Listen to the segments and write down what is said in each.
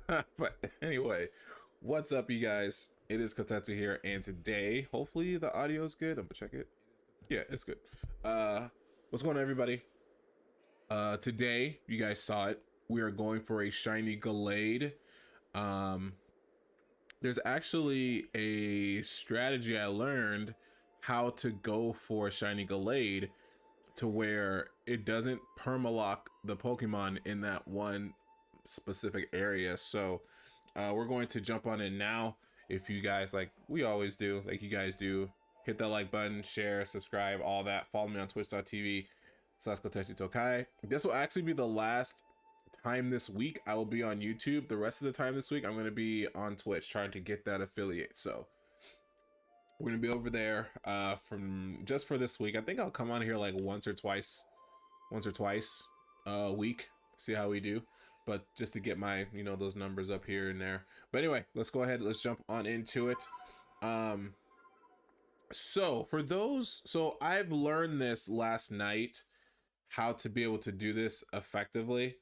But anyway, what's up, you guys? It is Kotetsu here, and today, hopefully the audio is good. I'm gonna check it. Yeah, it's good. What's going on, everybody? Today, you guys saw it. We are going for a shiny Gallade. There's actually a strategy I learned how to go for shiny Gallade to where it doesn't permalock the Pokemon in that one specific area. So we're going to jump on it now. If you guys, like we always do, like you guys do, hit that like button, share, subscribe, all that. Follow me on twitch.tv/Kotetsu Tokai. This will actually be the last time this week I will be on YouTube. The rest of the time this week I'm going to be on Twitch trying to get that affiliate. So we're gonna be over there from just for this week. I think I'll come on here like once or twice a week, see how we do. But just to get my, those numbers up here and there. But anyway, let's go ahead. Let's jump on into it. So I've learned this last night, how to be able to do this effectively.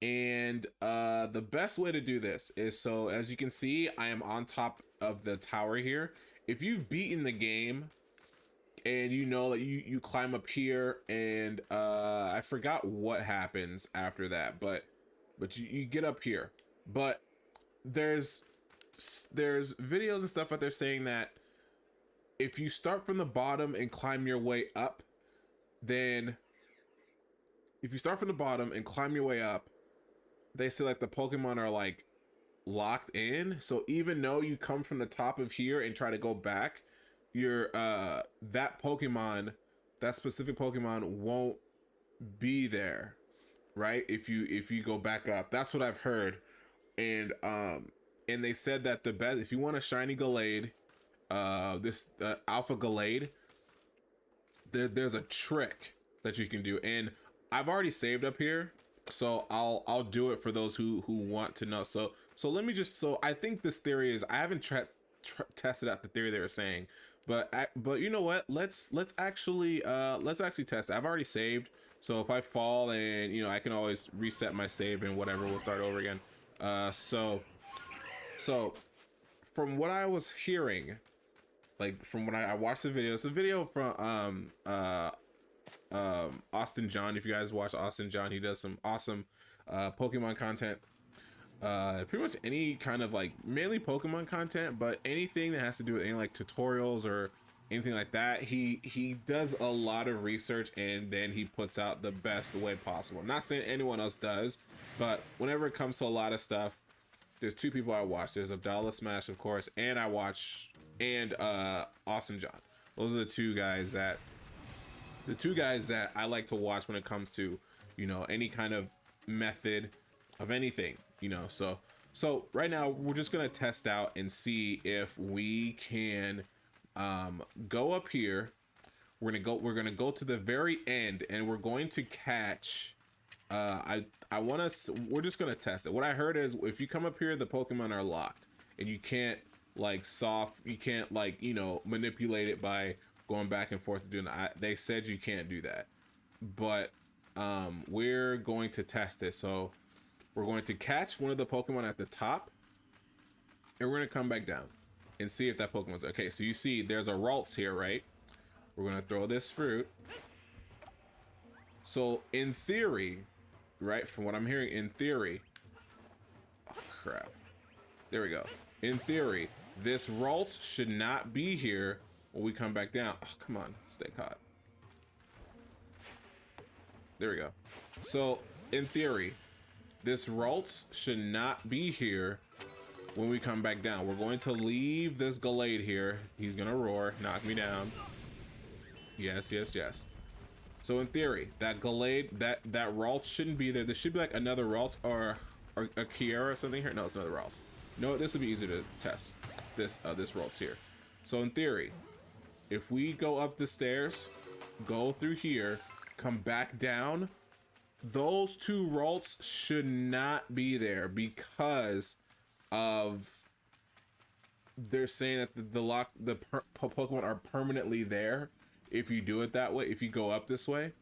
And the best way to do this is, so as you can see, I am on top of the tower here. If you've beaten the game and you know that you climb up here, and I forgot what happens after that, but you get up here. But there's videos and stuff out there saying that if you start from the bottom and climb your way up, then if you start from the bottom and climb your way up, they say like the Pokemon are like locked in. So even though you come from the top of here and try to go back, your that specific Pokemon won't be there, right? If you go back up. That's what I've heard. And they said that the best, if you want a shiny Gallade, this Alpha Gallade, there's a trick that you can do, and I've already saved up here, so I'll do it for those who want to know. So let me just, so I think this theory is, I haven't tested out the theory they were saying, but you know what, let's actually test it. I've already saved, so if I fall, and I can always reset my save and whatever, we'll start over again. So from what I was hearing, like from when I watched the video, it's a video from Austin John. If you guys watch Austin John, he does some awesome Pokemon content. Pretty much any kind of, like, mainly Pokemon content, but anything that has to do with any like tutorials or anything like that, he does a lot of research, and then he puts out the best way possible. I'm not saying anyone else does, but whenever it comes to a lot of stuff, there's two people I watch. There's Abdallah Smash, of course, and Austin John. Those are the two guys that I like to watch when it comes to, any kind of method of anything, so right now we're just going to test out and see if we can go up here. We're going to go to the very end, and we're going to catch we're just going to test it. What I heard is, if you come up here, the Pokemon are locked, and you can't manipulate it by going back and forth doing that. They said you can't do that, but we're going to test it. So we're going to catch one of the Pokemon at the top, and we're going to come back down and see if that Pokemon's okay. So you see there's a Ralts here, right? We're going to throw this fruit. So in theory, right, from what I'm hearing, in theory, oh crap, there we go. In theory, this Ralts should not be here when we come back down. Oh, come on, stay caught. There we go. So in theory, this Ralts should not be here when we come back down. We're going to leave this Gallade here. He's gonna roar, knock me down. Yes, yes, yes. So in theory, that Gallade, that Ralts shouldn't be there. There should be like another Ralts or a Kiera or something here. No, it's another Ralts. No, this would be easier to test. This Ralts here. So in theory, if we go up the stairs, go through here, come back down, those two Ralts should not be there, because of, they're saying that the Pokemon are permanently there if you do it that way. If you go up this way,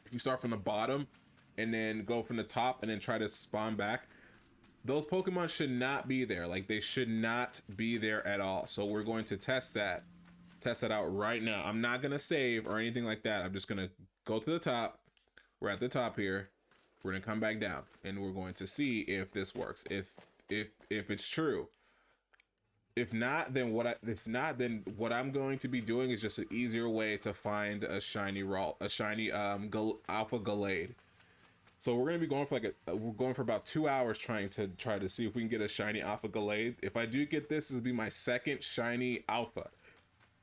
if you start from the bottom and then go from the top and then try to spawn back, those Pokemon should not be there. Like, they should not be there at all. So we're going to test that out right now. I'm not gonna save or anything like that. I'm just gonna go to the top. We're at the top here. We're gonna come back down and we're going to see if this works. If it's true. If not, then what I'm going to be doing is just an easier way to find a shiny Alpha Gallade. So we're gonna be going for we're going for about 2 hours trying to see if we can get a shiny Alpha Gallade. If I do get this will be my second shiny Alpha.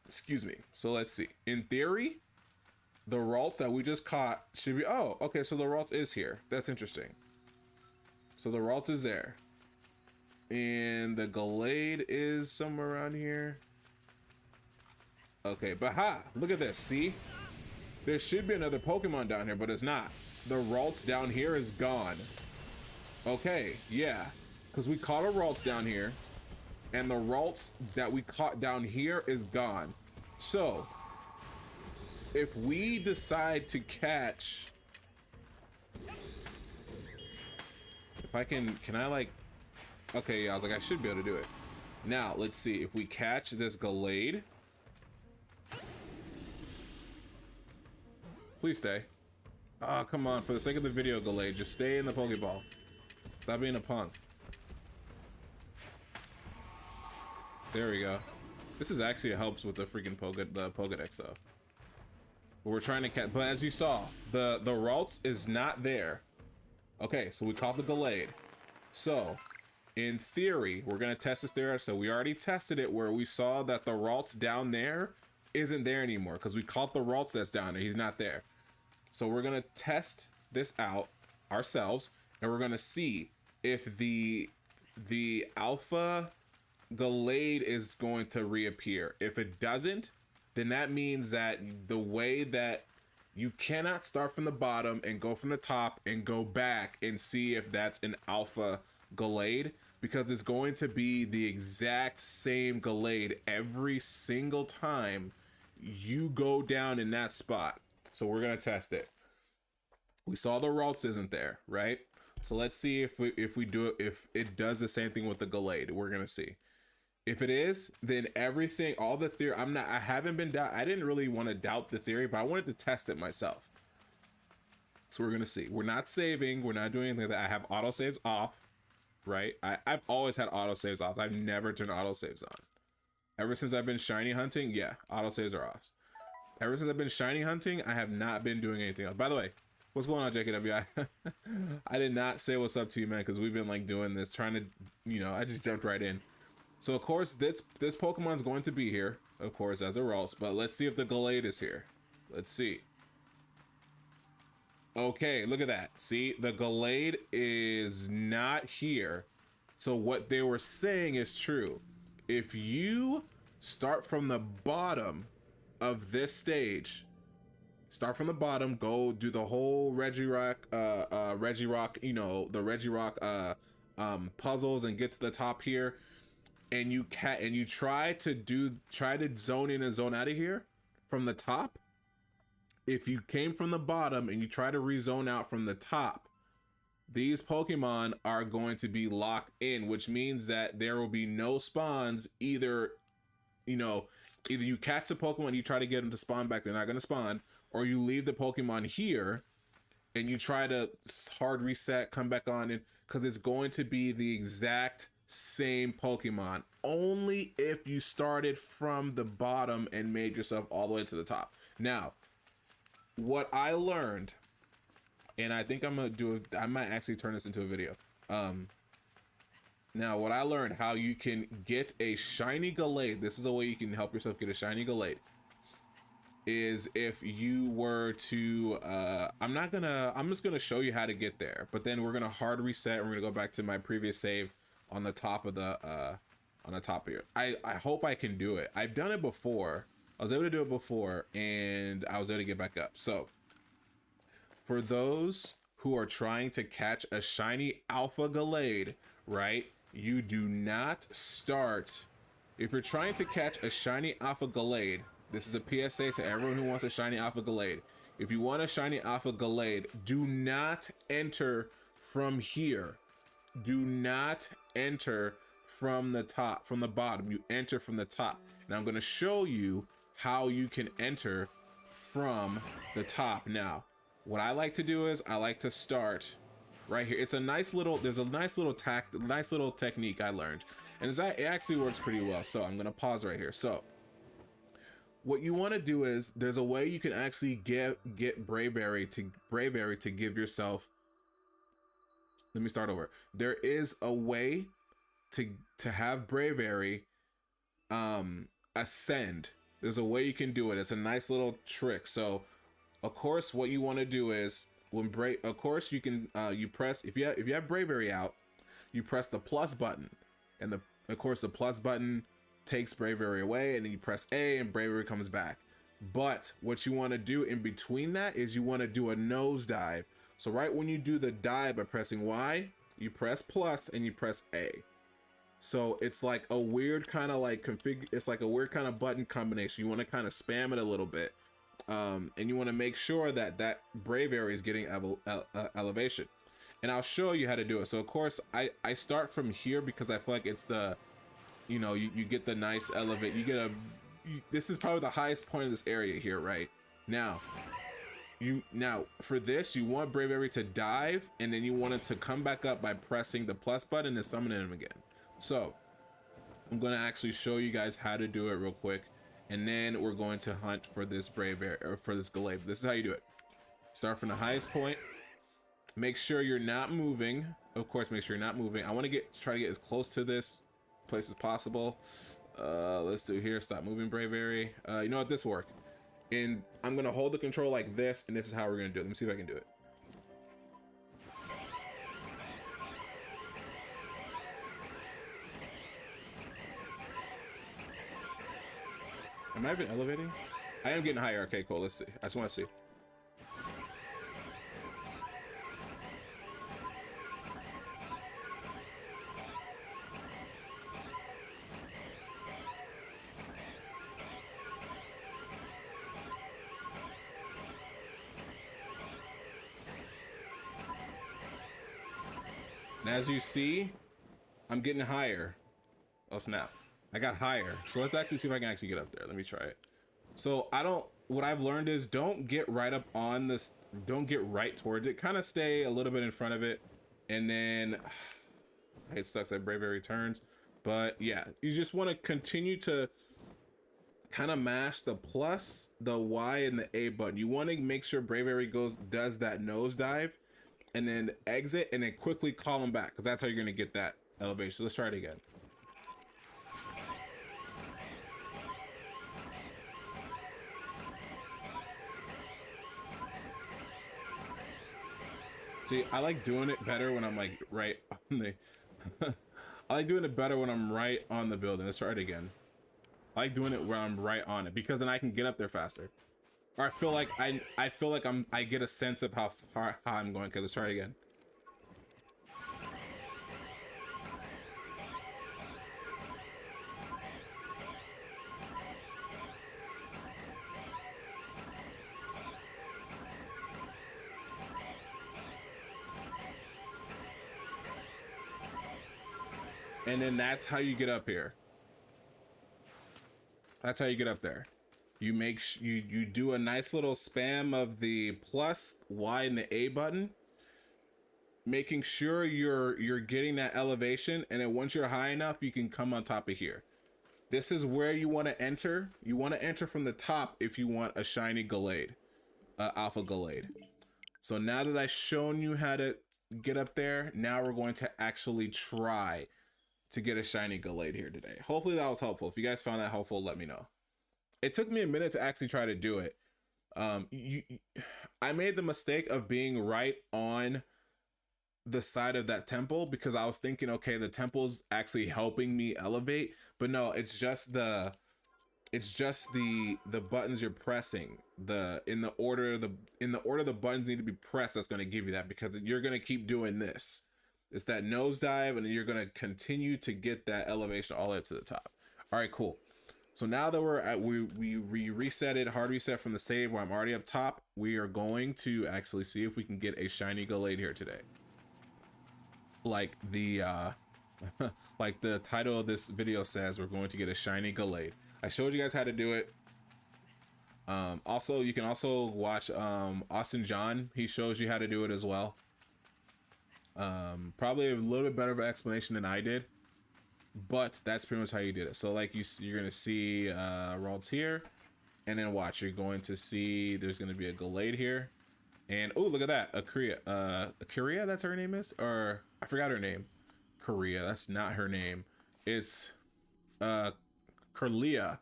Excuse me. So let's see. In theory, the Ralts that we just caught should be. Oh, okay. So the Ralts is here. That's interesting. So the Ralts is there, and the Gallade is somewhere around here. Okay, but look at this. See, there should be another Pokemon down here, but it's not. The Ralts down here is gone. Okay, yeah, because we caught a Ralts down here, and the Ralts that we caught down here is gone. So if we decide to catch, if I can I like, okay, yeah, I was like, I should be able to do it. Now let's see if we catch this Gallade. Please stay. Oh, come on, for the sake of the video, Gallade, just stay in the Pokeball. Stop being a punk. There we go. This is actually helps with the freaking Pokedex though. But we're trying to catch, but as you saw, the Ralts is not there. Okay, so we caught the Gallade. So, in theory, we're gonna test this there. So we already tested it where we saw that the Ralts down there isn't there anymore because we caught the Ralts that's down there. He's not there. So we're gonna test this out ourselves, and we're gonna see if the Alpha Gallade is going to reappear. If it doesn't, then that means that the way that you cannot start from the bottom and go from the top and go back and see if that's an Alpha Gallade, because it's going to be the exact same Gallade every single time you go down in that spot. So we're gonna test it. We saw the Ralts isn't there, right? So let's see if we do it, if it does the same thing with the Gallade. We're gonna see. If it is, then everything, all the theory, I didn't really want to doubt the theory, but I wanted to test it myself. So we're gonna see. We're not saving, we're not doing anything like that. I have autosaves off, right? I've always had autosaves off. I've never turned autosaves on. Ever since I've been shiny hunting, yeah, autosaves are off. Ever since I've been shiny hunting, I have not been doing anything else. By the way, what's going on, JKW? I did not say what's up to you, man, because we've been like doing this, trying to, I just jumped right in. So of course this Pokemon's going to be here, of course, as a Ralts, but let's see if the Gallade is here. Let's see. Okay, look at that. See, the Gallade is not here. So what they were saying is true. If you start from the bottom of this stage, start from the bottom, go do the whole Regirock, the Regirock puzzles and get to the top here, and you try to zone in and zone out of here from the top. If you came from the bottom and you try to rezone out from the top, these Pokemon are going to be locked in, which means that there will be no spawns. Either you catch the Pokemon, you try to get them to spawn back, they're not going to spawn, or you leave the Pokemon here and you try to hard reset, come back on, and because it's going to be the exact same Pokemon, only if you started from the bottom and made yourself all the way to the top. Now, what I learned, and I think I might actually turn this into a video. Now, what I learned, how you can get a shiny Gallade, this is a way you can help yourself get a shiny Gallade, is if you were to, I'm just gonna show you how to get there, but then we're gonna hard reset and we're gonna go back to my previous save on the top of here. I hope I can do it. I've done it before. I was able to do it before and I was able to get back up. So for those who are trying to catch a shiny Alpha Gallade, right? You do not start. If you're trying to catch a shiny Alpha Gallade, this is a PSA to everyone who wants a shiny Alpha Gallade. If you want a shiny Alpha Gallade, do not enter from here. do not enter from the top, from the bottom. You enter from the top. And I'm going to show you how you can enter from the top. Now, what I like to do is I like to start right here. It's a nice little, there's a nice little technique I learned. And it actually works pretty well. So I'm going to pause right here. So what you want to do is there's a way you can actually get bravery to give yourself. Let me start over. There is a way to have bravery ascend. There's a way you can do it. It's a nice little trick. So of course what you want to do is of course you can you press, if you have bravery out, you press the plus button, and of course the plus button takes bravery away, and then you press A and bravery comes back. But what you want to do in between that is you want to do a nosedive. So right when you do the dive by pressing Y, you press plus and you press A. So it's like a weird kind of like it's like a weird kind of button combination. You want to kind of spam it a little bit. And you want to make sure that that bravery is getting elevation. And I'll show you how to do it. So of course I start from here because I feel like it's the, you know, you get the nice elevate. You get this is probably the highest point of this area here, right? Now for this, you want bravery to dive, and then you want it to come back up by pressing the plus button and summoning him again. So I'm going to actually show you guys how to do it real quick, and then we're going to hunt for this bravery, or for this Gallade. This is how you do it. Start from the highest point. Make sure you're not moving. Of course, make sure you're not moving. I want to try to get as close to this place as possible. Let's do here. Stop moving, bravery. You know what? This work. And I'm gonna hold the control like this, and this is how we're gonna do it. Let me see if I can do it. Am I even elevating? I am getting higher. Okay, cool. Let's see. I just want to see. And as you see, I'm getting higher. Oh snap. I got higher. So let's actually see if I can actually get up there. Let me try it. So what I've learned is don't get right up on this. Don't get right towards it. Kind of stay a little bit in front of it. And then it sucks that bravery turns. But yeah, you just want to continue to kind of mash the plus, the Y, and the A button. You want to make sure bravery does that nosedive, and then exit, and then quickly call them back, because that's how you're going to get that elevation. Let's try it again. See, I like doing it better when I'm like right on the I like doing it better when I'm right on the building. Let's try it again. I like doing it where I'm right on it, because then I can get up there faster. Or I feel like I get a sense of how far I'm going. Okay, let's try it again. And then that's how you get up here. That's how you get up there. You you do a nice little spam of the plus, Y, and the A button, making sure you're getting that elevation, and then once you're high enough, you can come on top of here. This is where you want to enter. You want to enter from the top if you want a shiny Gallade, Alpha Gallade. So now that I've shown you how to get up there, now we're going to actually try to get a shiny Gallade here today. Hopefully that was helpful. If you guys found that helpful, let me know. It took me a minute to actually try to do it. I made the mistake of being right on the side of that temple, because I was thinking, okay, the temple's actually helping me elevate, but no, it's just the buttons you're pressing, in the order the buttons need to be pressed, that's going to give you that, because you're going to keep doing this. It's that nosedive, and then you're going to continue to get that elevation all the way to the top. All right, cool. So now that we reset it, hard reset from the save where I'm already up top, we are going to actually see if we can get a shiny Gallade here today. like the like the title of this video says, we're going to get a shiny Gallade. I showed you guys how to do it. Also, you can also watch Austin John. He shows you how to do it as well. Probably a little bit better of an explanation than I did, but that's pretty much how you did it. So like you're gonna see Ralts here, and then watch, you're going to see there's gonna be a Gallade here, and oh, look at that, a Korea, that's her name is, or I forgot her name. Korea, that's not her name. It's Curlia.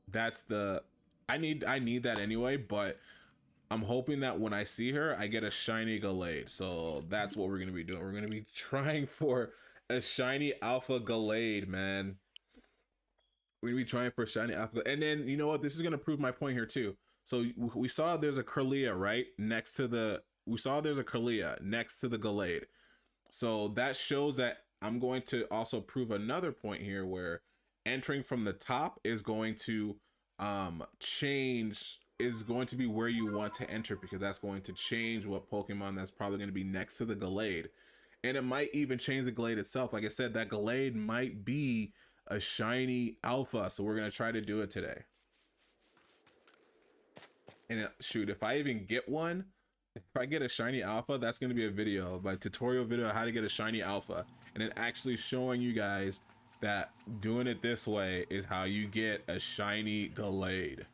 That's the I need that anyway, but I'm hoping that when I see her, I get a shiny Gallade. So that's what we're gonna be doing. We're gonna be trying for a shiny Alpha Gallade, man. We're gonna be trying for a shiny Alpha, and then you know what? This is gonna prove my point here too. So we saw there's a Curlia right next to the. We saw there's a Curlia next to the Gallade. So that shows that I'm going to also prove another point here where entering from the top is going to change, is going to be where you want to enter, because that's going to change what Pokemon that's probably going to be next to the Gallade. And it might even change the Gallade itself. Like I said, that Gallade might be a shiny Alpha, so we're going to try to do it today. And shoot, if I even get one, if I get a shiny Alpha, that's going to be a video, like tutorial video on how to get a shiny Alpha, and then actually showing you guys that doing it this way is how you get a shiny Gallade.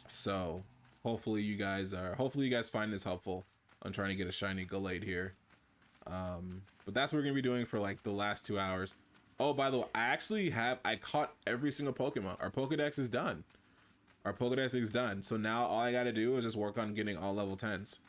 So hopefully you guys find this helpful on trying to get a shiny Gallade here. But that's what we're gonna be doing for like the last 2 hours. Oh, by the way, I caught every single Pokemon. Our Pokedex is done. So now all I gotta do is just work on getting all level 10s.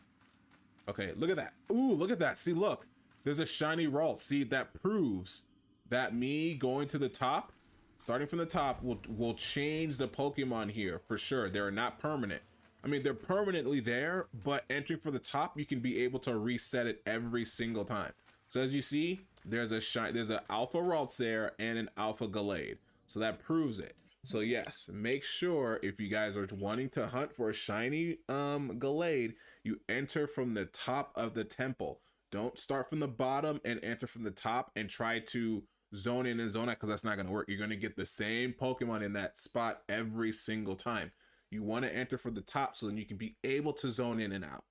Okay, look at that. Ooh, look at that. See, look, there's a shiny Ralts. See, that proves that me going to the top, starting from the top, will change the Pokemon here for sure. They're not permanent. I mean, they're permanently there, but entering for the top, you can be able to reset it every single time. So as you see, there's an Alpha Ralts there and an Alpha Gallade. So that proves it. So yes, make sure if you guys are wanting to hunt for a shiny Gallade, you enter from the top of the temple. Don't start from the bottom and enter from the top and try to zone in and zone out, because that's not going to work. You're going to get the same Pokemon in that spot every single time. You want to enter from the top so then you can be able to zone in and out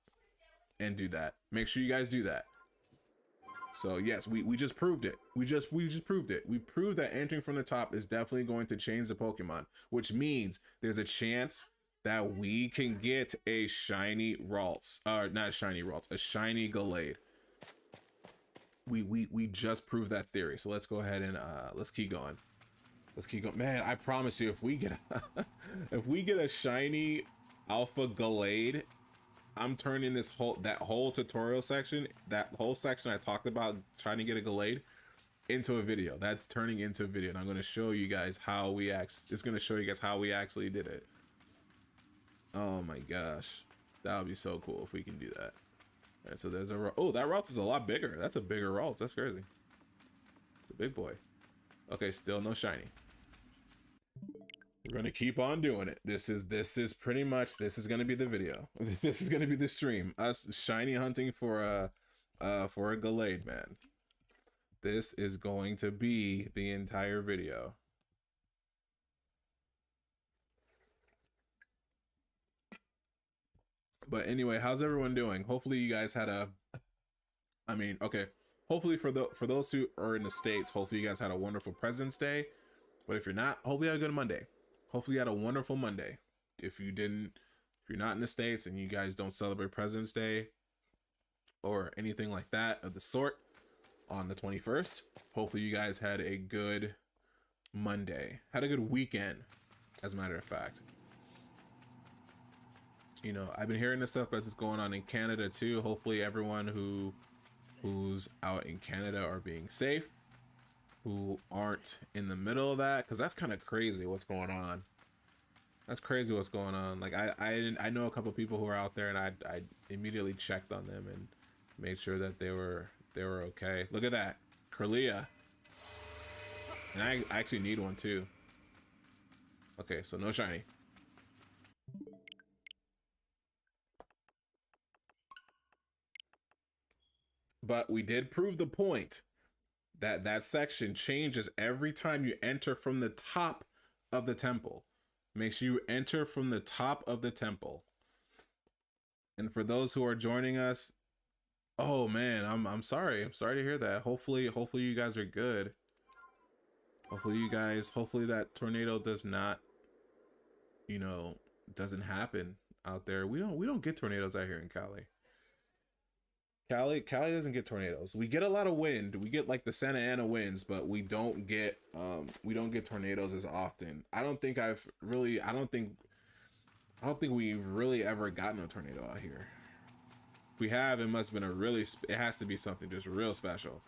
and do that. Make sure you guys do that. So yes, we just proved it. We just proved it. We proved that entering from the top is definitely going to change the Pokemon, which means there's a chance that we can get a shiny Ralts, or not a shiny Ralts, a shiny Gallade. We just proved that theory. So let's go ahead and let's keep going. Man, I promise you, if we get a shiny Alpha Gallade, I'm turning that whole tutorial section, that whole section I talked about trying to get a Gallade, into a video. That's turning into a video, and I'm going to show you guys how we actually did it. Oh my gosh, that would be so cool if we can do that. All right, so there's that Ralts is a lot bigger. That's a bigger Ralts. That's crazy. It's a big boy. Okay, still no shiny. We're gonna keep on doing it. This is gonna be the video. This is gonna be the stream. Us shiny hunting for a Gallade, man. This is going to be the entire video. But anyway, how's everyone doing? Hopefully you guys had hopefully for those who are in the States, hopefully you guys had a wonderful President's Day. But if you're not, hopefully you had a good Monday. Hopefully you had a wonderful Monday. If you're not in the States and you guys don't celebrate President's Day or anything like that of the sort on the 21st, hopefully you guys had a good Monday. Had a good weekend, as a matter of fact. You know, I've been hearing this stuff that's going on in Canada too. Hopefully everyone who's out in Canada are being safe, who aren't in the middle of that, because that's kind of crazy what's going on. That's crazy what's going on. Like I know a couple people who are out there, and I immediately checked on them and made sure that they were okay. Look at that, Curlia. And I actually need one too. Okay, so no shiny. But we did prove the point that that section changes every time you enter from the top of the temple. Make sure you enter from the top of the temple. And for those who are joining us, oh man, I'm sorry. I'm sorry to hear that. Hopefully you guys are good. Hopefully that tornado does not, you know, doesn't happen out there. We don't get tornadoes out here in Cali. Cali doesn't get tornadoes. We get a lot of wind. We get like the Santa Ana winds, but we don't get tornadoes as often. I don't think we've really ever gotten a tornado out here. If we have, it must have been it has to be something just real special.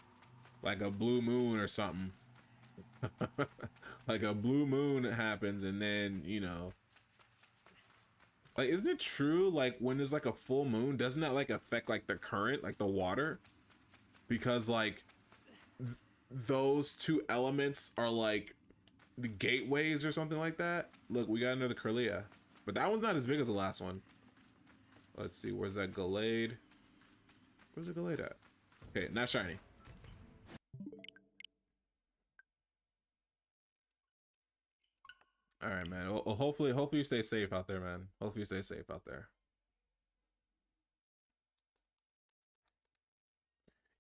Like a blue moon or something. Like a blue moon happens and then, you know, like, isn't it true, like, when there's like a full moon, doesn't that like affect like the current, like the water? Because like those two elements are like the gateways or something like that. Look, we got another Curlia, but that one's not as big as the last one. Let's see, where's that Gallade? Where's the Gallade at? Okay, not shiny. All right, man. Well, hopefully you stay safe out there, man. Hopefully you stay safe out there.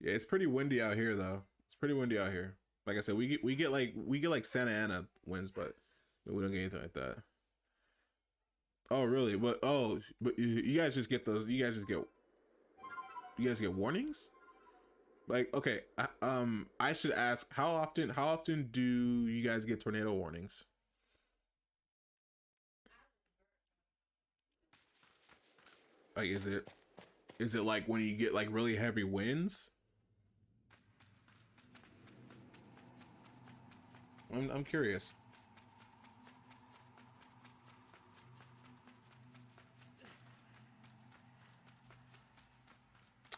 Yeah, it's pretty windy out here, though. It's pretty windy out here. Like I said, we get like Santa Ana winds, but we don't get anything like that. Oh, really? But you guys just get those. You guys get warnings. Like, okay, I should ask, how often do you guys get tornado warnings? Like, is it like when you get like really heavy winds? I'm curious.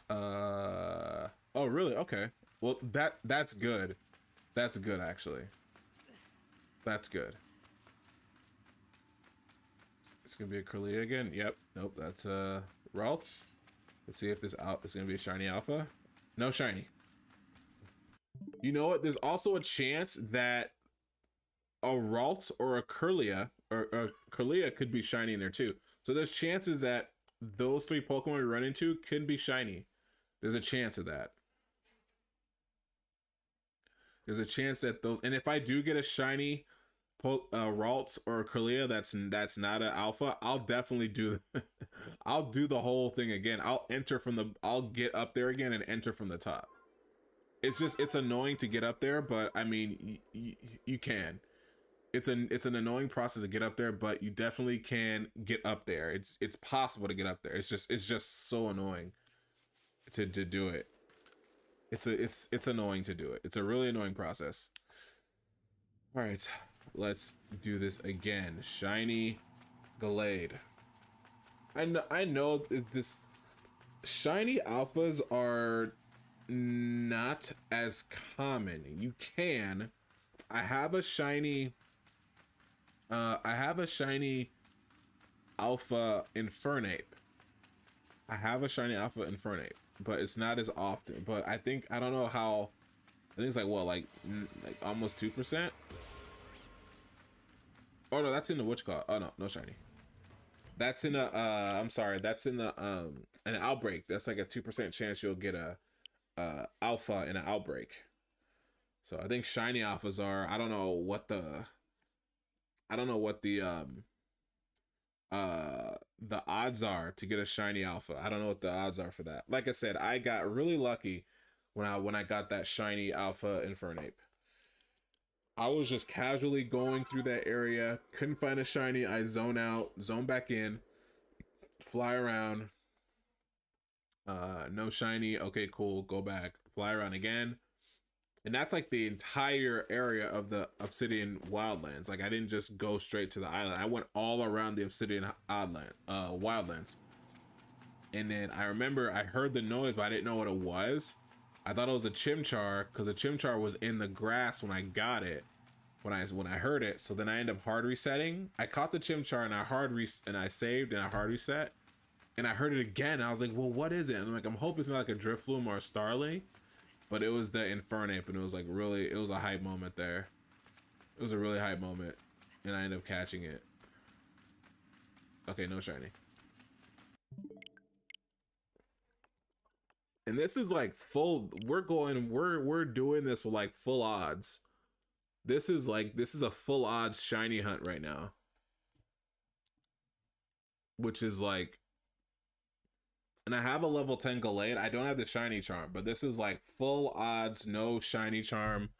Oh, really? Okay. Well, that's good. That's good, actually. That's good. It's gonna be a Curlia again. Yep. Nope. That's Ralts. Let's see if this out is gonna be a shiny alpha. No shiny. You know what? There's also a chance that a Ralts or a Curlia could be shiny in there too. So there's chances that those three Pokemon we run into could be shiny. There's a chance of that. There's a chance that those, and if I do get a shiny Ralts or Curlia that's not an alpha, I'll definitely do I'll do the whole thing again. I'll get up there again and enter from the top. It's annoying to get up there, but I mean you can. It's an annoying process to get up there, but you definitely can get up there. It's possible to get up there. It's just so annoying to do it. It's annoying to do it. It's a really annoying process. All right, let's do this again. Shiny Gallade. I know this shiny alphas are not as common. You can. I have a shiny alpha Infernape. I have a shiny alpha Infernape, but it's not as often. But I don't know how. I think it's like what, like almost 2%. Oh no, that's in the witchclaw. Oh no, no shiny. That's in a I'm sorry, that's in the an outbreak. That's like a 2% chance you'll get a alpha in an outbreak. So I think shiny alphas are, I don't know what the the odds are to get a shiny alpha. I don't know what the odds are for that. Like I said, I got really lucky when I got that shiny alpha Infernape. I was just casually going through that area, couldn't find a shiny, I zone out, zone back in, fly around. No shiny. Okay, cool. Go back, fly around again. And that's like the entire area of the Obsidian Wildlands. Like, I didn't just go straight to the island. I went all around the Obsidian Wildlands. And then I remember I heard the noise, but I didn't know what it was. I thought it was a Chimchar because the Chimchar was in the grass when I got it. When I heard it, so then I ended up hard resetting. I caught the Chimchar and I saved and I hard reset. and I heard it again. I was like, well, what is it? And I'm like, I'm hoping it's not like a Drifloon or a Starly, but it was the Infernape, and it was like really, it was a hype moment there. It was a really hype moment, and I ended up catching it. Okay, no shiny. And this is like full. We're doing this with like full odds. This is a full odds shiny hunt right now, which is like, and I have a level 10 Gallade. I don't have the shiny charm, but this is like full odds, no shiny charm,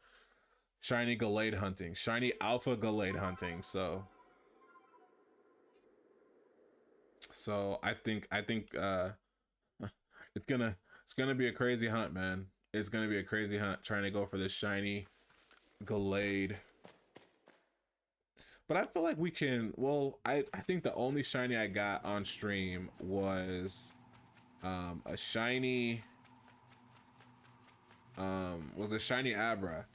shiny Gallade hunting, shiny alpha Gallade hunting. So I think it's gonna be a crazy hunt, man. It's gonna be a crazy hunt trying to go for this shiny Gallade. But I feel like we can, well, I think the only shiny I got on stream a shiny was a shiny Abra.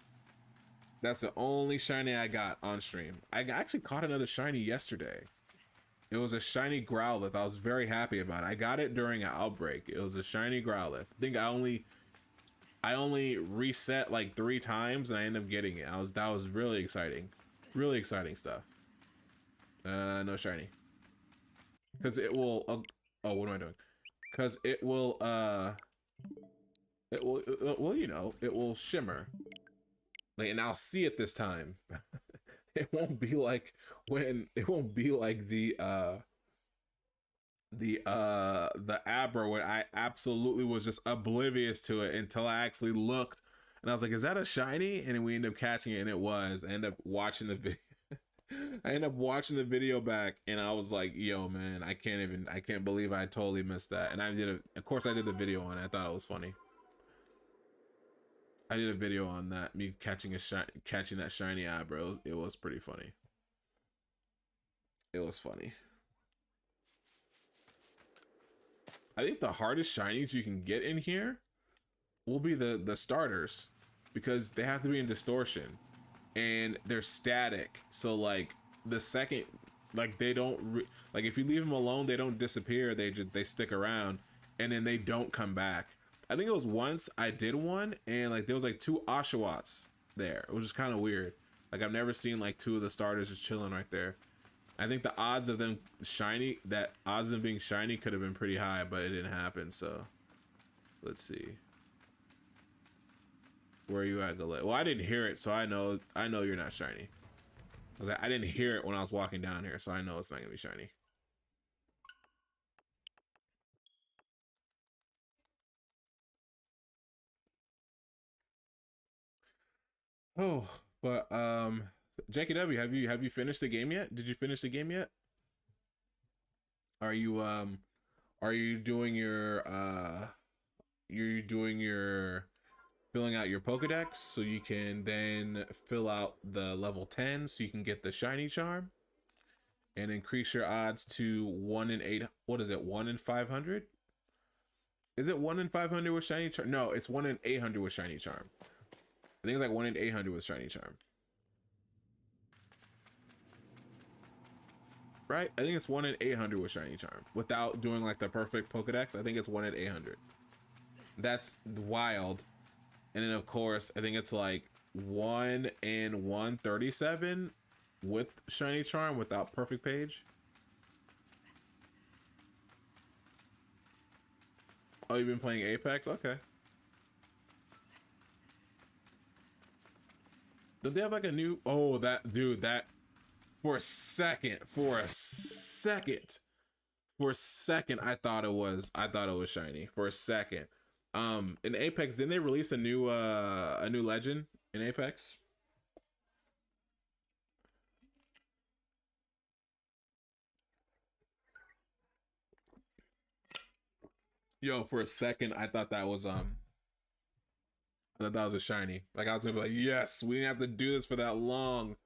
That's the only shiny I got on stream. I actually caught another shiny yesterday. It was a shiny Growlithe. I was very happy about it. I got it during an outbreak. It was a shiny Growlithe. I think I only reset like 3 times and I ended up getting it. That was really exciting. Really exciting stuff. No shiny. Cuz it will oh, what am I doing? Cuz well, you know, it will shimmer. Like, and I'll see it this time. It won't be like the Abra where I absolutely was just oblivious to it until I actually looked and I was like, is that a shiny? And then we ended up catching it and it was. I ended up watching the video. I ended up watching the video back and I was like, yo man, I can't believe I totally missed that. And of course I did the video on it. I thought it was funny. I did a video on that, me catching that shiny Abra. It was pretty funny. It was funny. I think the hardest shinies you can get in here will be the starters, because they have to be in distortion and they're static. So like the second, like they don't like if you leave them alone, they don't disappear. They stick around and then they don't come back. I think it was once I did one and like there was like 2 Oshawotts there. It was just kind of weird. Like I've never seen like 2 of the starters just chilling right there. I think the odds of them being shiny could have been pretty high, but it didn't happen. So let's see. Where are you at, Gallade? Well, I didn't hear it, so I know you're not shiny. I didn't hear it when I was walking down here, so I know it's not gonna be shiny. Oh, but JKW, have you finished the game yet? Did you finish the game yet? Are you doing your filling out your Pokedex so you can then fill out the level 10 so you can get the shiny charm and increase your odds to 1 in 8. What is it? 1 in 500? Is it 1 in 500 with shiny charm? No, it's 1 in 800 with shiny charm. I think it's like 1 in 800 with shiny charm. Right? I think it's 1 in 800 with shiny charm without doing like the perfect Pokedex. I think it's 1 in 800. That's wild. And then of course, I think it's like 1 in 137 with shiny charm without perfect page. Oh, you've been playing Apex? Okay. Don't they have like a new, oh, that dude, that for a second, I thought it was shiny for a second. In Apex, didn't they release a new legend in Apex? Yo, for a second, I thought that was a shiny. Like I was gonna be like, yes, we didn't have to do this for that long.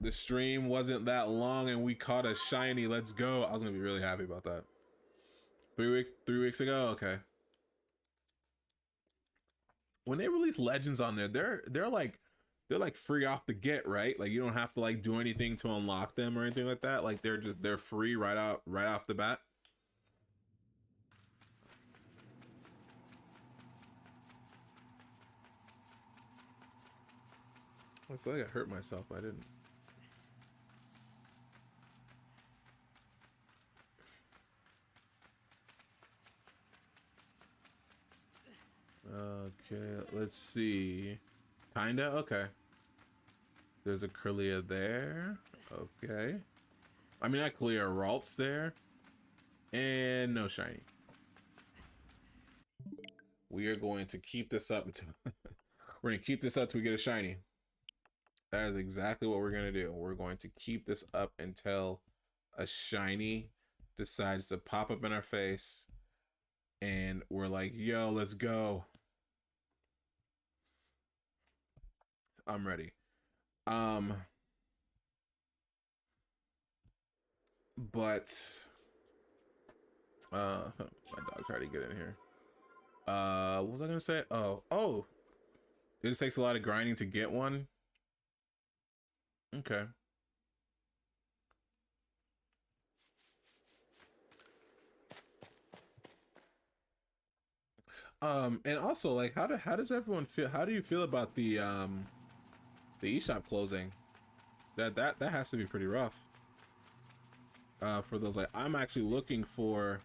The stream wasn't that long, and we caught a shiny. Let's go. I was gonna be really happy about that. 3 weeks ago, okay. When they release legends on there, they're like free off the get, right? Like you don't have to like do anything to unlock them or anything like that. Like they're free right off the bat. I feel like I hurt myself. I didn't. Okay, let's see. Kinda? Okay. There's a Kirlia there. Okay. I mean, not Kirlia, Ralt's there. And no shiny. We are going to keep this up until... we're going to keep this up till we get a shiny. That is exactly what we're going to do. We're going to keep this up until a shiny decides to pop up in our face. And we're like, yo, let's go. I'm ready. But my dog tried to get in here. What was I gonna say? Oh, it just takes a lot of grinding to get one. Okay. And also, like, how does everyone feel? How do you feel about the eShop closing? That has to be pretty rough. For those, like, I'm actually looking for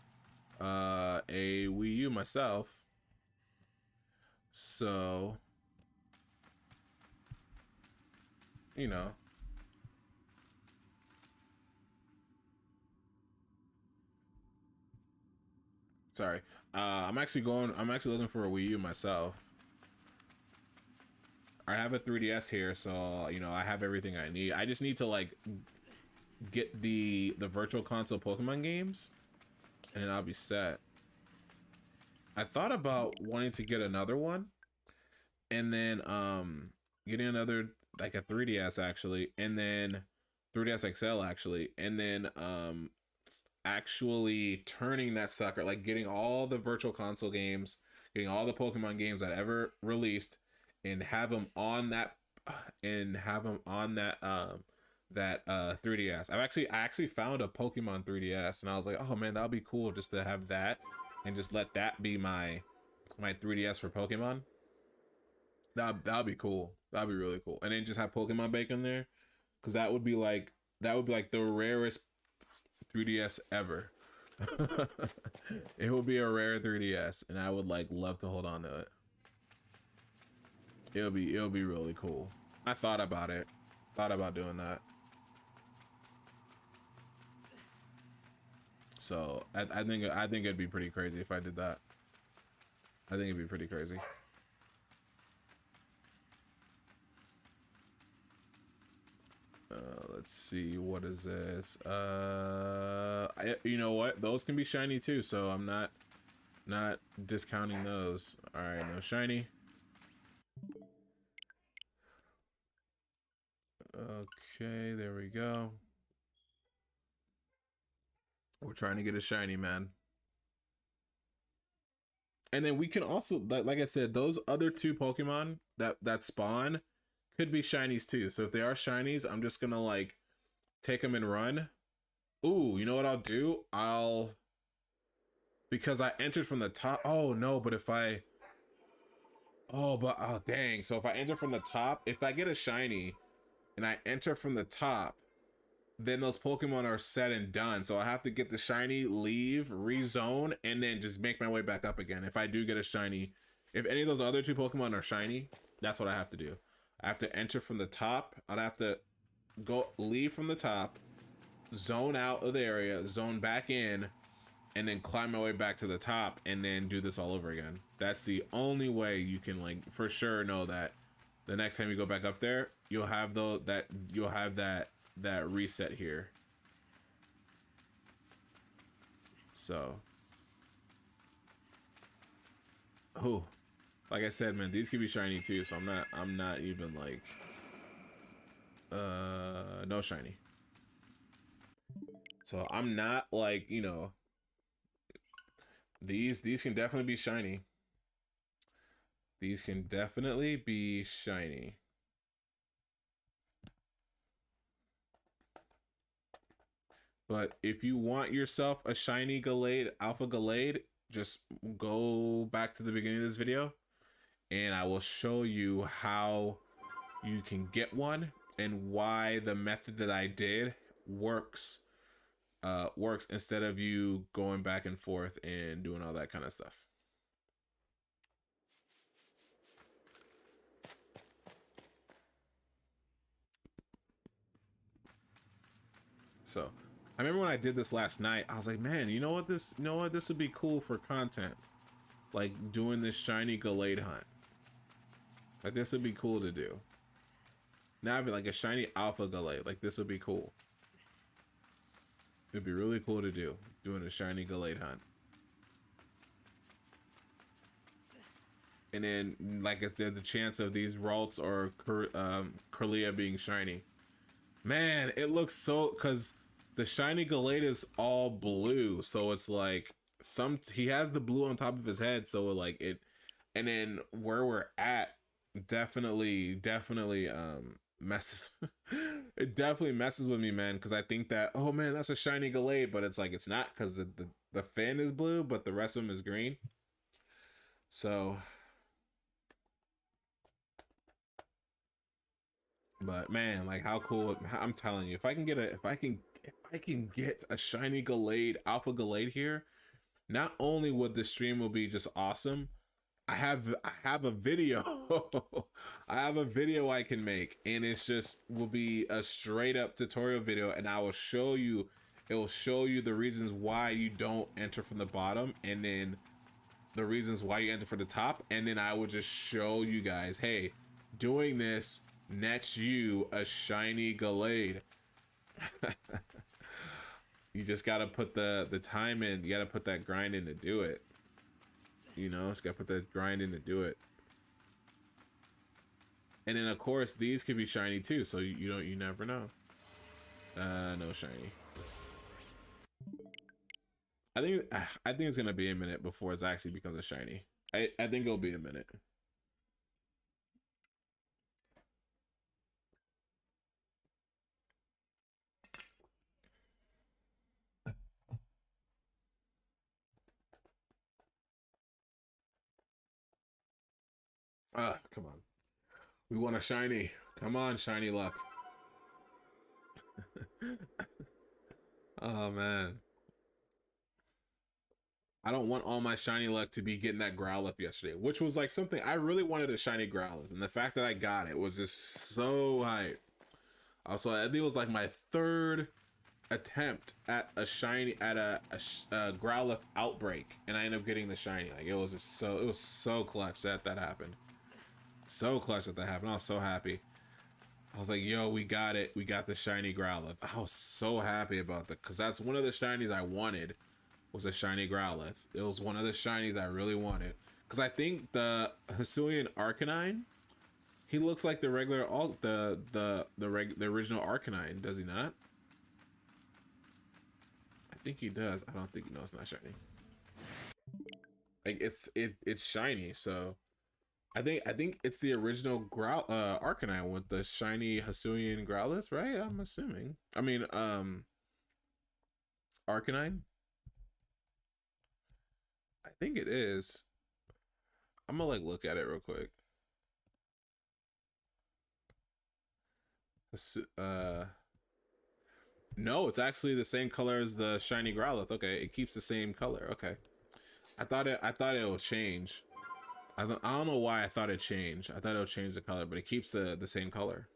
a Wii U myself. So, you know. Sorry. I'm actually looking for a Wii U myself. I have a 3DS here, so you know, I have everything I need. I just need to like get the virtual console Pokemon games and then I'll be set. I thought about wanting to get another one and then getting another like a 3DS actually, and then 3DS XL actually, and then actually turning that sucker, like getting all the virtual console games, getting all the Pokemon games that ever released, and have them on that, that 3DS. I actually found a Pokemon 3DS, and I was like, oh man, that'll be cool just to have that, and just let that be my 3DS for Pokemon. That'd be cool. That'd be really cool, and then just have Pokemon Bacon there, because that would be like the rarest 3DS ever. It will be a rare 3DS, and I would like love to hold on to it. It'll be really cool. I thought about it. Thought about doing that. So I think it'd be pretty crazy if I did that. I think it'd be pretty crazy. Let's see, what is this? You know what? Those can be shiny too, so I'm not discounting those. All right, no shiny. Okay, there we go. We're trying to get a shiny, man. And then we can also, like I said, those other two Pokemon that spawn could be shinies too. So if they are shinies, I'm just gonna like take them and run. Ooh, you know what I'll do? Because I entered from the top. Oh no, but if I, oh dang. So if I enter from the top, if I get a shiny and I enter from the top, then those Pokemon are set and done. So I have to get the shiny, leave, rezone, and then just make my way back up again. If I do get a shiny, if any of those other two Pokemon are shiny, that's what I have to do. I have to enter from the top. I'd have to leave from the top, zone out of the area, zone back in, and then climb my way back to the top, and then do this all over again. That's the only way you can like for sure know that the next time you go back up there, you'll have that reset here. So, oh, like I said, man, these could be shiny too. So I'm not even like, no shiny. So I'm not like, you know, these can definitely be shiny. These can definitely be shiny. But if you want yourself a shiny Gallade, Alpha Gallade, just go back to the beginning of this video and I will show you how you can get one and why the method that I did works works instead of you going back and forth and doing all that kind of stuff. So I remember when I did this last night, I was like, man, you know what, this would be cool for content, like doing this shiny Gallade hunt. Like this would be cool to do. Now I'd be like a shiny alpha Gallade. Like this would be cool. It'd be really cool to do, doing a shiny Gallade hunt. And then, like, there's the chance of these Ralts or Kirlia being shiny. Man, it looks so, because the shiny Gallade is all blue, so it's like he has the blue on top of his head, so like it, and then where we're at definitely messes. It definitely messes with me, man, because I think that, oh man, that's a shiny Gallade, but it's like it's not, because the fin is blue, but the rest of them is green. So, but man, like how cool! I'm telling you, if I can get a shiny Gallade, alpha Gallade here, not only would the stream will be just awesome, I have a video. I have a video I can make, and it's just will be a straight up tutorial video, and I will show you, it will show you the reasons why you don't enter from the bottom, and then the reasons why you enter from the top, and then I will just show you guys, hey, doing this nets you a shiny Gallade. You just gotta put the time in. You gotta put that grind in to do it. You know, just gotta put that grind in to do it. And then of course these could be shiny too, so you never know. No shiny. I think it's gonna be a minute before it actually becomes a shiny. I think it'll be a minute. Come on. We want a shiny. Come on, shiny luck. Oh man. I don't want all my shiny luck to be getting that Growlithe yesterday, which was like something I really wanted, a shiny Growlithe, and the fact that I got it was just so hype. Also, I think it was like my third attempt at a shiny, at a Growlithe outbreak, and I ended up getting the shiny. Like it was just it was so clutch that happened. So clutch that happened. I was so happy. I was like, yo, we got it. We got the shiny Growlithe. I was so happy about that, because that's one of the shinies I wanted, was a shiny Growlithe. It was one of the shinies I really wanted, because I think the Hisuian Arcanine, he looks like the regular the original Arcanine, does he not? I think he does. I don't think, no, it's not shiny. Like it's shiny, so I think it's the original Arcanine with the shiny Hisuian Growlithe, right? I'm assuming. I mean, Arcanine. I think it is. I'm gonna like look at it real quick. No, it's actually the same color as the shiny Growlithe. Okay, it keeps the same color. Okay, I thought it will change. I don't know why I thought it changed. I thought it would change the color, but it keeps the same color.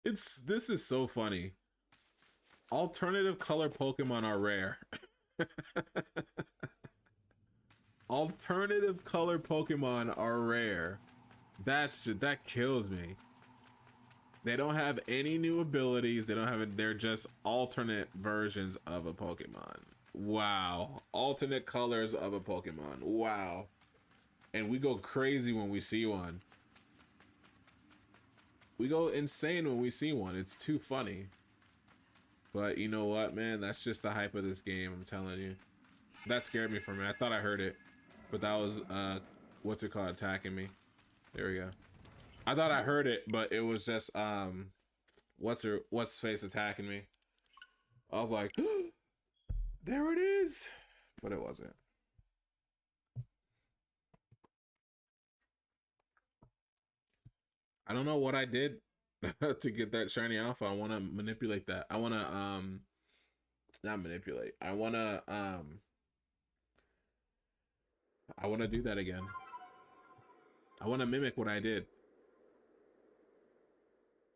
This is so funny. Alternative color Pokemon are rare. Alternative color Pokemon are rare. That kills me. They don't have any new abilities. They don't have it. They're just alternate versions of a Pokemon. Wow. Alternate colors of a Pokemon. Wow. And we go crazy when we see one. We go insane when we see one. It's too funny. But you know what, man? That's just the hype of this game, I'm telling you. That scared me for a minute. I thought I heard it. But that was, what's it called, attacking me. There we go. I thought I heard it, but it was just, what's face attacking me. I was like, there it is. But it wasn't. I don't know what I did to get that shiny alpha. I want to manipulate that. I want to not manipulate. I want to do that again. I want to mimic what I did.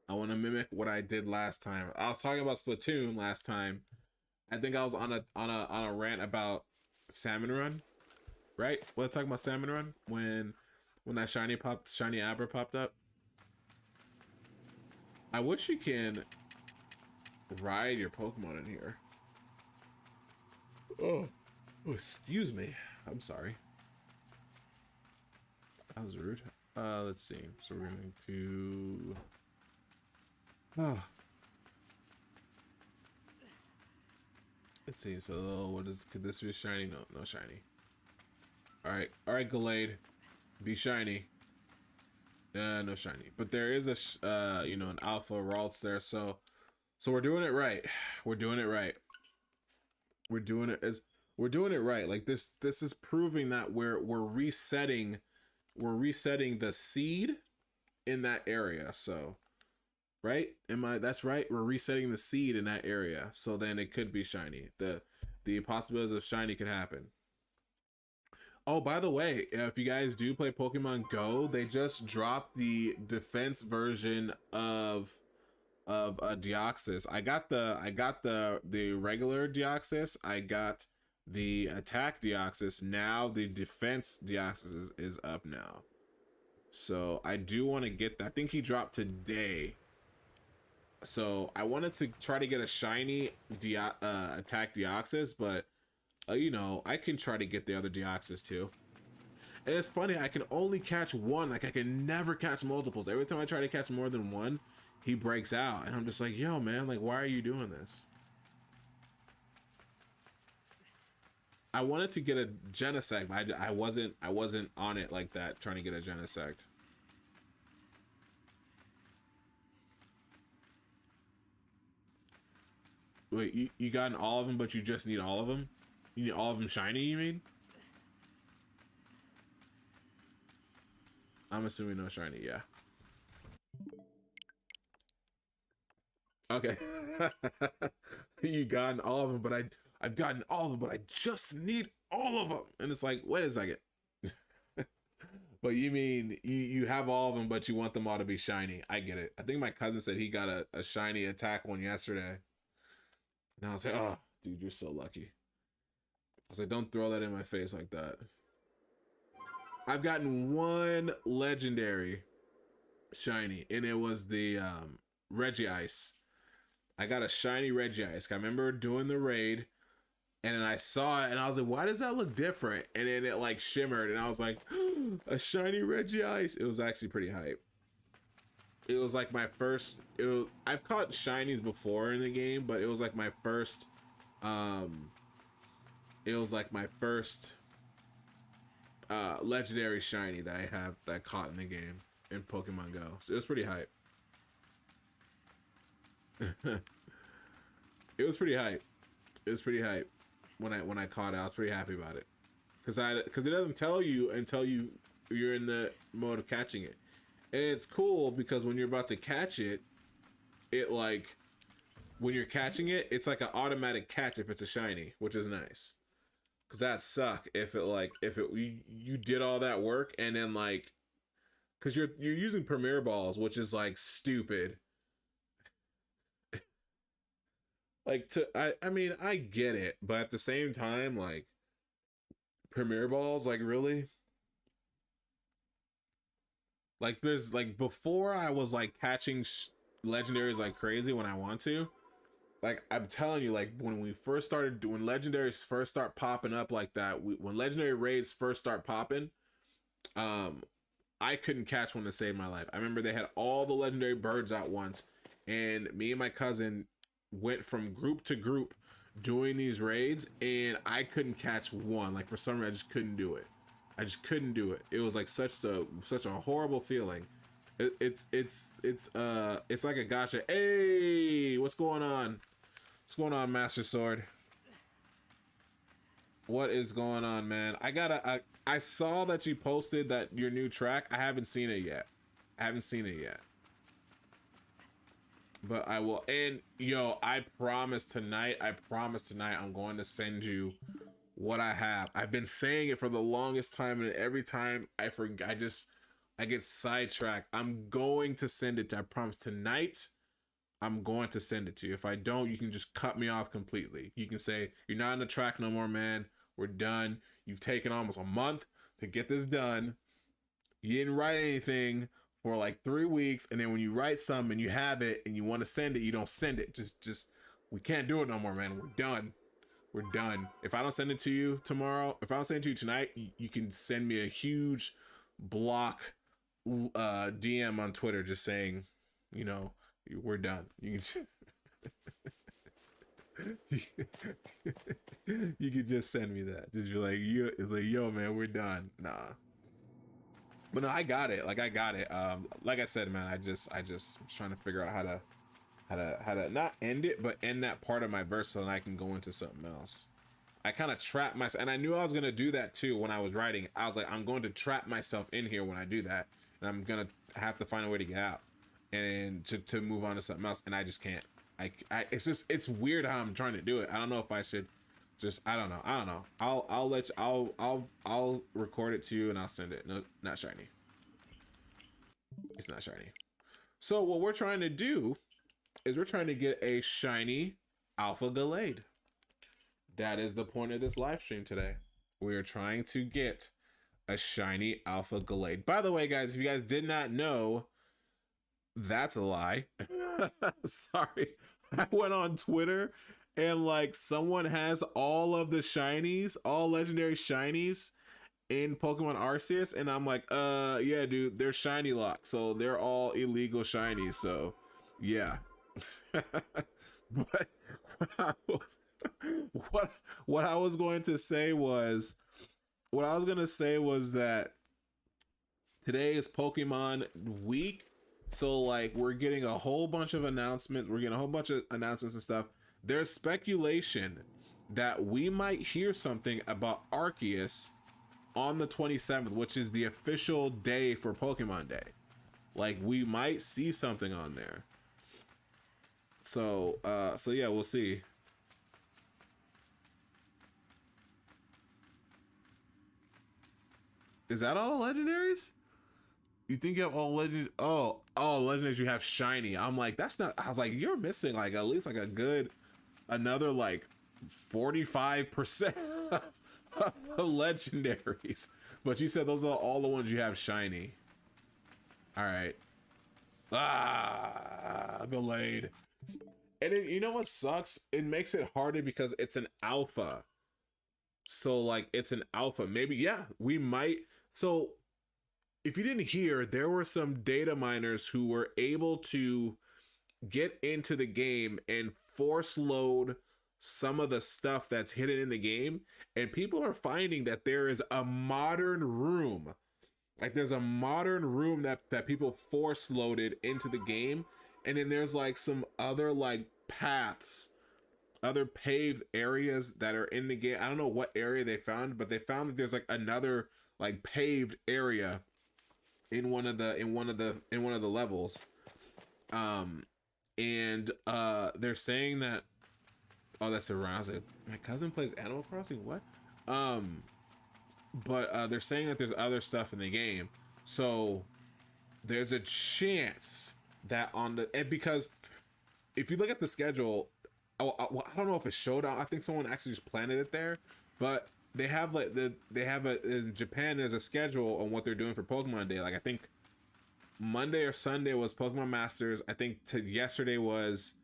I want to mimic what I did last time. I was talking about Splatoon last time. I think I was on a rant about Salmon Run, right? Was I talking about Salmon Run when that shiny Abra popped up? I wish you can ride your Pokemon in here. Oh, excuse me. I'm sorry. That was rude. Let's see. So we're going to. Oh. Let's see. So what is? Could this be shiny? No, no shiny. All right, Gallade, be shiny. No shiny. But there is a an alpha Ralts there. So we're doing it right. We're doing it right. We're doing it right. Like this is proving that we're resetting the seed in that area. So right, that's right, we're resetting the seed in that area, so then it could be shiny. The possibilities of shiny could happen. Oh, by the way, if you guys do play Pokemon Go, they just dropped the defense version of Deoxys. I got the regular Deoxys. I got the attack Deoxys. Now the defense Deoxys is up now. So I do want to get that. I think he dropped today. So I wanted to try to get a shiny attack Deoxys, but I can try to get the other Deoxys too. And it's funny, I can only catch one. Like I can never catch multiples. Every time I try to catch more than one, he breaks out, and I'm just like, yo, man, like, why are you doing this? I wanted to get a Genesect, but I wasn't on it like that, trying to get a Genesect. Wait, you gotten all of them, but you just need all of them? You need all of them shiny, you mean? I'm assuming no shiny, yeah. Okay. You gotten all of them, but I've gotten all of them, but I just need all of them. And it's like, wait a second. But you mean you have all of them, but you want them all to be shiny. I get it. I think my cousin said he got a shiny attack one yesterday. And I was like, oh, dude, you're so lucky. I was like, don't throw that in my face like that. I've gotten one legendary shiny, and it was the Regice. I got a shiny Regice. I remember doing the raid, and then I saw it, and I was like, why does that look different? And then it like shimmered, and I was like, a shiny Regice. It was actually pretty hype. It was like my first. I've caught shinies before in the game, but it was like my first. It was like my first legendary shiny that I caught in the game in Pokemon Go. So it was pretty hype. It was pretty hype. It was pretty hype when I caught it. I was pretty happy about it because it doesn't tell you until you're in the mode of catching it, and it's cool because when you're about to catch it, like when you're catching it, it's like an automatic catch if it's a shiny, which is nice. Cause that suck if you did all that work and then like, cause you're using Premier Balls, which is like stupid. Like I mean I get it, but at the same time like Premier Balls, like really, like there's like before I was like catching legendaries like crazy when I want to. Like I'm telling you, like when legendaries first start popping up like that, when legendary raids first start popping, I couldn't catch one to save my life. I remember they had all the legendary birds out once, and me and my cousin went from group to group doing these raids, and I couldn't catch one. Like for some reason, I just couldn't do it. I just couldn't do it. It was like such a horrible feeling. It's like a gotcha. Hey, what's going on? What's going on, Master Sword? What is going on, man? I saw that you posted that your new track. I haven't seen it yet. I haven't seen it yet. But I will. And yo, I promise tonight. I'm going to send you what I have. I've been saying it for the longest time, and every time I forget, I get sidetracked. I'm going to send it to. I promise tonight. I'm going to send it to you. If I don't, you can just cut me off completely. You can say you're not on the track no more, man. We're done. You've taken almost a month to get this done. You didn't write anything for like 3 weeks, and then when you write something and you have it and you want to send it, you don't send it. Just we can't do it no more, man. We're done. We're done. If I don't send it to you tomorrow, if I don't send it to you tonight, you can send me a huge block DM on Twitter just saying, you know, we're done. You can you can just send me that. Just be like, it's like, yo, man, we're done. Nah. But no, I got it. Like I got it. Like I said, man, I just I'm trying to figure out how to not end it, but end that part of my verse so that I can go into something else. I kind of trapped myself, and I knew I was gonna do that too when I was writing. I was like, I'm going to trap myself in here when I do that, and I'm gonna have to find a way to get out and to move on to something else, and I just can't. It's weird how I'm trying to do it. I don't know if I should just I don't know. I'll record it to you and I'll send it. No, not shiny. It's not shiny. So what we're trying to do is we're trying to get a shiny Alpha Gallade. That is the point of this live stream today. We are trying to get a shiny Alpha Gallade. By the way, guys, if you guys did not know, that's a lie. Sorry. I went on Twitter and like someone has all of the shinies, all legendary shinies in Pokemon Arceus, and I'm like, yeah, dude, they're shiny locked, so they're all illegal shinies. So yeah. But what I was going to say was that today is Pokemon week. So like we're getting a whole bunch of announcements. We're getting a whole bunch of announcements and stuff. There's speculation that we might hear something about Arceus on the 27th, which is the official day for Pokemon Day. Like we might see something on there. So yeah, we'll see. Is that all the legendaries? You think you have all legend? Oh, legendaries you have shiny. I'm like, that's not. I was like, you're missing like at least like a good another like 45% of the legendaries. But you said those are all the ones you have shiny. All right. Gallade. And then, you know what sucks? It makes it harder because it's an alpha. So like it's an alpha. Maybe yeah, we might. So if you didn't hear, there were some data miners who were able to get into the game and force load some of the stuff that's hidden in the game, and people are finding that there is a modern room, like there's a modern room that people force loaded into the game, and then there's like some other like paths, other paved areas that are in the game. I don't know what area they found, but they found that there's like another like paved area in one of the levels. And they're saying that, oh, that's around. I was like, my cousin plays Animal Crossing. What? But they're saying that there's other stuff in the game. So there's a chance that and because if you look at the schedule, I don't know if it showed out. I think someone actually just planted it there, but they have like in Japan there's a schedule on what they're doing for Pokemon Day. Like I think Monday or Sunday was Pokemon Masters. I think yesterday was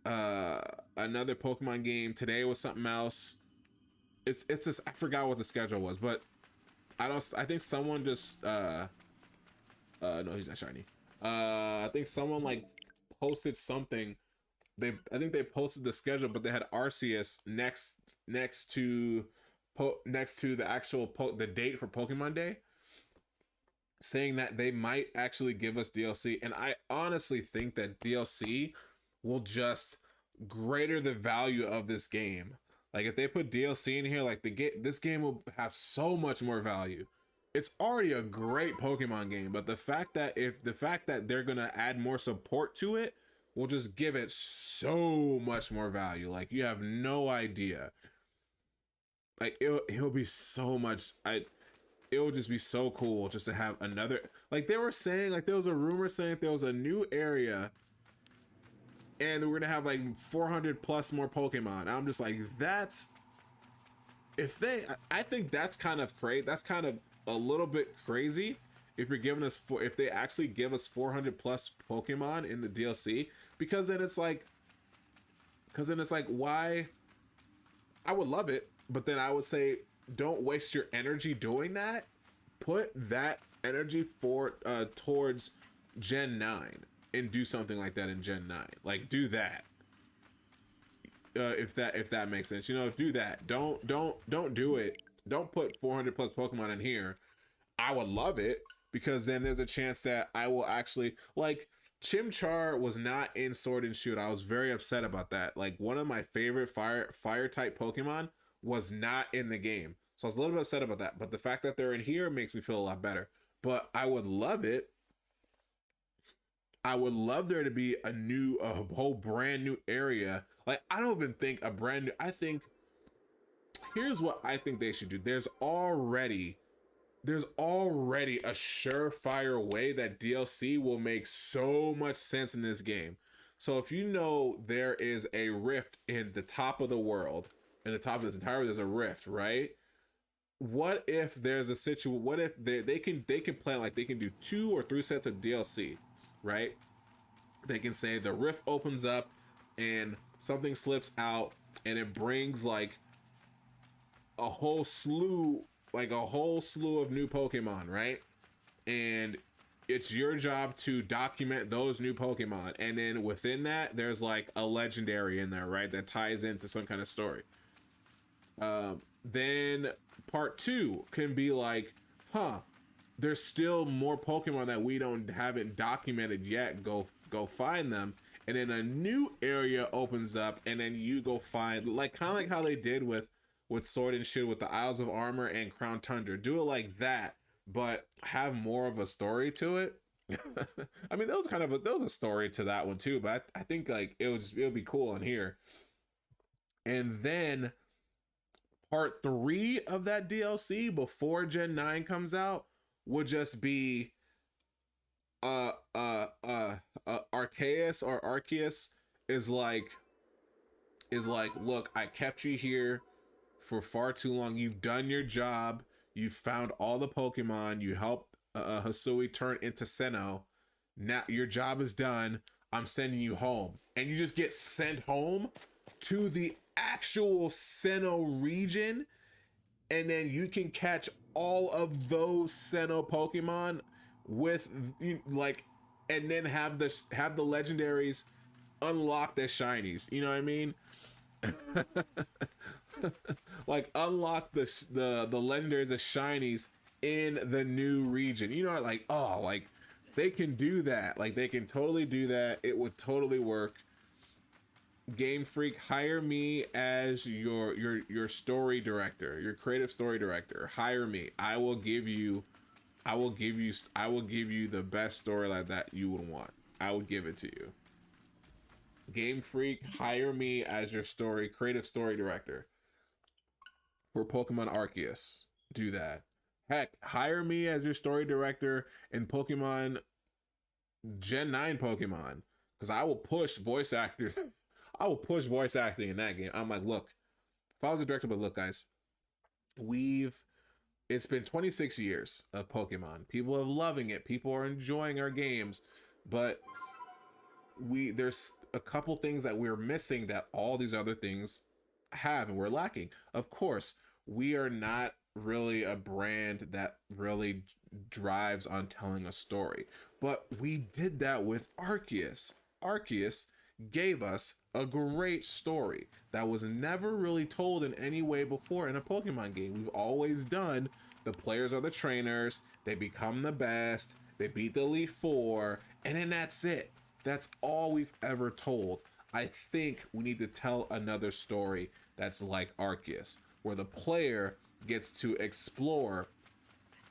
another Pokemon game. Today was something else. It's just I forgot what the schedule was, but I think someone just no, he's not shiny. I think someone like posted something. I think they posted the schedule, but they had Arceus next to the actual the date for Pokemon Day, saying that they might actually give us DLC. And I honestly think that DLC will just greater the value of this game. Like if they put DLC in here, like this game will have so much more value. it's already a great Pokemon game, but the fact that they're gonna add more support to it will just give it so much more value. Like you have no idea. Like it'll be so much. It will just be so cool just to have another. Like they were saying, like there was a rumor saying that there was a new area, and we're gonna have like 400 plus more Pokemon. I'm just like, that's if they. I think that's kind of crazy. That's kind of a little bit crazy if you're giving us if they actually give us 400 plus Pokemon in the DLC, because then it's like why. I would love it, but then I would say don't waste your energy doing that. Put that energy for towards Gen 9 and do something like that in Gen 9. Like do that. If that makes sense. You know, do that. Don't do it. Don't put 400 plus Pokemon in here. I would love it, because then there's a chance that I will actually like Chimchar was not in Sword and Shield. I was very upset about that. Like one of my favorite fire type Pokemon was not in the game. So I was a little bit upset about that. But the fact that they're in here makes me feel a lot better. But I would love it. I would love there to be a whole brand new area. Like I don't even think a brand new, I think here's what I think they should do. There's already a surefire way that DLC will make so much sense in this game. So if you know there is a rift in the top of the world, in the top of this entire world, there's a rift, right? What if there's a situation? What if they can plan like they can do 2 or 3 sets of DLC, right? They can say the rift opens up and something slips out and it brings like a whole slew of new Pokemon, right? And it's your job to document those new Pokemon, and then within that there's like a legendary in there, right, that ties into some kind of story. Then part 2 can be like, there's still more Pokemon that we haven't documented yet. Go find them, and then a new area opens up, and then you go find, like kind of like how they did with Sword and Shield with the Isles of Armor and Crown Tundra. Do it like that, but have more of a story to it. I mean, there was a story to that one too, but I think like it'll be cool in here. And then part 3 of that DLC before Gen 9 comes out would just be Arceus is like, look, I kept you here for far too long. You've done your job. You found all the Pokemon. You helped Hisui turn into Sinnoh. Now your job is done. I'm sending you home. And you just get sent home to the actual Sinnoh region. And then you can catch all of those Sinnoh Pokemon with like, and then have the legendaries unlocked as shinies. You know what I mean? Like unlock the legendaries as shinies in the new region. You know, like, oh, like they can do that. Like they can totally do that. It would totally work. Game Freak, hire me as your story director, your creative story director. Hire me. I will give you the best story like that you would want. I would give it to you. Game Freak, hire me as your creative story director for Pokemon Arceus. Do that. Heck, hire me as your story director in Pokemon Gen 9 Pokemon, because I will push voice actors. I will push voice acting in that game. I'm like, look, if I was a director, but look, guys, it's been 26 years of Pokemon. People are loving it. People are enjoying our games, but there's a couple things that we're missing that all these other things have, and we're lacking. Of course, we are not really a brand that really drives on telling a story, but we did that with Arceus. Arceus gave us a great story that was never really told in any way before in a Pokemon game. We've always done the players are the trainers, they become the best, they beat the Elite Four, and then that's it. That's all we've ever told. I think we need to tell another story that's like Arceus, where the player gets to explore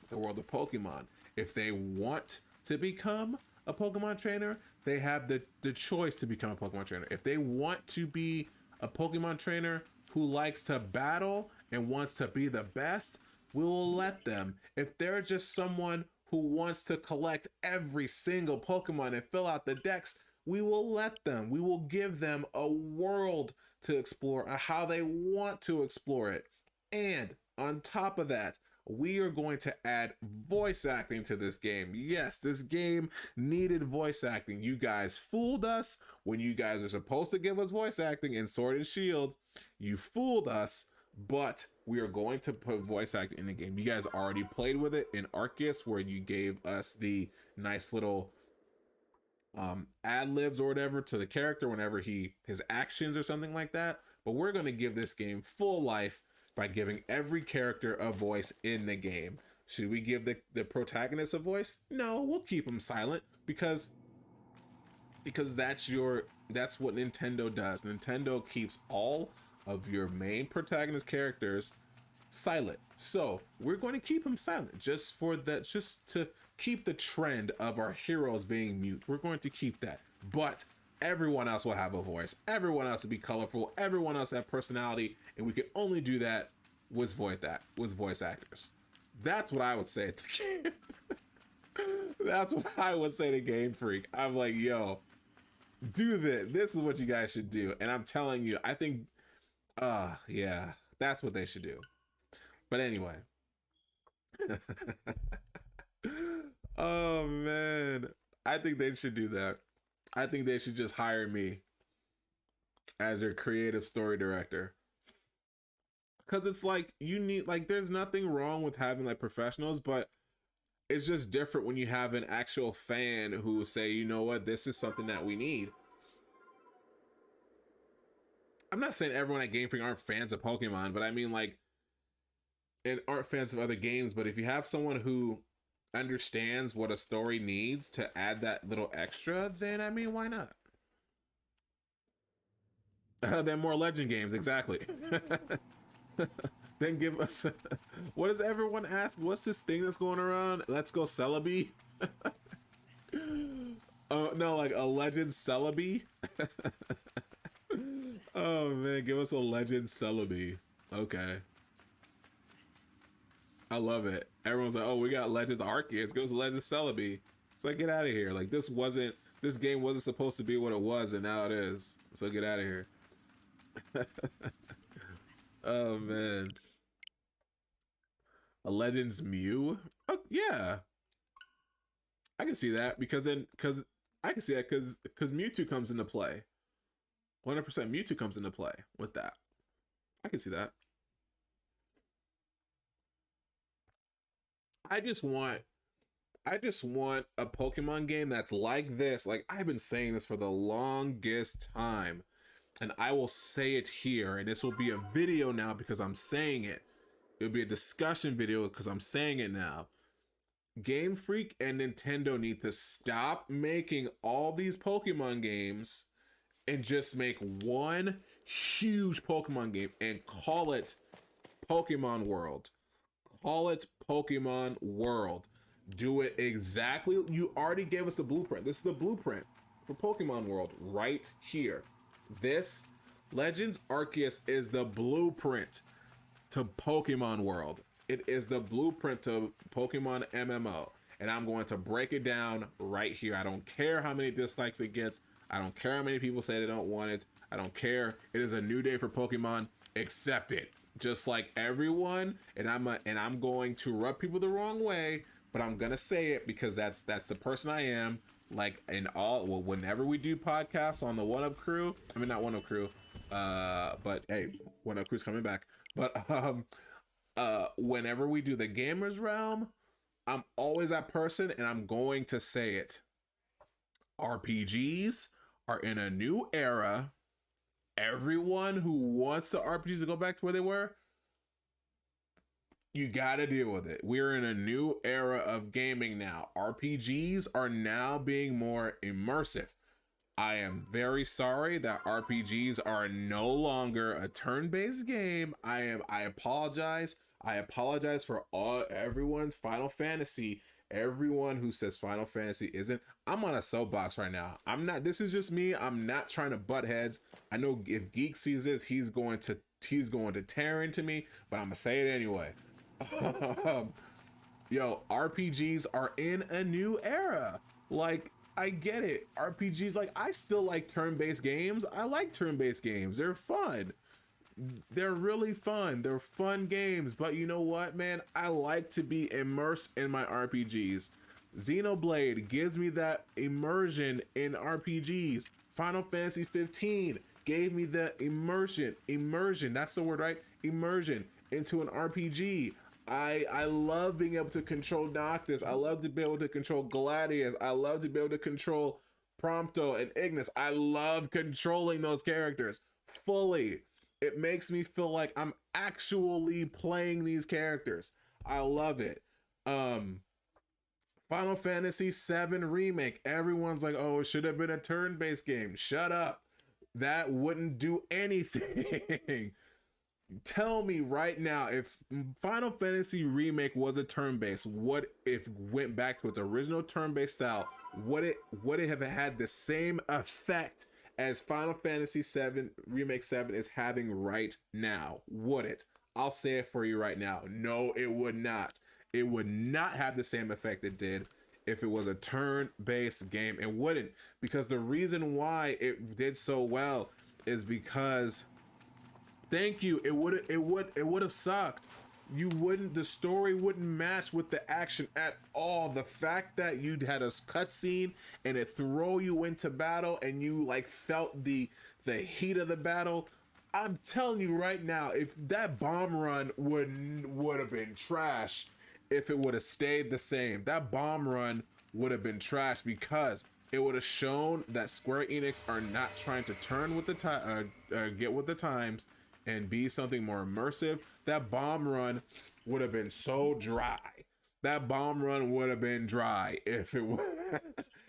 the world of Pokemon. If they want to become a Pokemon trainer, they have the choice to become a Pokemon trainer. If they want to be a Pokemon trainer who likes to battle and wants to be the best, we will let them. If they're just someone who wants to collect every single Pokemon and fill out the decks, we will let them. We will give them a world to explore, how they want to explore it. And on top of that, we are going to add voice acting to this game. Yes, this game needed voice acting. You guys fooled us when you guys are supposed to give us voice acting in Sword and Shield. You fooled us, but we are going to put voice acting in the game. You guys already played with it in Arceus, where you gave us the nice little ad libs or whatever to the character whenever his actions or something like that. But we're going to give this game full life by giving every character a voice in the game. Should we give the protagonist a voice? No, we'll keep him silent because that's what Nintendo does. Nintendo keeps all of your main protagonist characters silent. So we're going to keep him silent just to keep the trend of our heroes being mute. We're going to keep that. But everyone else will have a voice. Everyone else will be colorful. Everyone else have personality, and we can only do that with voice actors. That's what I would say to Game. That's what I would say to Game Freak. I'm like, yo, do this. This is what you guys should do. And I'm telling you, I think, yeah, that's what they should do. But anyway. Oh man, I think they should do that. I think they should just hire me as their creative story director. Because it's like, you need, like, there's nothing wrong with having like professionals, but it's just different when you have an actual fan who say, you know what, this is something that we need. I'm not saying everyone at Game Freak aren't fans of Pokemon, but I mean, like, and aren't fans of other games. But if you have someone who understands what a story needs to add that little extra, then I mean, why not? Then more Legend games, exactly. Then give us what does everyone ask? What's this thing that's going around? Let's go Celebi. Oh no, like a Legend Celebi. Oh man, give us a Legend Celebi. Okay, I love it. Everyone's like, oh, we got Legends Arceus, goes Legend Celebi. It's like, get out of here. Like, this game wasn't supposed to be what it was, and now it is. So get out of here. Oh man, a Legends Mew. Oh yeah, I can see that because Mewtwo comes into play. 100% Mewtwo comes into play with that. I can see that. I just want a Pokemon game that's like this. Like, I've been saying this for the longest time, and I will say it here, and this will be a video now because I'm saying it. It'll be a discussion video because I'm saying it now. Game Freak and Nintendo need to stop making all these Pokemon games and just make one huge Pokemon game and call it Pokemon World. Call it Pokemon World. Do it exactly. You already gave us the blueprint. This is the blueprint for Pokemon World right here. This Legends Arceus is the blueprint to Pokemon World. It is the blueprint to Pokemon MMO. And I'm going to break it down right here. I don't care how many dislikes it gets. I don't care how many people say they don't want it. I don't care. It is a new day for Pokemon. Accept it. Just like everyone. And I'm going to rub people the wrong way, but I'm gonna say it because that's the person I am. Like, whenever we do podcasts on the One Up Crew, I mean, not One Up Crew, but hey, One Up Crew's coming back. But whenever we do the Gamers Realm, I'm always that person, and I'm going to say it. RPGs are in a new era. Everyone who wants the RPGs to go back to where they were, you gotta deal with it. We're in a new era of gaming now. RPGs are now being more immersive. I am very sorry that RPGs are no longer a turn-based game. I apologize. I apologize for everyone's Final Fantasy. Everyone who says Final Fantasy isn't. I'm on a soapbox right now. I'm not. This is just me. I'm not trying to butt heads. I know if Geek sees this, he's going to tear into me. But I'm gonna say it anyway. Yo, RPGs are in a new era. Like, I get it. RPGs, like, I still like turn-based games. I like turn-based games. They're fun. They're really fun. They're fun games. But you know what, man? I like to be immersed in my RPGs. Xenoblade gives me that immersion in RPGs. Final Fantasy 15 gave me the immersion. That's the word, right? Immersion into an RPG. I love being able to control Noctis. I love to be able to control Gladius. I love to be able to control Prompto and Ignis. I love controlling those characters fully. It makes me feel like I'm actually playing these characters. I love it. Final Fantasy VII Remake. Everyone's like, oh, it should have been a turn-based game. Shut up. That wouldn't do anything. Tell me right now, if Final Fantasy Remake was a turn-based, what if it went back to its original turn-based style? Would it have had the same effect as Final Fantasy VII Remake 7 is having right now? Would it? I'll say it for you right now. No, it would not. It would not have the same effect it did if it was a turn-based game. It wouldn't, because the reason why it did so well is because, thank you, it would have sucked. The story wouldn't match with the action at all. The fact that you had a cutscene and it throw you into battle and you like felt the heat of the battle. I'm telling you right now, if that bomb run would have been trash, if it would have stayed the same, that bomb run would have been trash, because it would have shown that Square Enix are not trying to turn with the time, get with the times, and be something more immersive. That bomb run would have been so dry. That bomb run would have been dry if it was,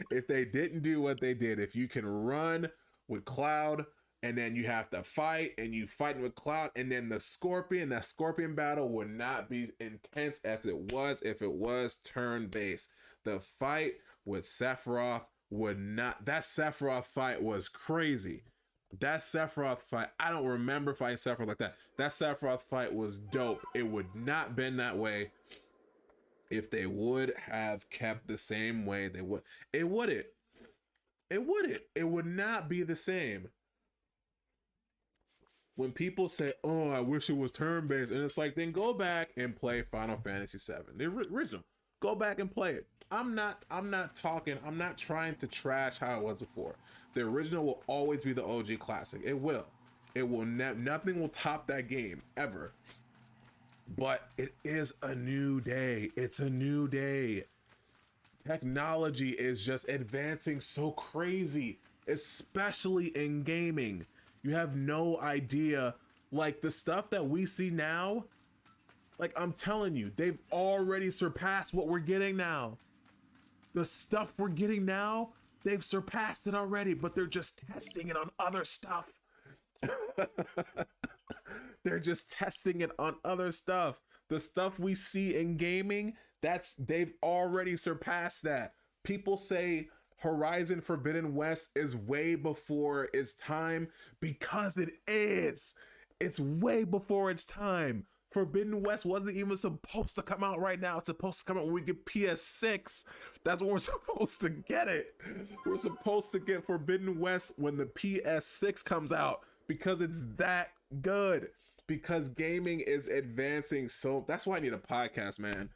if they didn't do what they did. If you can run with Cloud and then you have to fight and you fighting with Cloud, and then that Scorpion battle would not be intense if it was turn-based. The fight with Sephiroth would not, that Sephiroth fight was crazy. That Sephiroth fight, I don't remember fighting Sephiroth like that. That Sephiroth fight was dope. It would not been that way if they would have kept the same way they would. It wouldn't. It would not be the same. When people say, oh, I wish it was turn-based, and it's like, then go back and play Final Fantasy VII, the original. Go back and play it. I'm not trying to trash how it was before. The original will always be the OG classic. It will. Nothing will top that game ever. But it is a new day. It's a new day. Technology is just advancing so crazy, especially in gaming. You have no idea. Like, the stuff that we see now, like, I'm telling you, they've already surpassed what we're getting now. The stuff we're getting now, they've surpassed it already, but they're just testing it on other stuff. They're just testing it on other stuff. The stuff we see in gaming, they've already surpassed that. People say Horizon Forbidden West is way before its time, because it is. It's way before its time. Forbidden West wasn't even supposed to come out right now. It's supposed to come out when we get PS6. That's when we're supposed to get it. We're supposed to get Forbidden West when the PS6 comes out, because it's that good. Because gaming is advancing, so that's why I need a podcast, man.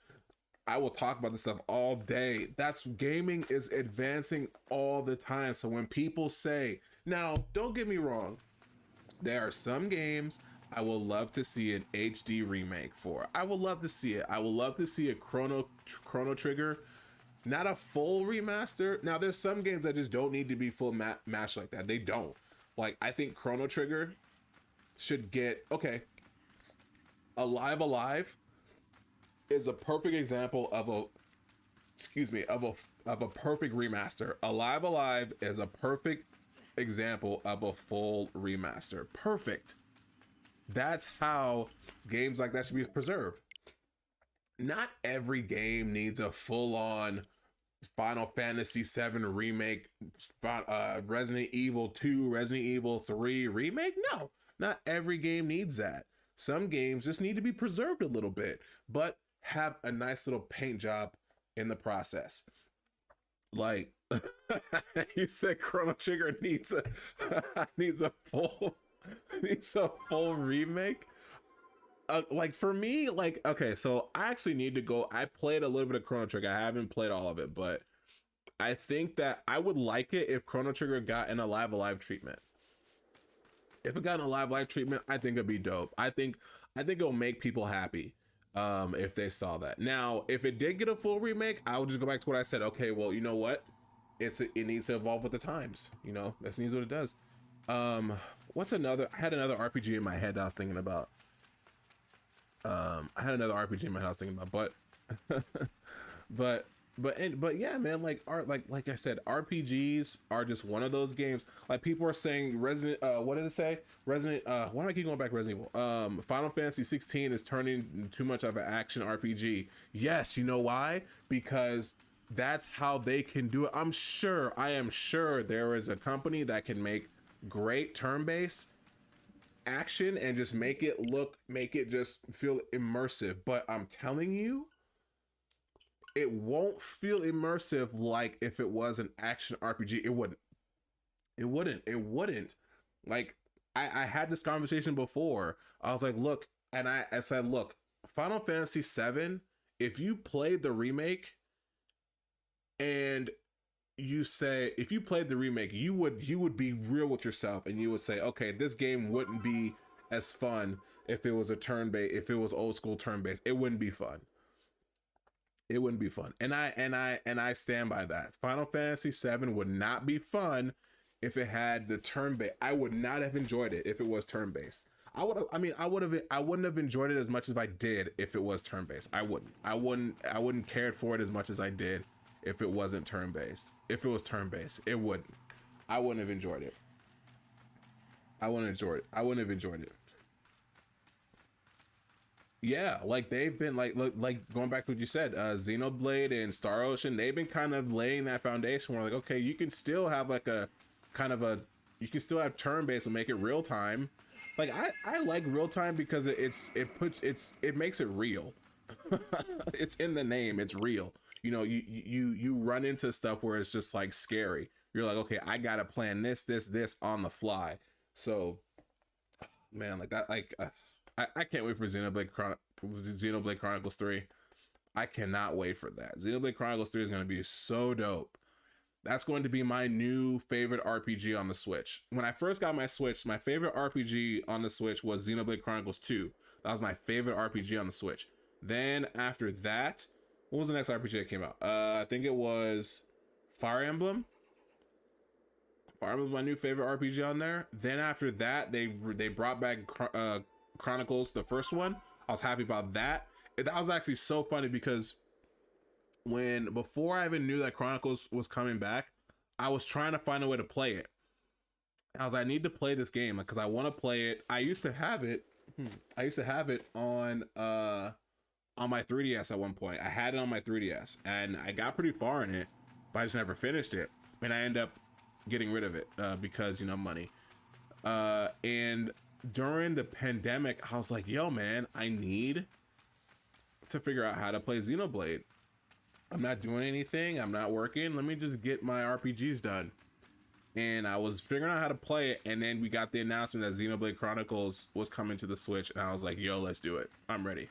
I will talk about this stuff all day. Gaming is advancing all the time. So when people say, now, don't get me wrong, there are some games I will love to see an HD remake for. I will love to see it. I will love to see a Chrono Trigger, not a full remaster. Now, there's some games that just don't need to be full match like that. They don't. Like, I think Chrono Trigger should get, okay, Alive is a perfect example of a perfect remaster. Alive is a perfect example of a full remaster. Perfect. That's how games like that should be preserved. not every game needs a full-on Final Fantasy 7 remake, Resident Evil 2, Resident Evil 3 remake. No, not every game needs that. Some games just need to be preserved a little bit, but have a nice little paint job in the process. Like you said, Chrono Trigger needs a needs a full needs a full remake. Like for me, like okay, so I actually need to go. I played a little bit of Chrono Trigger. I haven't played all of it, but I think that I would like it if Chrono Trigger got an Alive treatment. If it got an Alive treatment, I think it'd be dope. I think it'll make people happy if they saw that. Now, if it did get a full remake, I would just go back to what I said. Okay, well, you know what? It needs to evolve with the times. You know, that needs what it does. What's another? I had another RPG in my head that I was thinking about. I had another RPG in my house thinking about, but but yeah, man, like art, like I said, RPGs are just one of those games. Like people are saying Resident, what did it say? Resident, why do I keep going back to Resident Evil? Final Fantasy 16 is turning too much of an action RPG. Yes, you know why? Because that's how they can do it. I am sure there is a company that can make great turn-based action and just make it just feel immersive. But I'm telling you, it won't feel immersive like if it was an action RPG. It wouldn't. Like I had this conversation before. I was like, look, and I said, look, Final Fantasy 7, if you played the remake and if you played the remake, you would be real with yourself and you would say, okay, this game wouldn't be as fun if it was if it was old school turn-based. It wouldn't be fun. It wouldn't be fun. And I stand by that. Final Fantasy 7 would not be fun if it had the turn-based. I would not have enjoyed it if it was turn-based. I wouldn't have enjoyed it as much as I did if it was turn-based. I wouldn't cared for it as much as I did if it wasn't turn-based. If it was turn-based, it wouldn't. I wouldn't have enjoyed it. I wouldn't have enjoyed it. Yeah, like they've been like going back to what you said, Xenoblade and Star Ocean, they've been kind of laying that foundation where like, okay, you can still have like a kind of a you can still have turn-based and make it real time. Like I like real time because it makes it real. It's in the name, it's real. You know, you run into stuff where it's just like scary. You're like, okay, I gotta plan this on the fly. So man, like that, like I can't wait for Xenoblade Chronicles 3. I cannot wait for that. Xenoblade Chronicles 3 is going to be so dope. That's going to be my new favorite RPG on the Switch. When I first got my Switch, my favorite RPG on the Switch was Xenoblade Chronicles 2. That was my favorite RPG on the Switch. Then after that, what was the next RPG that came out? I think it was Fire Emblem. Fire Emblem was my new favorite RPG on there. Then after that, they brought back Chronicles, the first one. I was happy about that. That was actually so funny because before I even knew that Chronicles was coming back, I was trying to find a way to play it. I was like, I need to play this game because I want to play it. I used to have it. I used to have it on my 3DS at one point. I had it on my 3DS and I got pretty far in it, but I just never finished it. And I ended up getting rid of it because, you know, money. And during the pandemic, I was like, yo, man, I need to figure out how to play Xenoblade. I'm not doing anything. I'm not working. Let me just get my RPGs done. And I was figuring out how to play it. And then we got the announcement that Xenoblade Chronicles was coming to the Switch. And I was like, yo, let's do it. I'm ready.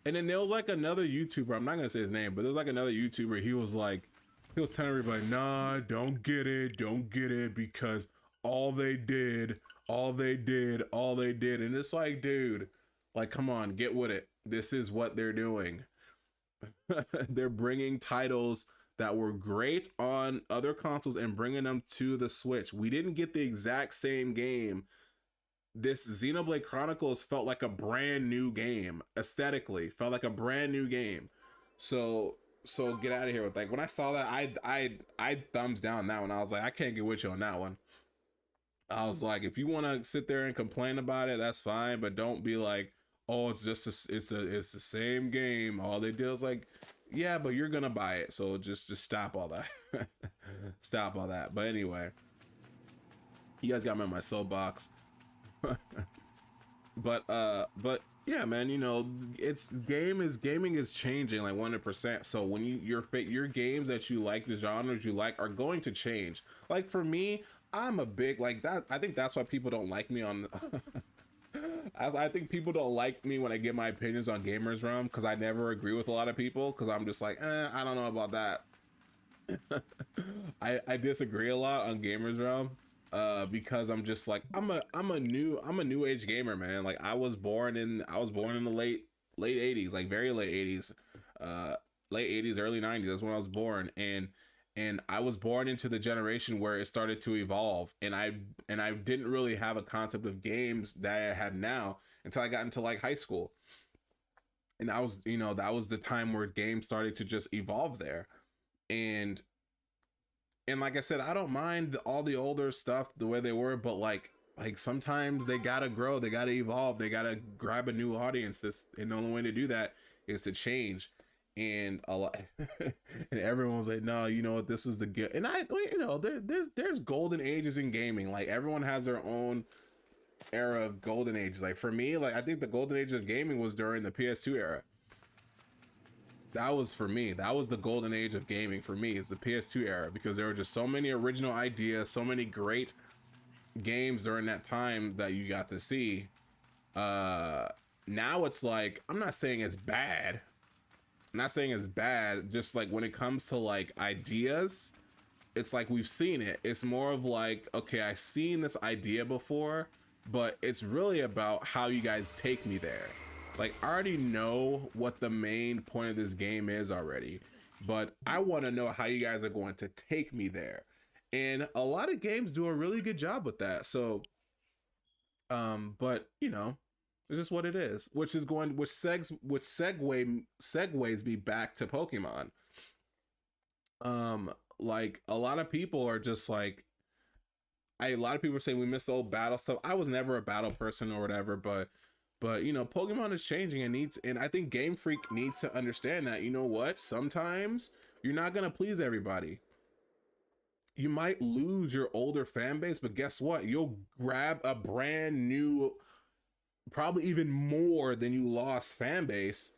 And then there was like another YouTuber. I'm not going to say his name, but there was like another YouTuber. He was telling everybody, nah, don't get it because all they did. And it's like, dude, like, come on, get with it. This is what they're doing. They're bringing titles that were great on other consoles and bringing them to the Switch. We didn't get the exact same game. This Xenoblade Chronicles felt like a brand new game. Aesthetically, felt like a brand new game. So get out of here with like when I saw that, I thumbs down that one. I was like, I can't get with you on that one. I was like, if you want to sit there and complain about it, that's fine, but don't be like, oh, it's just it's the same game. All they did was like, yeah, but you're gonna buy it, so just stop all that. Stop all that. But anyway, you guys got me on my soapbox. But yeah, man, you know, it's gaming is changing like 100%. So when your games that you like, the genres you like, are going to change. Like for me, I'm a big like that. I think that's why people don't like me on. I think people don't like me when I give my opinions on Gamers Realm, because I never agree with a lot of people, because I'm just like, I don't know about that. I disagree a lot on Gamers Realm, because I'm just like I'm a new age gamer, man. Like I was born in the late 80s, like very late 80s, uh late 80s, early 90s. That's when I was born, and I was born into the generation where it started to evolve, and I didn't really have a concept of games that I have now until I got into like high school. And I was, you know, that was the time where games started to just evolve there. And and like I said, I don't mind all the older stuff the way they were, but like sometimes they gotta grow, they gotta evolve, they gotta grab a new audience. This, and the only way to do that is to change. And a lot, and everyone's like, no, you know what, this is the good. And you know, there's golden ages in gaming. Like everyone has their own era of golden age. Like for me, like I think the golden age of gaming was during the PS2 era. That was for me. That was the golden age of gaming for me, is the PS2 era, because there were just so many original ideas, so many great games during that time that you got to see. Uh Now it's like, I'm not saying it's bad. I'm not saying it's bad. Just like when it comes to like ideas, it's like we've seen it. It's more of like, okay, I've seen this idea before, but it's really about how you guys take me there. Like I already know what the main point of this game is already, but I want to know how you guys are going to take me there. And a lot of games do a really good job with that. So but you know, it's just what it is, which is going, which segues me back to Pokemon. Like a lot of people are just like, a lot of people are saying we missed the old battle stuff. I was never a battle person or whatever, but you know, Pokemon is changing, and I think Game Freak needs to understand that, you know what, sometimes you're not gonna please everybody. You might lose your older fan base, but guess what? You'll grab a brand new, probably even more than you lost fan base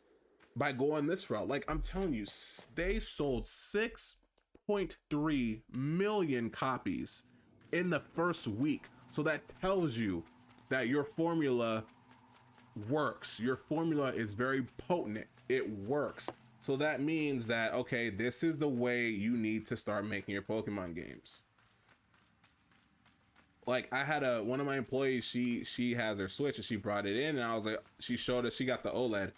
by going this route. Like I'm telling you, they sold 6.3 million copies in the first week. So that tells you that your formula works. Your formula is very potent. It works. So that means that, okay, this is the way you need to start making your Pokemon games. Like I had one of my employees, she has her Switch and she brought it in, and I was like, she showed us, she got the OLED.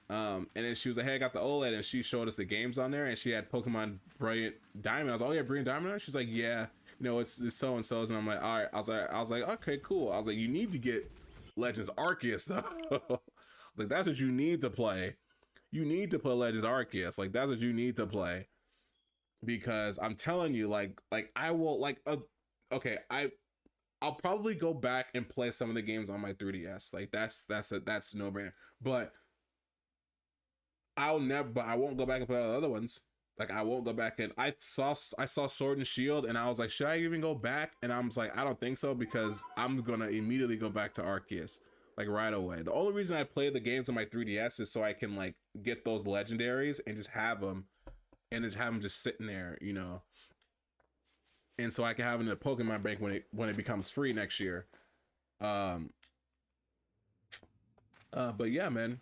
And then she was like, hey, I got the OLED, and she showed us the games on there, and she had Pokemon Brilliant Diamond. I was like, oh yeah, Brilliant Diamond on there? She's like, yeah, you know, it's so and so's. And I'm like, all right. I was like, okay, cool. I was like, you need to get Legends Arceus though. Like that's what you need to play. You need to play Legends Arceus. Like that's what you need to play. Because I'm telling you, like I will okay, I'll probably go back and play some of the games on my 3DS. Like that's no brainer. But I won't go back and play the other ones. Like I won't go back, and I saw Sword and Shield, and I was like, should I even go back? And I was like, I don't think so, because I'm gonna immediately go back to Arceus like right away. The only reason I play the games on my 3DS is so I can like get those legendaries and just have them, and just have them just sitting there, you know. And so I can have it in a Pokemon bank when it becomes free next year. Um, but yeah, man.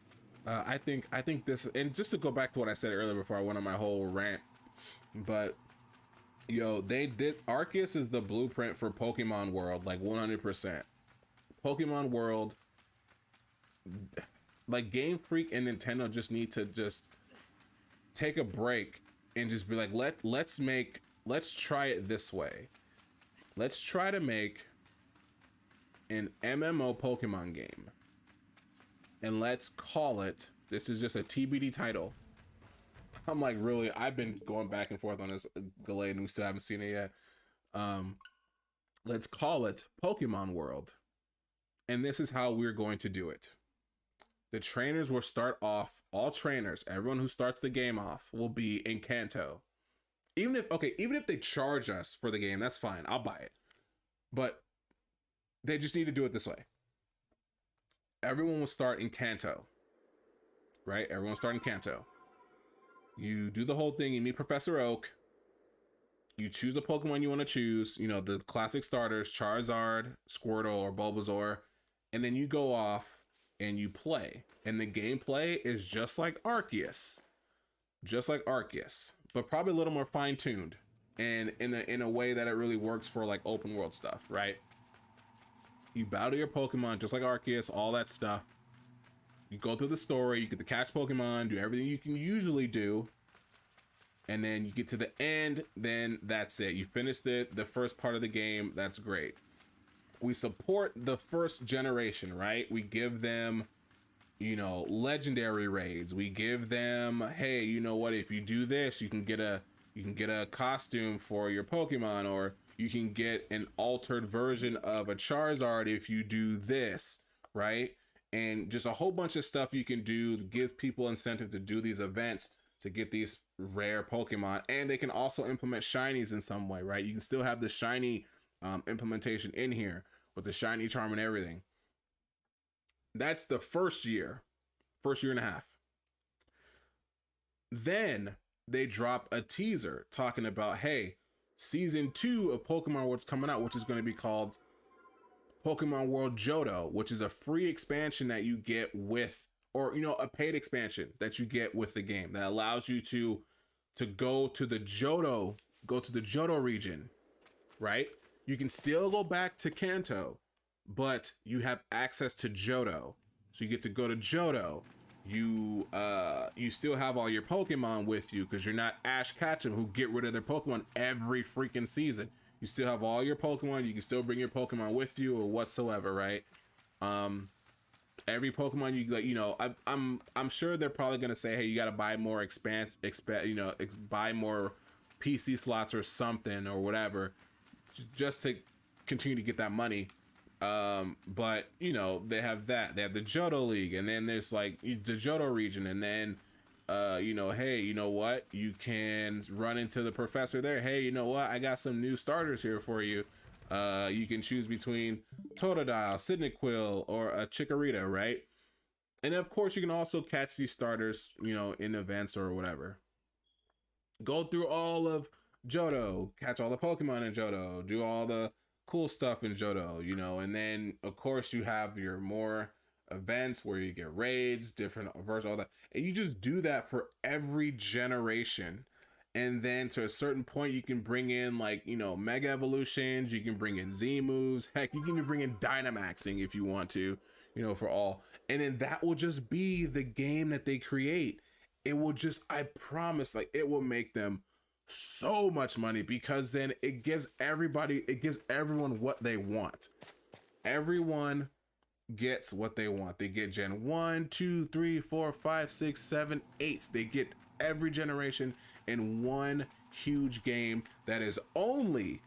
I think this, and just to go back to what I said earlier before I went on my whole rant, but yo, they did, Arceus is the blueprint for Pokemon World, like 100%. Pokemon World, like Game Freak and Nintendo just need to just take a break and just be like, let's try it this way. Let's try to make an MMO Pokemon game, and let's call it, this is just a TBD title. I'm like, really, I've been going back and forth on this Gallade, and we still haven't seen it yet. Let's call it Pokemon World, and this is how we're going to do it. The trainers will start off, all trainers, everyone who starts the game off will be in Kanto. Even if they charge us for the game, that's fine. I'll buy it. But they just need to do it this way. Everyone will start in Kanto. Right? Everyone start in Kanto. You do the whole thing, you meet Professor Oak. You choose the Pokemon you want to choose, you know, the classic starters, Charizard, Squirtle, or Bulbasaur, and then you go off and you play. And the gameplay is just like Arceus. Just like Arceus, but probably a little more fine-tuned and in a way that it really works for like open world stuff, right? You battle your Pokemon just like Arceus, all that stuff. You go through the story, you get to catch Pokemon, do everything you can usually do, and then you get to the end, then that's it. You finish the first part of the game, that's great. We support the first generation, right? We give them, you know, legendary raids. We give them, hey, you know what, if you do this, you can get a costume for your Pokemon, or you can get an altered version of a Charizard if you do this, right? And just a whole bunch of stuff you can do to give people incentive to do these events to get these rare Pokemon. And they can also implement shinies in some way, right? You can still have the shiny implementation in here with the shiny charm and everything. That's the first year and a half. Then they drop a teaser talking about, hey, season 2 of Pokemon World's coming out, which is going to be called Pokemon World Johto, which is a free expansion that you get with, or, you know, a paid expansion that you get with the game that allows you to go to the Johto region, right? You can still go back to Kanto, but you have access to Johto. So you get to go to Johto. You still have all your Pokemon with you because you're not Ash Ketchum who get rid of their Pokemon every freaking season. You still have all your Pokemon. You can still bring your Pokemon with you or whatsoever, right? Every Pokemon you like, you know, I'm sure they're probably gonna say, hey, you got to buy more buy more PC slots or something or whatever, just to continue to get that money. But you know, they have that. They have the Johto League, and then there's like the Johto region, and then you know, hey, you know what? You can run into the professor there. Hey, you know what? I got some new starters here for you. You can choose between Totodile, Cyndaquil, or a Chikorita, right? And of course, you can also catch these starters, you know, in events or whatever. Go through all of Johto, catch all the Pokemon in Johto, do all the cool stuff in Johto, you know, and then of course you have your more events where you get raids, different versions, all that, and you just do that for every generation. And then to a certain point, you can bring in, like, you know, Mega Evolutions, you can bring in Z moves, heck, you can even bring in Dynamaxing if you want to, you know, for all. And then that will just be the game that they create. It will just, I promise, like, it will make them so much money, because then it gives everyone what they want. Everyone gets what they want. They get Gen 1, 2, 3, 4, 5, 6, 7, 8. They get every generation in one huge game that is only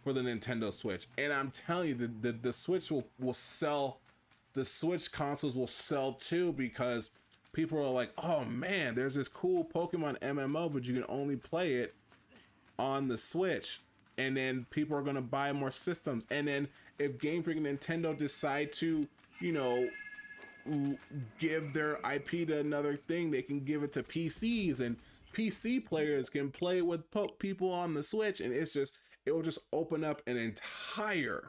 for the Nintendo Switch. And I'm telling you, the Switch will sell. The Switch consoles will sell too, because people are like, oh man, there's this cool Pokemon MMO, but you can only play it on the Switch. And then people are gonna buy more systems. And then if Game Freak and Nintendo decide to, you know, give their IP to another thing, they can give it to PCs, and PC players can play with people on the Switch, and it will just open up an entire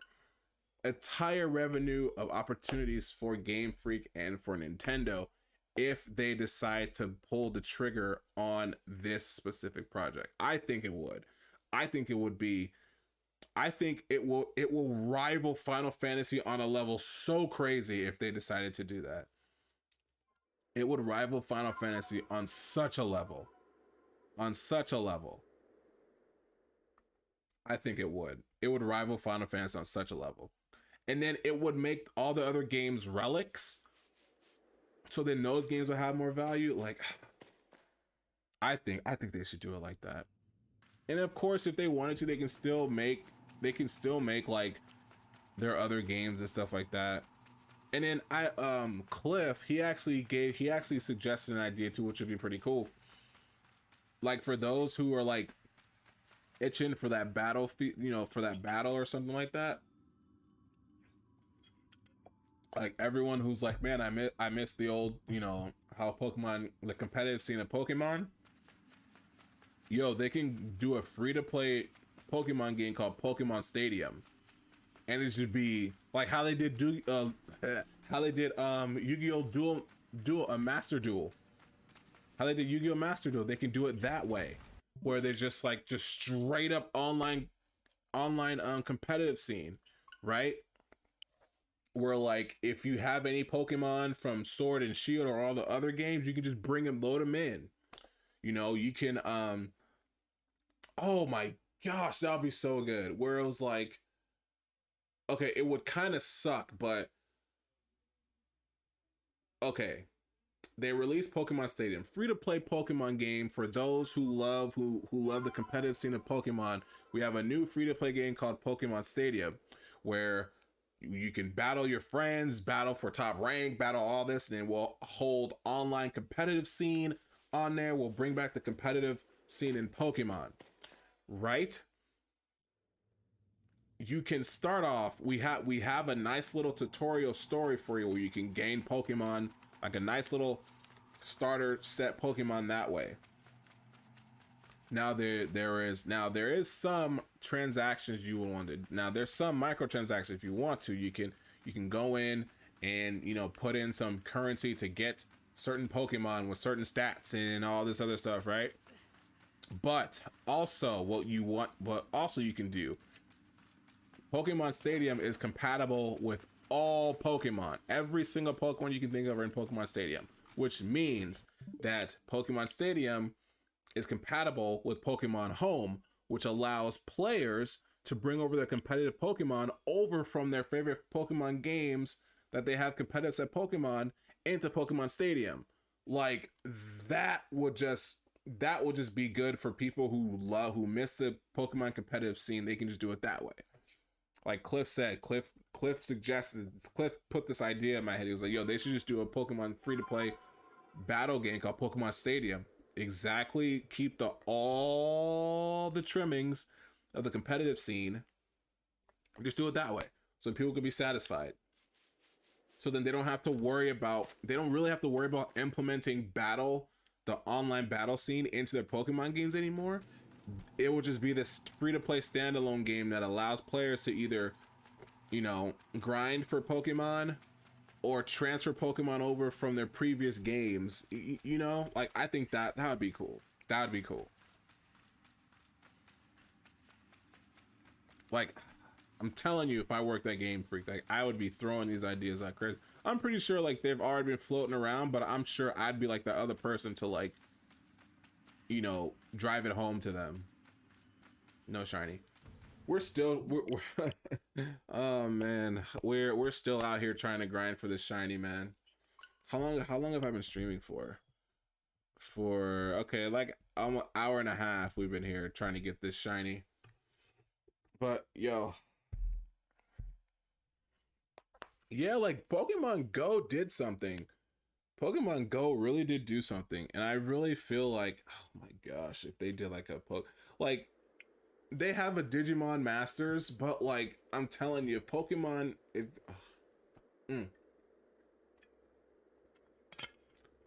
revenue of opportunities for Game Freak and for Nintendo if they decide to pull the trigger on this specific project. I think it would. I think it will rival Final Fantasy on a level so crazy if they decided to do that. It would rival Final Fantasy on such a level. On such a level. I think it would. It would rival Final Fantasy on such a level. And then it would make all the other games relics. So then those games would have more value. Like, I think they should do it like that. And of course, if they wanted to, they can still make like their other games and stuff like that. And then Cliff, he actually suggested an idea too, which would be pretty cool. Like for those who are like itching for that battle, for that battle or something like that. Like everyone who's like, man, I miss the old, how Pokemon, the competitive scene of Pokemon. Yo, they can do a free to play Pokemon game called Pokemon Stadium, and it should be like how they did Yu-Gi-Oh duel a Master Duel. How they did Yu-Gi-Oh Master Duel, they can do it that way, where they're just like just straight up online competitive scene, right? Where like if you have any Pokemon from Sword and Shield or all the other games, you can just bring them, load them in. You can oh my gosh, that would be so good. Where it was like, okay, it would kind of suck, but okay. They released Pokemon Stadium, free to play Pokemon game for those who love the competitive scene of Pokemon. We have a new free to play game called Pokemon Stadium, where you can battle your friends, battle for top rank, battle all this, and then we'll hold online competitive scene on there. We'll bring back the competitive scene in Pokemon, right? You can start off. We have a nice little tutorial story for you where you can gain Pokemon, like a nice little starter set Pokemon that way. Now there is some transactions you will want to. Now there's some microtransactions if you want to. You can go in and put in some currency to get certain Pokemon with certain stats and all this other stuff, right? But also you can do. Pokemon Stadium is compatible with all Pokemon. Every single Pokemon you can think of are in Pokemon Stadium, which means that Pokemon Stadium is compatible with Pokemon Home, which allows players to bring over their competitive Pokemon over from their favorite Pokemon games that they have competitive set Pokemon into Pokemon Stadium. Like that would just be good for people who miss the Pokemon competitive scene. They can just do it that way. Like Cliff said, Cliff put this idea in my head. He was like, yo, they should just do a Pokemon free to play battle game called Pokemon Stadium. Exactly, keep all the trimmings of the competitive scene. Just do it that way, so people can be satisfied. So then they don't really have to worry about implementing the online battle scene into their Pokemon games anymore. It will just be this free-to-play standalone game that allows players to either, grind for Pokemon or transfer Pokemon over from their previous games. Like I think that would be cool. That would be cool. Like, I'm telling you, if I worked at Game Freak, like I would be throwing these ideas like crazy. I'm pretty sure like they've already been floating around, but I'm sure I'd be like the other person to like, drive it home to them. No shiny. We're oh man, we're still out here trying to grind for this shiny, man. How long have I been streaming for? Okay, like an hour and a half we've been here trying to get this shiny. But yo, yeah, like Pokemon Go did something. Pokemon Go really did do something, and I really feel like, oh my gosh, if they did like like they have a Digimon Masters, but like I'm telling you,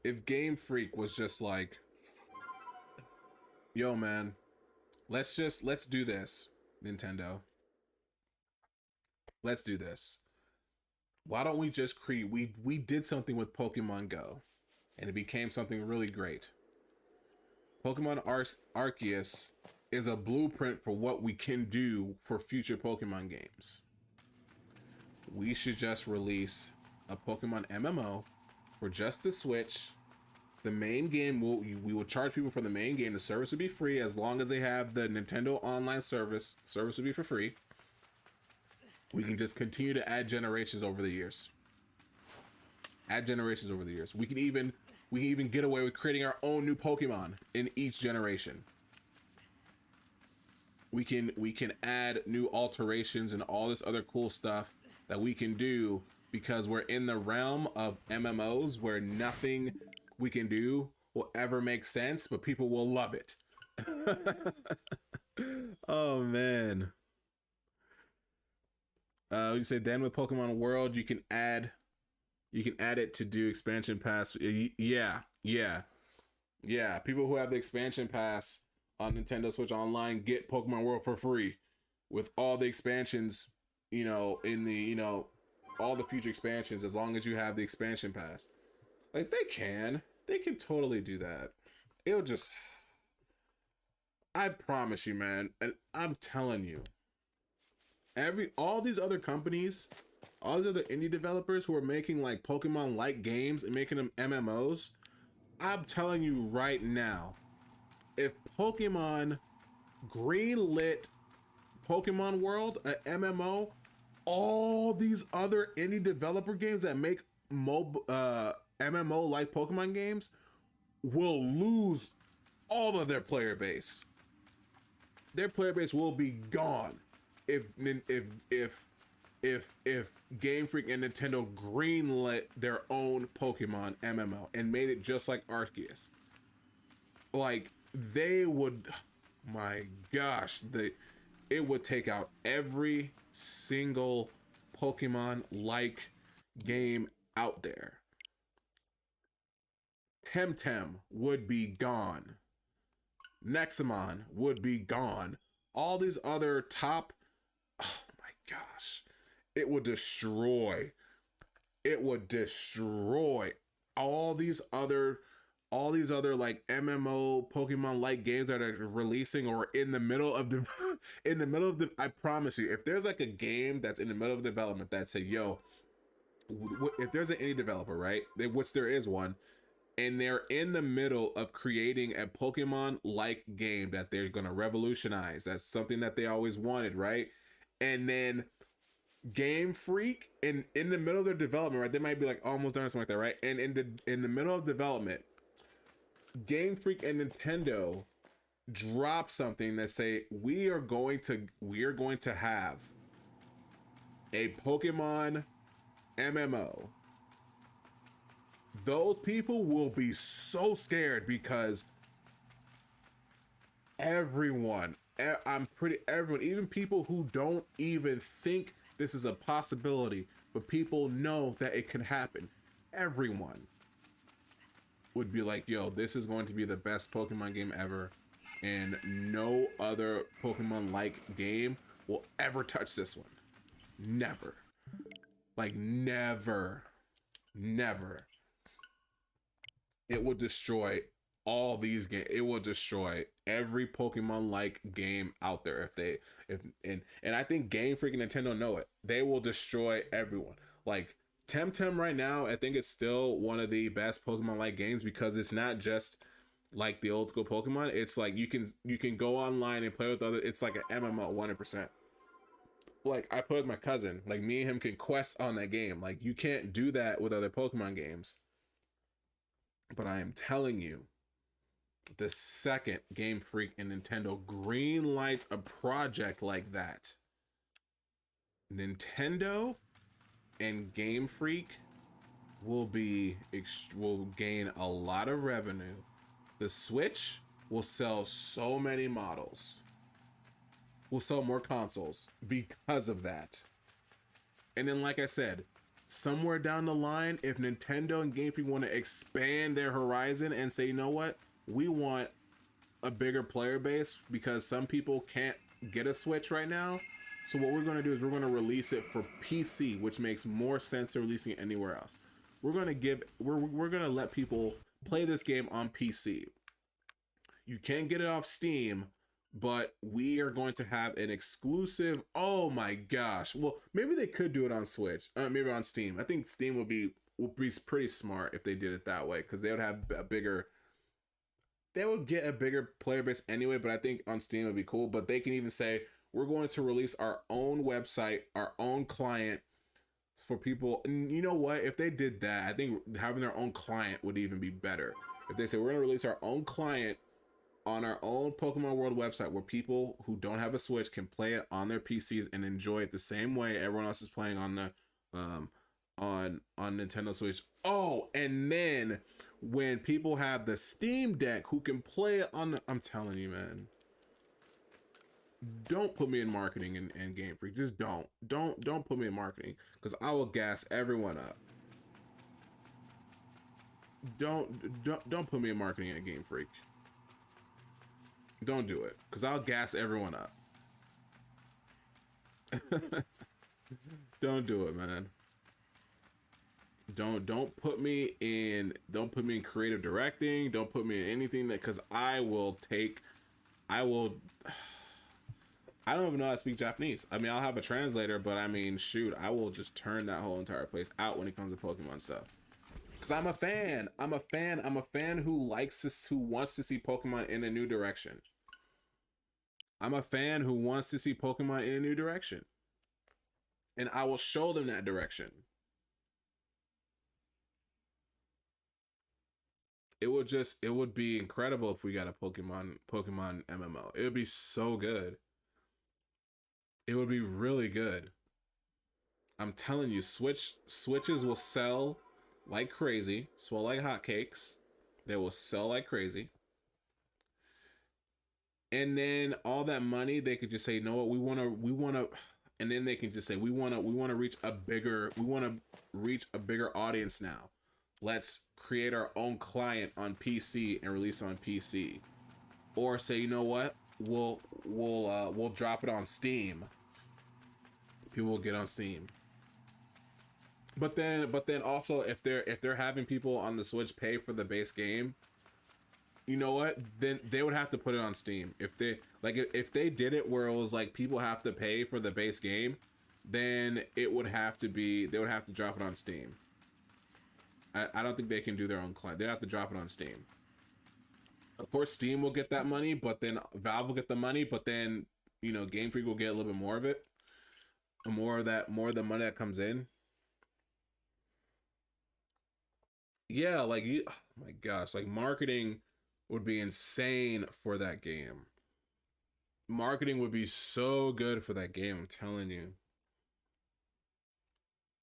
if Game Freak was just like, yo man, let's do this, Nintendo. Let's do this. Why don't we just create? We did something with Pokemon Go, and it became something really great. Pokemon Arceus is a blueprint for what we can do for future Pokemon games. We should just release a Pokemon MMO for just the Switch. The main game we will charge people for the main game. The service would be free as long as they have the Nintendo Online service. Service would be for free. We can just continue to add generations over the years. We can even get away with creating our own new Pokemon in each generation. We can add new alterations and all this other cool stuff that we can do because we're in the realm of MMOs where nothing we can do will ever make sense, but people will love it. Oh man. You say then with Pokemon World you can add it to do expansion pass. Yeah. People who have the expansion pass on Nintendo Switch Online get Pokemon World for free with all the expansions, in the, all the future expansions, as long as you have the expansion pass. Like they can totally do that. It'll just, I promise you, man. And I'm telling you, all these other companies, all these other indie developers who are making like Pokemon like games and making them MMOs, I'm telling you right now, if Pokemon greenlit Pokemon World, a MMO, all these other indie developer games that make MMO like Pokemon games will lose all of their player base. Their player base will be gone if Game Freak and Nintendo greenlit their own Pokemon MMO and made it just like Arceus. Like they would, my gosh, it would take out every single Pokemon like game out there. Temtem would be gone. Nexamon would be gone. All these other top, oh my gosh, it would destroy all these other like MMO Pokemon like games that are releasing or in the middle of I promise you, if there's like a game that's in the middle of development that say, yo, if there's an indie developer, right, which there is one, and they're in the middle of creating a Pokemon like game that they're going to revolutionize, that's something that they always wanted, right? And then Game Freak in the middle of their development, right, they might be like almost done or something like that, right? And in the middle of development, Game Freak and Nintendo drop something that say we are going to have a Pokemon MMO. Those people will be so scared because everyone, even people who don't even think this is a possibility, but people know that it can happen, everyone would be like, yo, this is going to be the best Pokemon game ever, and no other Pokemon like game will ever touch this one. Never. Like never. It will destroy all these games. It will destroy every Pokemon like game out there and I think Game Freak and Nintendo know it. They will destroy everyone. Like Temtem right now, I think it's still one of the best Pokemon like games because it's not just like the old school Pokemon. It's like you can go online and play with other. It's like an MMO 100%. Like I play with my cousin. Like me and him can quest on that game. Like you can't do that with other Pokemon games. But I am telling you, the second Game Freak and Nintendo greenlight a project like that, Nintendo and Game Freak will gain a lot of revenue. The Switch will sell so many models. Will sell more consoles because of that. And then, like I said, somewhere down the line, if Nintendo and Game Freak want to expand their horizon and say, you know what, we want a bigger player base because some people can't get a Switch right now. So what we're going to do is we're going to release it for PC, which makes more sense than releasing it anywhere else. We're going to let people play this game on PC. You can't get it off Steam, but we are going to have an exclusive. Oh my gosh. Well, maybe they could do it on Switch, maybe on Steam. I think Steam would be pretty smart if they did it that way, because they would get a bigger player base anyway, but I think on Steam would be cool. But they can even say, we're going to release our own website, our own client for people. And you know what? If they did that, I think having their own client would even be better. If they say, we're going to release our own client on our own Pokemon World website where people who don't have a Switch can play it on their PCs and enjoy it the same way everyone else is playing on the on Nintendo Switch. Oh, and then when people have the Steam Deck who can play it on the, I'm telling you, man. Don't put me in marketing and Game Freak. Just don't put me in marketing because I will gas everyone up. Don't put me in marketing at Game Freak. Don't do it because I'll gas everyone up. Don't do it, man. Don't put me in creative directing. Don't put me in anything that because I will I don't even know how to speak Japanese. I mean, I'll have a translator, but I mean, shoot, I will just turn that whole entire place out when it comes to Pokemon stuff. Cause I'm a fan. I'm a fan. I'm a fan who who wants to see Pokemon in a new direction. I'm a fan who wants to see Pokemon in a new direction. And I will show them that direction. It would be incredible if we got a Pokemon MMO. It would be so good. It would be really good. I'm telling you, Switches will sell like crazy, swell like hotcakes. They will sell like crazy. And then all that money, they could just say, "No, what we want to," and then they can just say, we want to reach a bigger audience now. Let's create our own client on PC and release on PC, or say, you know what, we'll drop it on Steam. People will get on Steam. But then also if they're having people on the Switch pay for the base game, you know what? Then they would have to put it on Steam. If they did it where it was like people have to pay for the base game, then they would have to drop it on Steam. I don't think they can do their own client. They have to drop it on Steam. Of course, Steam will get that money, but then Valve will get the money, but then Game Freak will get a little bit more of it, more of the money that comes in. Yeah, like oh my gosh, like marketing would be insane for that game. Marketing would be so good for that game. I'm telling you,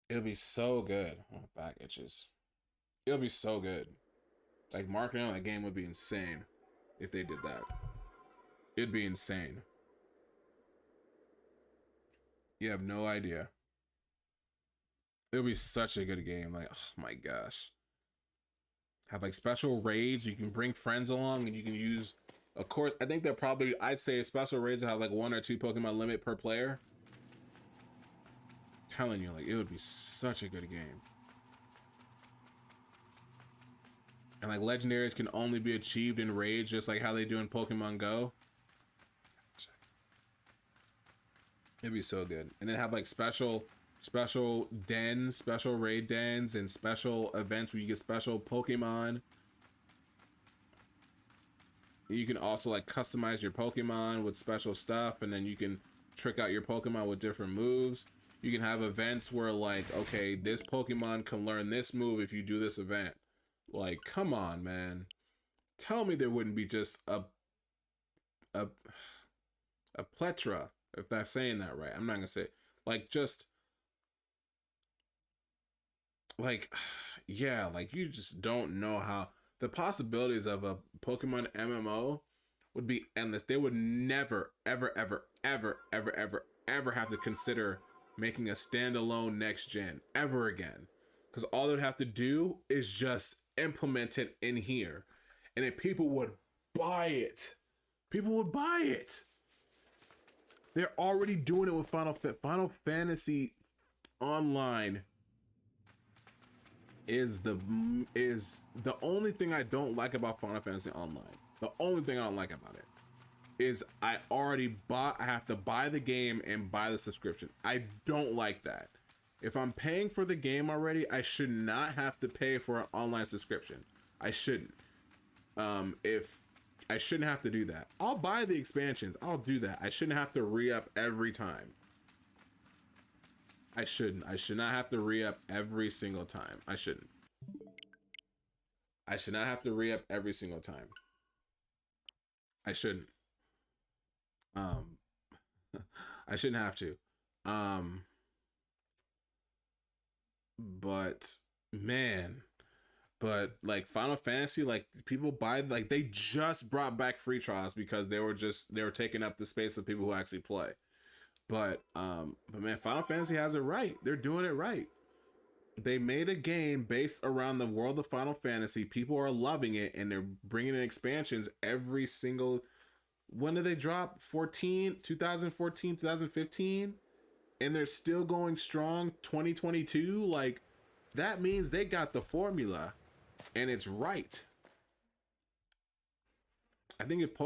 it'll be so good. Oh, back itches. It'll be so good. Like marketing on that game would be insane if they did that. It'd be insane. You have no idea. It would be such a good game. Like, oh my gosh. Have like special raids. You can bring friends along and you can use, of course, I think I'd say special raids have like 1 or 2 Pokemon limit per player. I'm telling you, like, it would be such a good game. And like legendaries can only be achieved in raids, just like how they do in Pokemon Go. It'd be so good. And then have like special dens, special raid dens, and special events where you get special Pokemon. You can also like customize your Pokemon with special stuff, and then you can trick out your Pokemon with different moves. You can have events where like, okay, this Pokemon can learn this move if you do this event. Like, come on, man. Tell me there wouldn't be just a plethora, if I'm saying that right. I'm not gonna say like just like yeah, like you just don't know how the possibilities of a Pokemon MMO would be endless. They would never ever have to consider making a standalone next gen ever again, because all they'd have to do is just implement it in here, and then people would buy it. People would buy it. They're already doing it with Final Fantasy Online. Is the only thing I don't like about Final Fantasy Online. The only thing I don't like about it is I have to buy the game and buy the subscription. I don't like that. If I'm paying for the game already, I should not have to pay for an online subscription. I shouldn't. If I shouldn't have to do that. I'll buy the expansions. I'll do that. I shouldn't have to re-up every time. I shouldn't. I should not have to re-up every single time. I shouldn't. I should not have to re-up every single time. I shouldn't. Um, I shouldn't have to. But man, but like Final Fantasy, like people buy, like they just brought back free trials because they were taking up the space of people who actually play. But man, Final Fantasy has it right. They're doing it right. They made a game based around the world of Final Fantasy. People are loving it, and they're bringing in expansions every single. When did they drop? 2014, 2015, and they're still going strong. 2022, like that means they got the formula, and it's right. I think if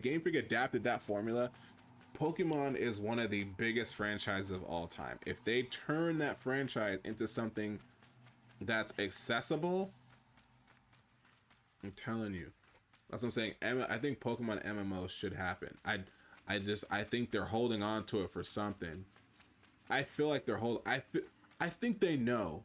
Game Freak adapted that formula, Pokemon is one of the biggest franchises of all time. If they turn that franchise into something that's accessible, I'm telling you, that's what I'm saying. I think Pokemon MMOs should happen. I think they're holding on to it for something. I feel like I think they know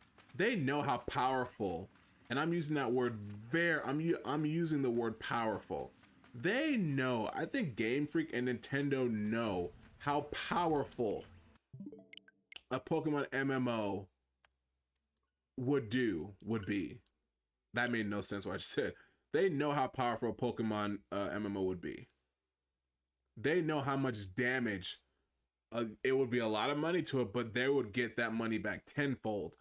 how powerful, and I'm using that word I'm using the word powerful. They know. I think Game Freak and Nintendo know how powerful a Pokemon MMO would be. That made no sense what I said. They know how powerful a Pokemon MMO would be. They know how much damage it would be, a lot of money to it, but they would get that money back tenfold.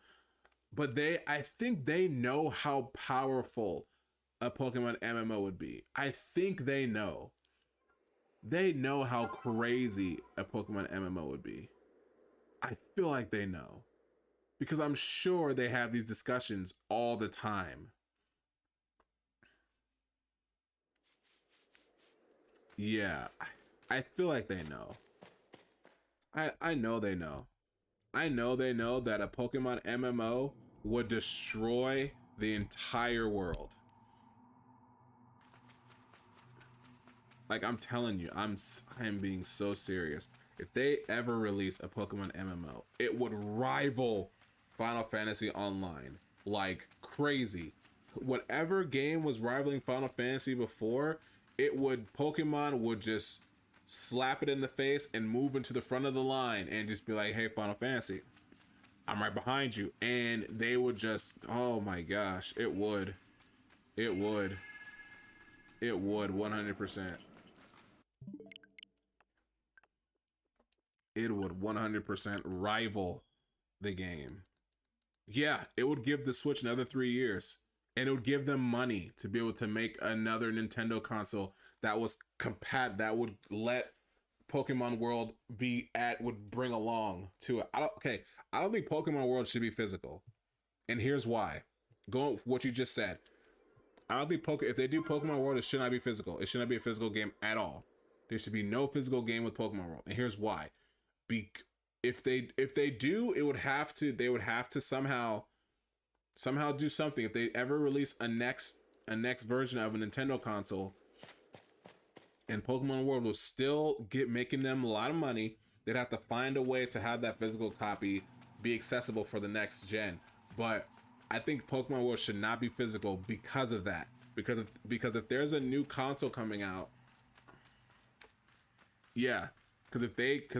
But I think they know how powerful a Pokemon MMO would be. I think they know. They know how crazy a Pokemon MMO would be. I feel like they know. Because I'm sure they have these discussions all the time. Yeah, I feel like they know. I know they know. I know they know that a Pokemon MMO would destroy the entire world. Like I'm telling you, I'm being so serious. If they ever release a Pokemon MMO, it would rival Final Fantasy Online like crazy. Whatever game was rivaling Final Fantasy before, Pokemon would just slap it in the face and move into the front of the line and just be like, "Hey, Final Fantasy, I'm right behind you." And they would just, oh my gosh, it would. It would. It would 100%. It would 100% rival the game. Yeah, it would give the Switch another 3 years. And it would give them money to be able to make another Nintendo console that that would let Pokemon World would bring along to it. I don't think Pokemon World should be physical. And here's why. Going with what you just said. I don't think if they do Pokemon World, it should not be physical. It should not be a physical game at all. There should be no physical game with Pokemon World. And here's why. If they do, they would have to somehow do something. If they ever release a next version of a Nintendo console, and Pokemon World will still making them a lot of money, they'd have to find a way to have that physical copy be accessible for the next gen. But I think Pokemon World should not be physical because of that. Because if there's a new console coming out, yeah, because if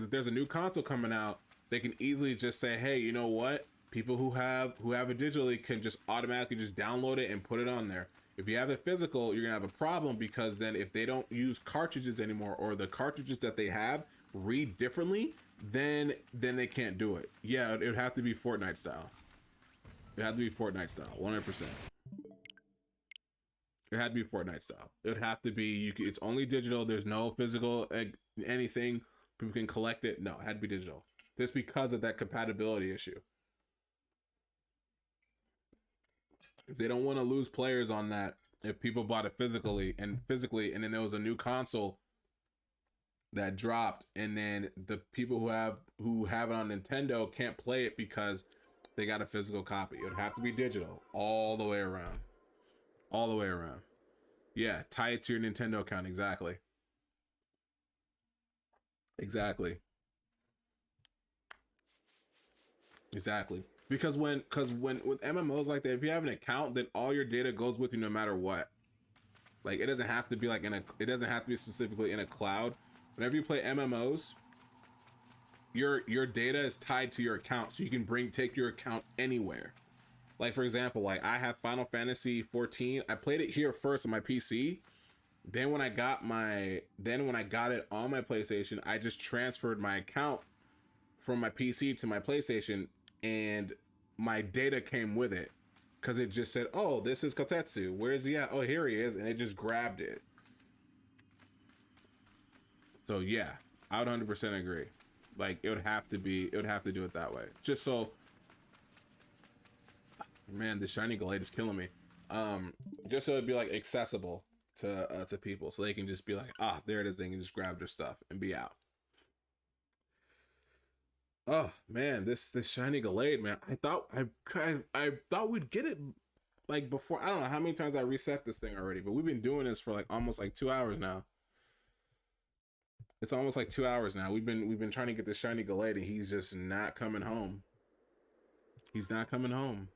there's a new console coming out, they can easily just say, hey, you know what? People who have it digitally can just automatically just download it and put it on there. If you have it physical, you're gonna have a problem, because then if they don't use cartridges anymore, or the cartridges that they have read differently, then they can't do it. Yeah, it would have to be Fortnite style. It had to be Fortnite style, 100%. It had to be Fortnite style. It would have to be it's only digital. There's no physical anything. People can collect it. No, it had to be digital. Just because of that compatibility issue. Because they don't want to lose players on that if people bought it physically, and then there was a new console that dropped, and then the people who have it on Nintendo can't play it because they got a physical copy. It would have to be digital all the way around. All the way around. Yeah, tie it to your Nintendo account. Exactly. Exactly. Exactly. Because when with MMOs like that, if you have an account, then all your data goes with you no matter what. Like it doesn't have to be it doesn't have to be specifically in a cloud. Whenever you play MMOs, your data is tied to your account, so you can take your account anywhere. Like for example, like I have Final Fantasy 14. I played it here first on my PC. Then when I got it on my PlayStation, I just transferred my account from my PC to my PlayStation, and my data came with it because it just said, "Oh, this is Kotetsu. Where is he at? Oh, here he is," and it just grabbed it. So yeah, I would 100% agree. Like it would have to do it that way. Just so, man, the shiny Gallade is killing me. Just so it'd be like accessible to people, so they can just be like, ah, there it is. They can just grab their stuff and be out. Oh man, this shiny Gallade, man. I thought we'd get it like before. I don't know how many times I reset this thing already, but we've been doing this for like almost like 2 hours now. It's almost like 2 hours now. We've been trying to get the shiny Gallade, and he's just not coming home. He's not coming home.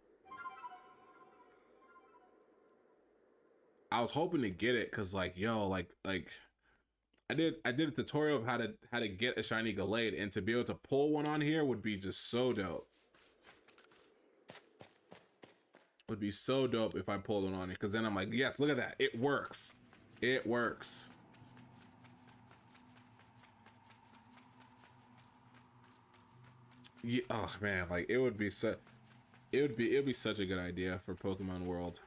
I was hoping to get it because like yo, like I did a tutorial of how to get a shiny Gallade, and to be able to pull one on here would be just so dope. Would be so dope if I pulled one on it, because then I'm like, yes, look at that. It works. It works. Yeah, oh man, like it would be such a good idea for Pokemon World.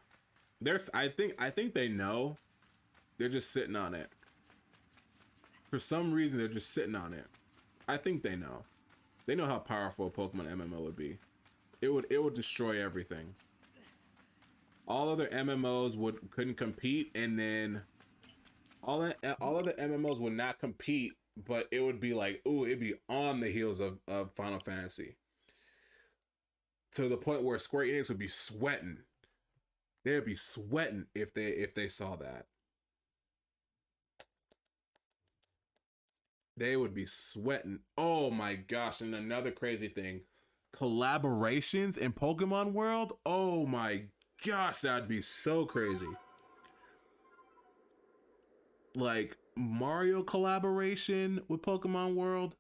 I think they know. They're just sitting on it. For some reason they're just sitting on it. I think they know. They know how powerful a Pokemon MMO would be. It would destroy everything. All other MMOs couldn't compete, and then all other MMOs would not compete, but it would be like, ooh, it'd be on the heels of Final Fantasy. To the point where Square Enix would be sweating. They'd be sweating if they saw that. They would be sweating. Oh my gosh, and another crazy thing. Collaborations in Pokemon World? Oh my gosh, that'd be so crazy. Like Mario collaboration with Pokemon World,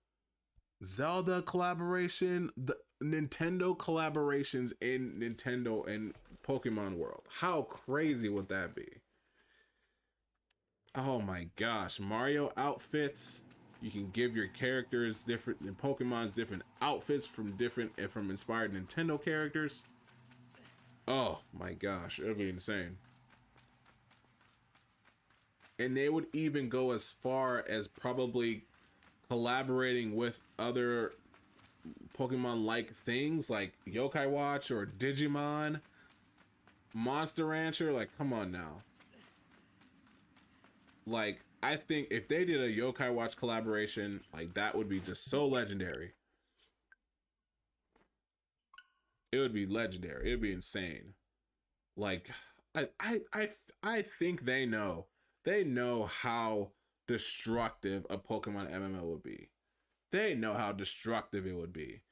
Zelda collaboration, the Nintendo collaborations in Nintendo and Pokemon World. How crazy would that be? Oh my gosh, Mario outfits. You can give your characters different and Pokemon's different outfits from inspired Nintendo characters. Oh my gosh, it'd be insane. And they would even go as far as probably collaborating with other Pokemon like things like Yokai Watch or Digimon, Monster Rancher. Like, come on now. Like, I think if they did a Yokai Watch collaboration, like that would be just so legendary. It would be legendary. It would be insane. Like, I think they know. They know how destructive a Pokemon MMO would be. They know how destructive it would be.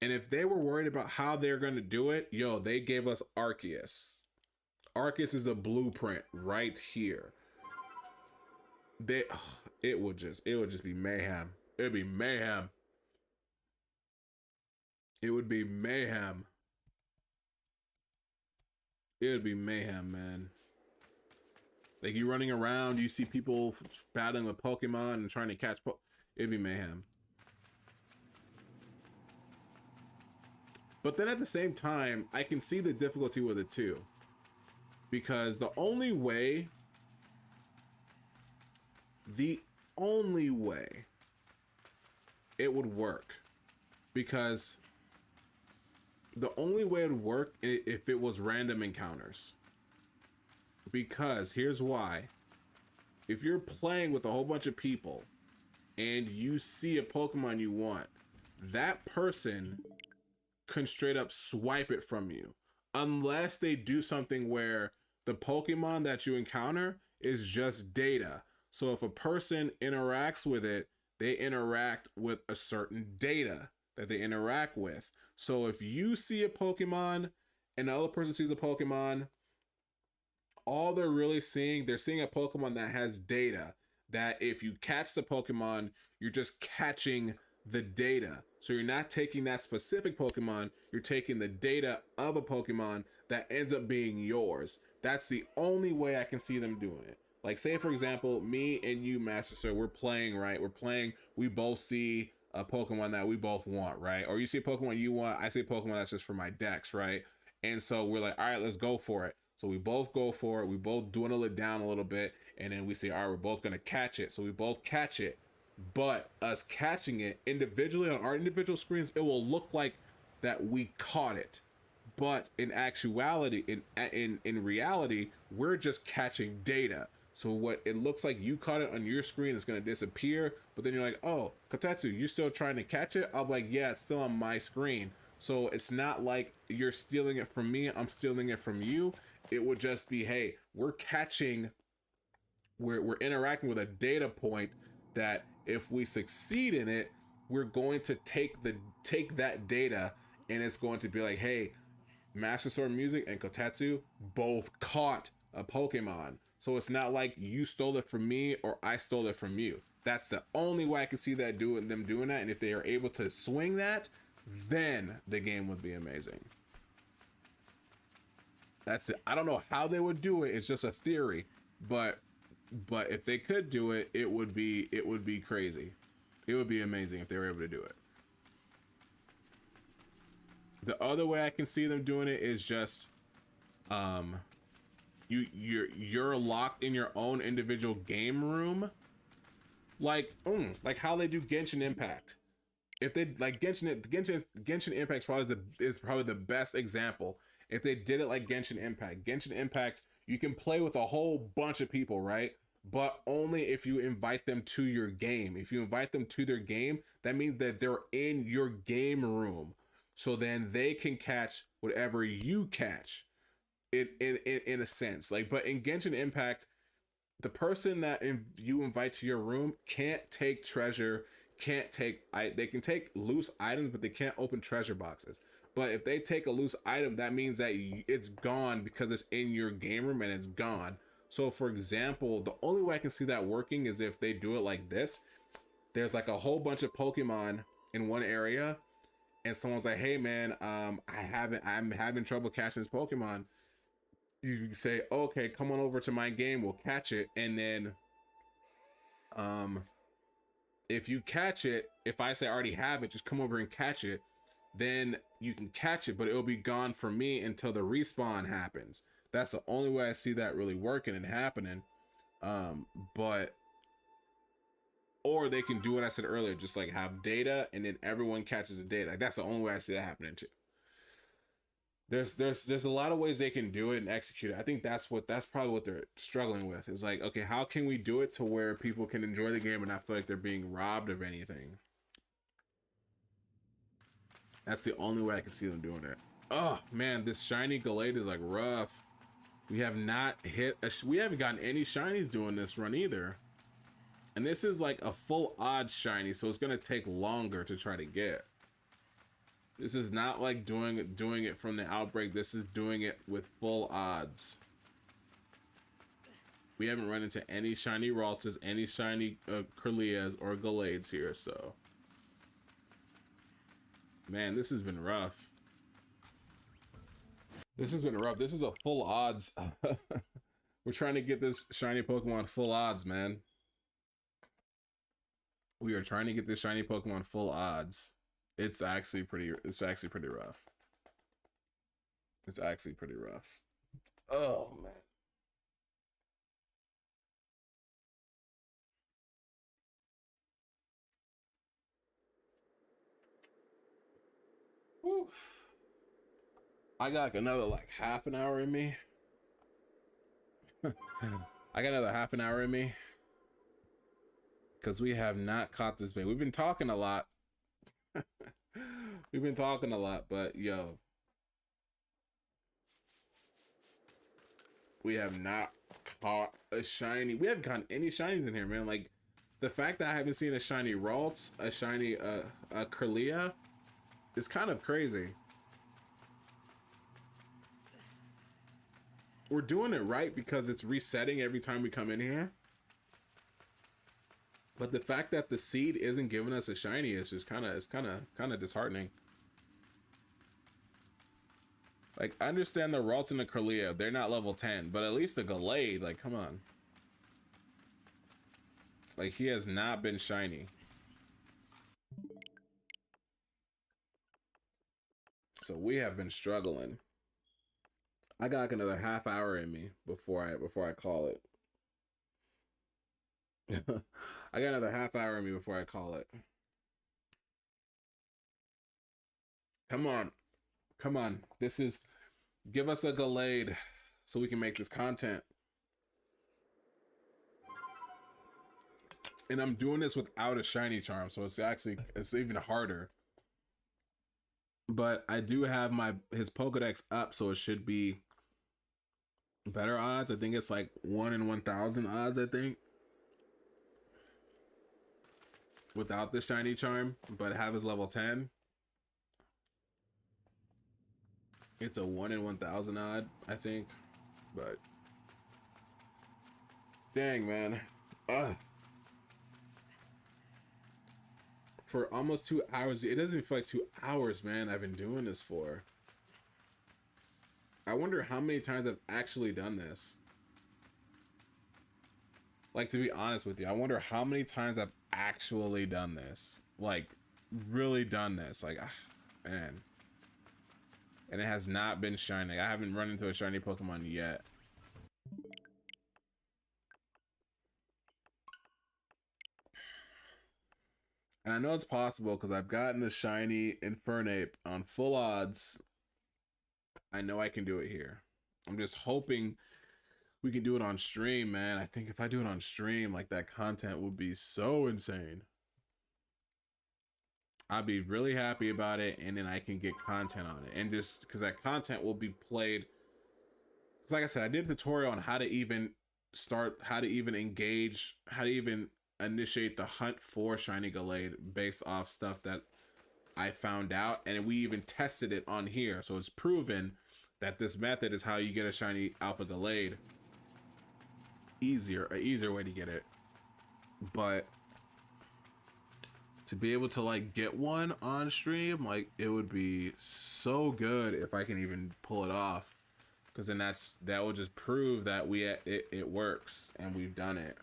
And if they were worried about how they're going to do it, yo, they gave us Arceus. Arceus is the blueprint right here. They, it would just be mayhem. It'd be mayhem. It would be mayhem. It would be mayhem, man. Like you running around, you see people battling with Pokemon and trying to catch it'd be mayhem. But then at the same time, I can see the difficulty with it too. Because the only way it would work, because the only way it would work if it was random encounters. Because here's why. If you're playing with a whole bunch of people and you see a Pokemon you want, that person can straight up swipe it from you. Unless they do something where the Pokemon that you encounter is just data. So if a person interacts with it, they interact with a certain data that they interact with. So if you see a Pokemon and the other person sees a Pokemon, all they're really seeing, they're seeing a Pokemon that has data, that if you catch the Pokemon, you're just catching the data. So you're not taking that specific Pokemon, you're taking the data of a Pokemon that ends up being yours. That's the only way I can see them doing it. Like, say for example, me and you, Master Sir, we're playing, right? We're playing, we both see a Pokemon that we both want, right? Or you see a Pokemon you want, I see a Pokemon that's just for my decks, right? And so we're like, all right, let's go for it. So we both go for it. We both dwindle it down a little bit. And then we say, all right, we're both going to catch it. So we both catch it. But us catching it individually on our individual screens, it will look like that we caught it. But in actuality, in reality, we're just catching data. So what it looks like you caught it on your screen is going to disappear, but then you're like, oh, Kotetsu, you're still trying to catch it? I'm like, yeah, it's still on my screen. So it's not like you're stealing it from me, I'm stealing it from you. It would just be, hey, we're catching, we're interacting with a data point that if we succeed in it, we're going to take that data, and it's going to be like, hey, Master Sword Music and Kotetsu both caught a Pokemon. So it's not like you stole it from me or I stole it from you. That's the only way I can see that them doing that. And if they are able to swing that, then the game would be amazing. That's it. I don't know how they would do it. It's just a theory, but if they could do it, it would be crazy. It would be amazing if they were able to do it. The other way I can see them doing it is just you're locked in your own individual game room, like how they do Genshin Impact. If they like Genshin Impact is probably the best example. If they did it like Genshin Impact, you can play with a whole bunch of people, right? But only if you invite them to your game. If you invite them to their game, that means that they're in your game room. So then they can catch whatever you catch in a sense. Like, but in Genshin Impact, the person that you invite to your room can't take treasure, they can take loose items, but they can't open treasure boxes. But if they take a loose item, that means that it's gone because it's in your game room and it's gone. So for example, the only way I can see that working is if they do it like this. There's like a whole bunch of Pokemon in one area, and someone's like, hey man, I'm having trouble catching this Pokemon. You say, okay, come on over to my game, we'll catch it. And then if you catch it, if I say I already have it, just come over and catch it, then you can catch it, but it'll be gone for me until the respawn happens. That's the only way I see that really working and happening. But or they can do what I said earlier, just like have data and then everyone catches the data. Like, that's the only way I see that happening too. There's a lot of ways they can do it and execute it. I think that's probably what they're struggling with. Is like, okay, how can we do it to where people can enjoy the game and not feel like they're being robbed of anything? That's the only way I can see them doing it. Oh man, this shiny Gallade is like rough. We haven't gotten any shinies doing this run either. And this is like a full odds shiny, so it's gonna take longer to try to get. This is not like doing it from the outbreak. This is doing it with full odds. We haven't run into any shiny Raltas, any shiny Kirlias or Gallades here, so. Man, this has been rough. This has been rough. This is a full odds. We're trying to get this shiny Pokemon full odds, man. We are trying to get this shiny Pokemon full odds. It's actually pretty rough. It's actually pretty rough. Oh man. Woo. I got like another like half an hour in me. I got another half an hour in me. Because we have not caught this bait. We've been talking a lot. We've been talking a lot, but yo. We have not caught a shiny. We haven't gotten any shinies in here, man. Like, the fact that I haven't seen a shiny Ralts, a shiny Kirlia, is kind of crazy. We're doing it right because it's resetting every time we come in here. But the fact that the seed isn't giving us a shiny is just kind of disheartening. Like, I understand the Ralts and the Kirlia, they're not level 10, but at least the Gallade, like, come on. Like, he has not been shiny. So we have been struggling. I got like another half hour in me before I call it. I got another half hour in me before I call it. Come on. Come on. This is give us a Gallade so we can make this content. And I'm doing this without a shiny charm, so it's even harder. But I do have his Pokedex up, so it should be better odds. I think it's like 1 in 1,000 odds, I think. Without the shiny charm, but have his level 10. It's a 1 in 1,000 odd, I think. But dang, man. Ugh. For almost 2 hours. It doesn't feel like 2 hours, man. I've been doing this for. I wonder how many times I've actually done this. Like, to be honest with you, I wonder how many times I've actually done this. Like, really done this. Like, man. And it has not been shiny. I haven't run into a shiny Pokemon yet. And I know it's possible because I've gotten a shiny Infernape on full odds. I know I can do it here. I'm just hoping we can do it on stream, man. I think if I do it on stream, like, that content would be so insane. I'd be really happy about it, and then I can get content on it. And just because that content will be played. Because like I said, I did a tutorial on how to even start, how to even engage, how to even initiate the hunt for shiny Gallade based off stuff that I found out, and we even tested it on here, so it's proven that this method is how you get a shiny Alpha Gallade. An easier way to get it. But to be able to like get one on stream, like, it would be so good if I can even pull it off, because then that will just prove that it works and we've done it.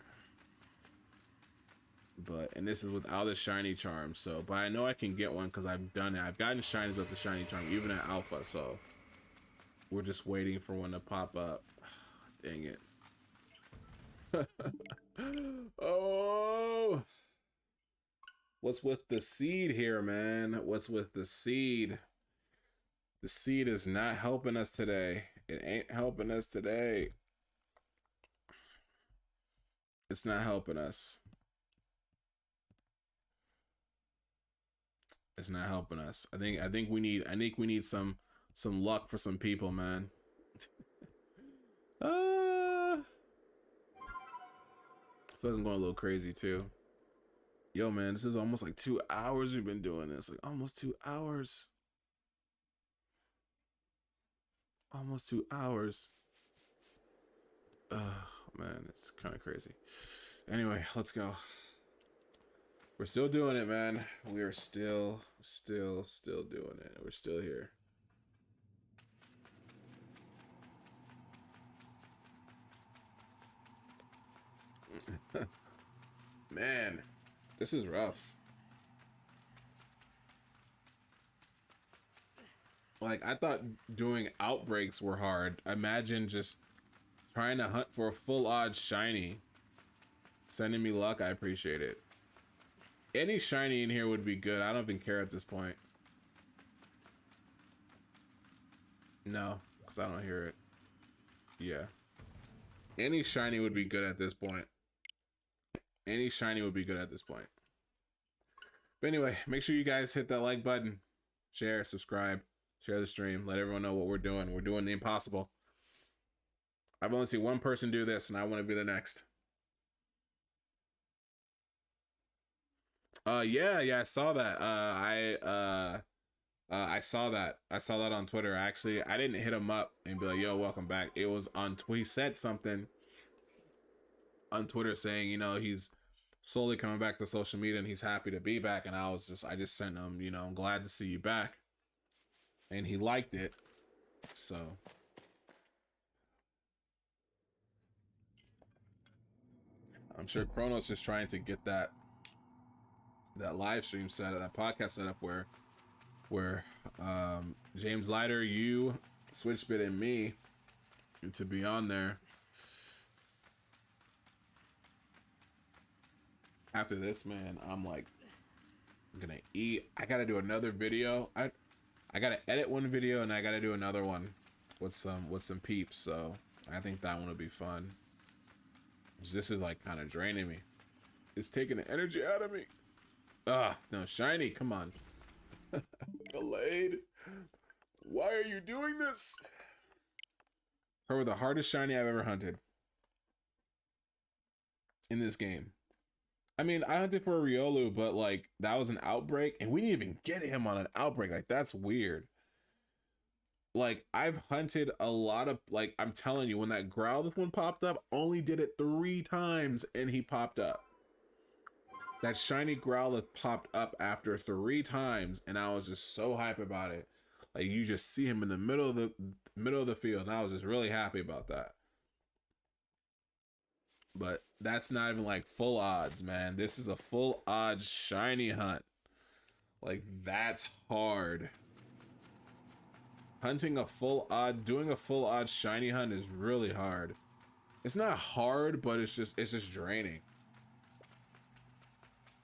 And this is without a shiny charm, so, but I know I can get one because I've done it. I've gotten shinies with the shiny charm, even at Alpha, so we're just waiting for one to pop up. Dang it. Oh, what's with the seed here, man? What's with the seed? The seed is not helping us today. It ain't helping us today. It's not helping us. It's not helping us. I think we need some luck for some people, man. I feel like I'm going a little crazy too. Yo, man, this is almost like 2 hours we've been doing this. Like, almost 2 hours. Almost 2 hours. Man, it's kind of crazy. Anyway, let's go. We're still doing it, man. We are still doing it. We're still here. Man, this is rough. Like, I thought doing outbreaks were hard. Imagine just trying to hunt for a full odds shiny. Sending me luck, I appreciate it. Any shiny in here would be good. I don't even care at this point. No, because I don't hear it. Yeah. Any shiny would be good at this point. Any shiny would be good at this point. But anyway, make sure you guys hit that like button. Share, subscribe, share the stream. Let everyone know what we're doing. We're doing the impossible. I've only seen one person do this, and I want to be the next. Yeah, I saw that. I saw that. I saw that on Twitter. Actually, I didn't hit him up and be like, "Yo, welcome back." It was on. He said something on Twitter saying, you know, he's slowly coming back to social media, and he's happy to be back. And I just sent him, you know, I'm glad to see you back, and he liked it. So I'm sure Kronos is trying to get that live stream set, that podcast set up where James Leiter, you, Switchbit, and me to be on there. After this, man, I'm like gonna eat. I gotta do another video. I gotta edit one video and I gotta do another one with some peeps. So I think that one will be fun. This is like kind of draining me. It's taking the energy out of me. Ah, no, Shiny, come on. Gallade, why are you doing this? Probably the hardest Shiny I've ever hunted in this game. I mean, I hunted for a Riolu, but like that was an outbreak, and we didn't even get him on an outbreak. Like that's weird. Like I've hunted a lot of, like, I'm telling you, when that Growlithe one popped up, only did it 3 times and he popped up. That shiny Growlithe popped up after 3 times, and I was just so hype about it. Like you just see him in the middle of the field, and I was just really happy about that. But that's not even like full odds, man. This is a full odds shiny hunt. Like that's hard. Hunting a full odd, doing a full odd shiny hunt is really hard. It's not hard, but it's just draining.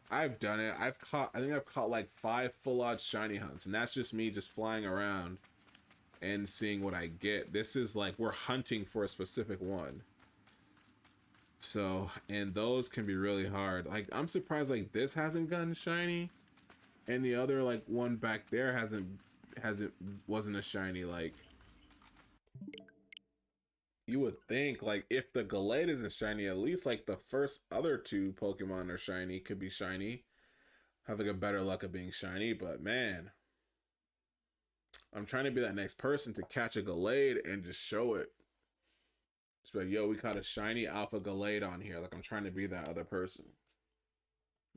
I've done it. I think I've caught like 5 full odd shiny hunts, and that's just me just flying around and seeing what I get. This is like we're hunting for a specific one. So, and those can be really hard. Like I'm surprised like this hasn't gotten shiny, and the other like one back there wasn't a shiny. Like you would think like if the Gallade isn't shiny, at least like the first other 2 Pokemon are shiny, could be shiny, have like a better luck of being shiny. But man, I'm trying to be that next person to catch a Gallade and just show it. Just be like, yo, we caught a shiny alpha Gallade on here. Like I'm trying to be that other person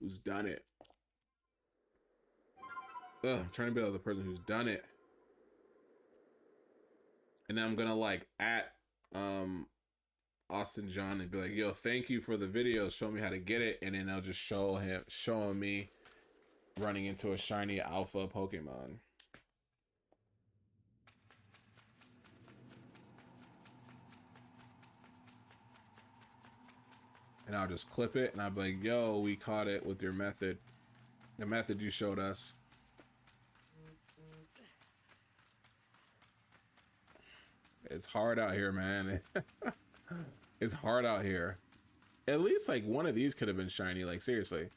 who's done it. I'm trying to be the other person who's done it. And then I'm gonna like at Austin John and be like, yo, thank you for the video, show me how to get it. And then I'll just showing me running into a shiny alpha Pokemon. And I'll just clip it and I'll be like, yo, we caught it with your method, the method you showed us. It's hard out here, man. It's hard out here. At least like one of these could have been shiny. Like seriously,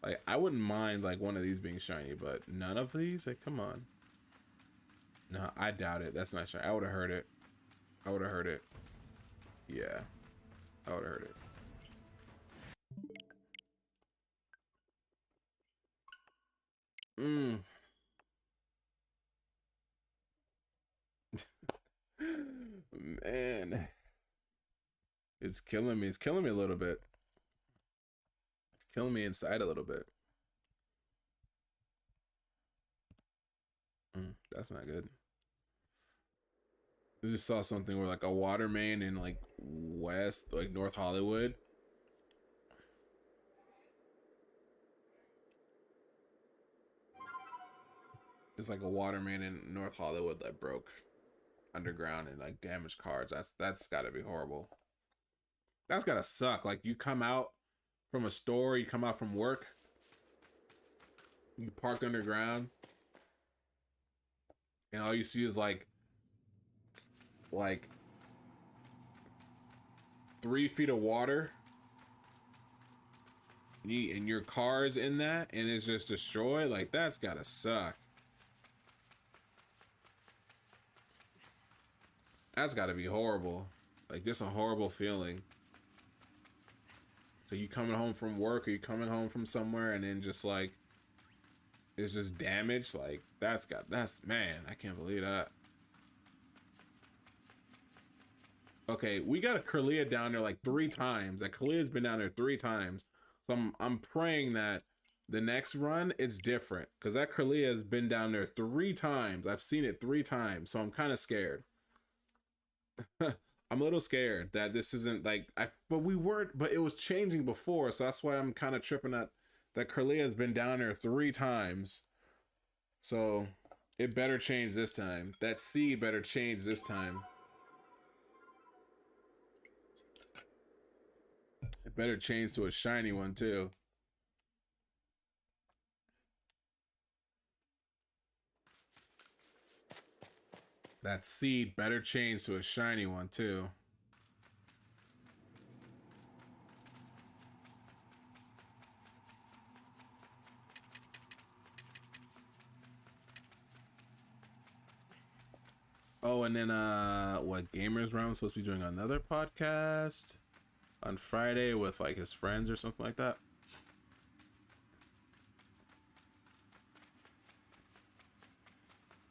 like I wouldn't mind like one of these being shiny, but none of these. Like come on. No, I doubt it. That's not shiny. I would have heard it. I would have heard it. Yeah, I would have heard it. Man, it's killing me. It's killing me a little bit. It's killing me inside a little bit. That's not good. I just saw something where like a water main in like like North Hollywood. There's like a water main in North Hollywood that broke underground and like damaged cars. That's gotta be horrible. That's gotta suck. Like you come out from a store, you come out from work, you parked underground, and all you see is like 3 feet of water, and your car's in that, and it's just destroyed. Like that's gotta suck. That's gotta be horrible. Like just a horrible feeling. So you coming home from work, or you coming home from somewhere, and then just like it's just damaged. Like that's man, I can't believe that. Okay, we got a Kirlia down there like 3 times. Like Kirlia's been down there 3 times. So I'm praying that the next run it's different because that Kirlia has been down there 3 times. I've seen it 3 times, so I'm kind of scared. I'm a little scared that this isn't like but we weren't, but it was changing before, so that's why I'm kind of tripping that Kirlia has been down there 3 times. So it better change this time. That seed better change this time. It better change to a shiny one too. That seed better change to a shiny one too. Oh, and then what Gamers Round supposed to be doing another podcast on Friday with like his friends or something like that.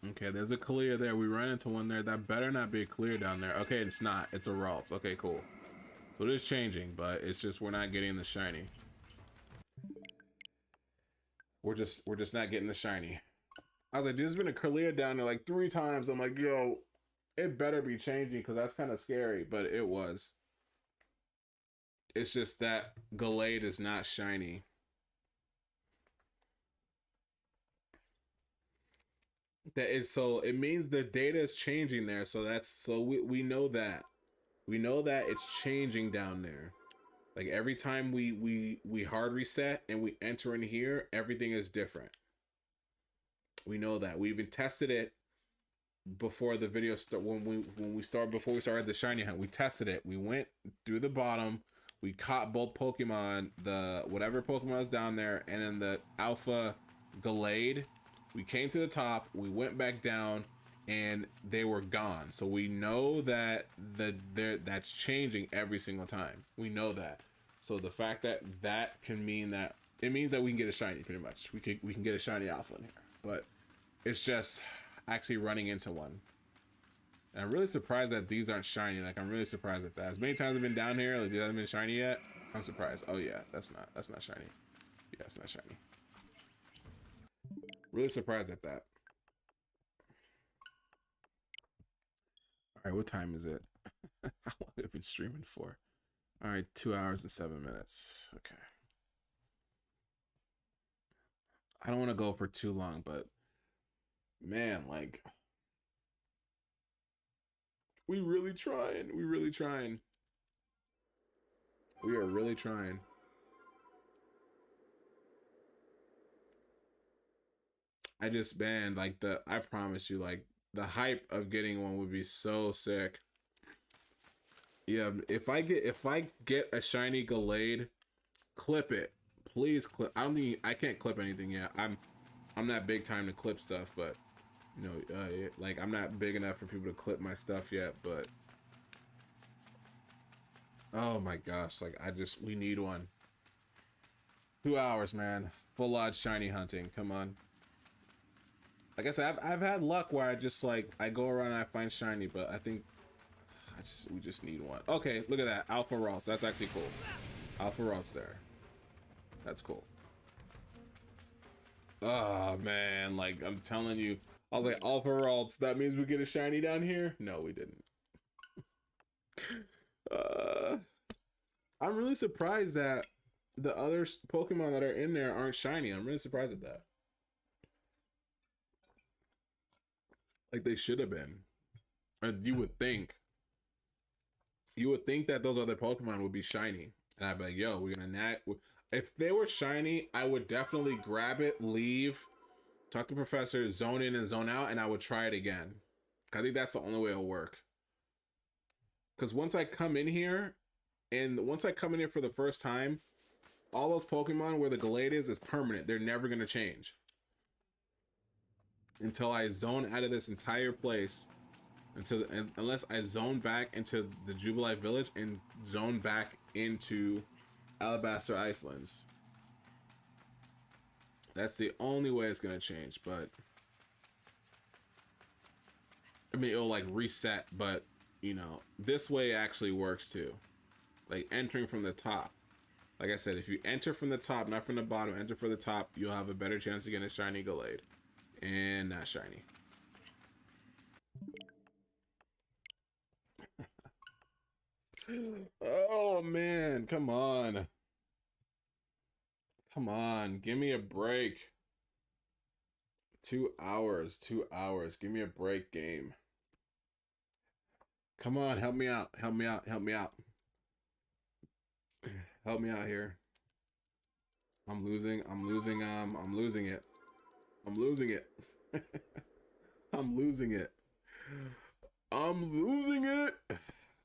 Okay, there's a clear there. We ran into one there. That better not be a clear down there. Okay, it's not. It's a Ralts. Okay, cool. So it is changing, but it's just we're not getting the shiny. We're just not getting the shiny. I was like, there's been a Kirlia down there like 3 times. I'm like, yo, it better be changing because that's kind of scary, but it was. It's just that Gallade is not shiny. That it's so it means the data is changing there. So that's so we know that. We know that it's changing down there. Like every time we hard reset and we enter in here, everything is different. We know that. We even tested it before the video start before we started the shiny hunt. We tested it. We went through the bottom. We caught both Pokemon, the whatever Pokemon was down there, and then the Alpha Gallade. We came to the top. We went back down, and they were gone. So we know that that's changing every single time. We know that. So the fact that that can mean that it means that we can get a shiny pretty much. We can get a shiny Alpha in here, but it's just actually running into one. And I'm really surprised that these aren't shiny. Like I'm really surprised at that. As many times I've been down here, like these haven't been shiny yet. I'm surprised. Oh yeah, that's not shiny. Yeah, it's not shiny. Really surprised at that. All right, what time is it? How long have I been streaming for? All right, 2 hours and 7 minutes. Okay. I don't want to go for too long, but man, like we really trying. We really trying. We are really trying. I just man, like I promise you, like the hype of getting one would be so sick. Yeah, if I get a shiny Gallade, clip it. Please clip. I can't clip anything yet. I'm not big time to clip stuff, but you know, like I'm not big enough for people to clip my stuff yet, but oh my gosh, like we need one. 2 hours, man. Full odds shiny hunting. Come on. Like I said, I've had luck where I just like I go around and I find shiny, but I think we just need one. Okay, look at that. Alpha Ross. That's actually cool. Alpha Ross there. That's cool. Oh man, like I'm telling you. I was like, Alpha Ross, that means we get a shiny down here? No, we didn't. uh I'm really surprised that the other Pokemon that are in there aren't shiny. I'm really surprised at that. Like they should have been. And you would think. You would think that those other Pokemon would be shiny. And I'd be like, yo, we're gonna if they were shiny, I would definitely grab it, leave, talk to Professor, zone in and zone out, and I would try it again. I think that's the only way it'll work. Because once I come in here, and once I come in here for the first time, all those Pokemon where the Gallade is permanent. They're never gonna change. Until I zone out of this entire place. Unless I zone back into the Jubilee Village and zone back into Alabaster Icelands. That's the only way it's gonna change, but I mean it'll like reset, but you know, this way actually works too. Like entering from the top. Like I said, if you enter from the top, not from the bottom, enter from the top, you'll have a better chance of getting a shiny Gallade. And not shiny. Oh man, come on. Come on, give me a break. 2 hours, 2 hours. Give me a break, game. Come on, help me out. Help me out. Help me out. Help me out here. I'm losing it. I'm losing it. I'm losing it. I'm losing it. I'm losing it.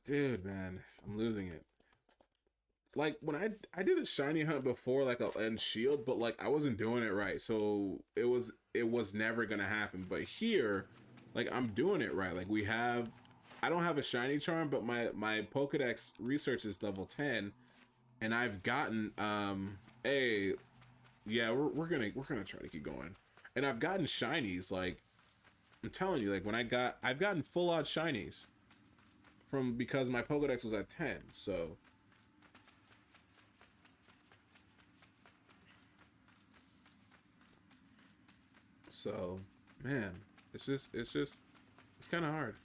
Dude, man, I'm losing it. Like when I did a shiny hunt before, like and shield, but like I wasn't doing it right, so it was never gonna happen. But here, like I'm doing it right. Like I don't have a shiny charm, but my Pokedex research is level 10, and I've gotten a yeah we're gonna try to keep going, and I've gotten shinies. Like I'm telling you, like I've gotten full out shinies from because my Pokedex was at 10, so. So, man, it's kind of hard.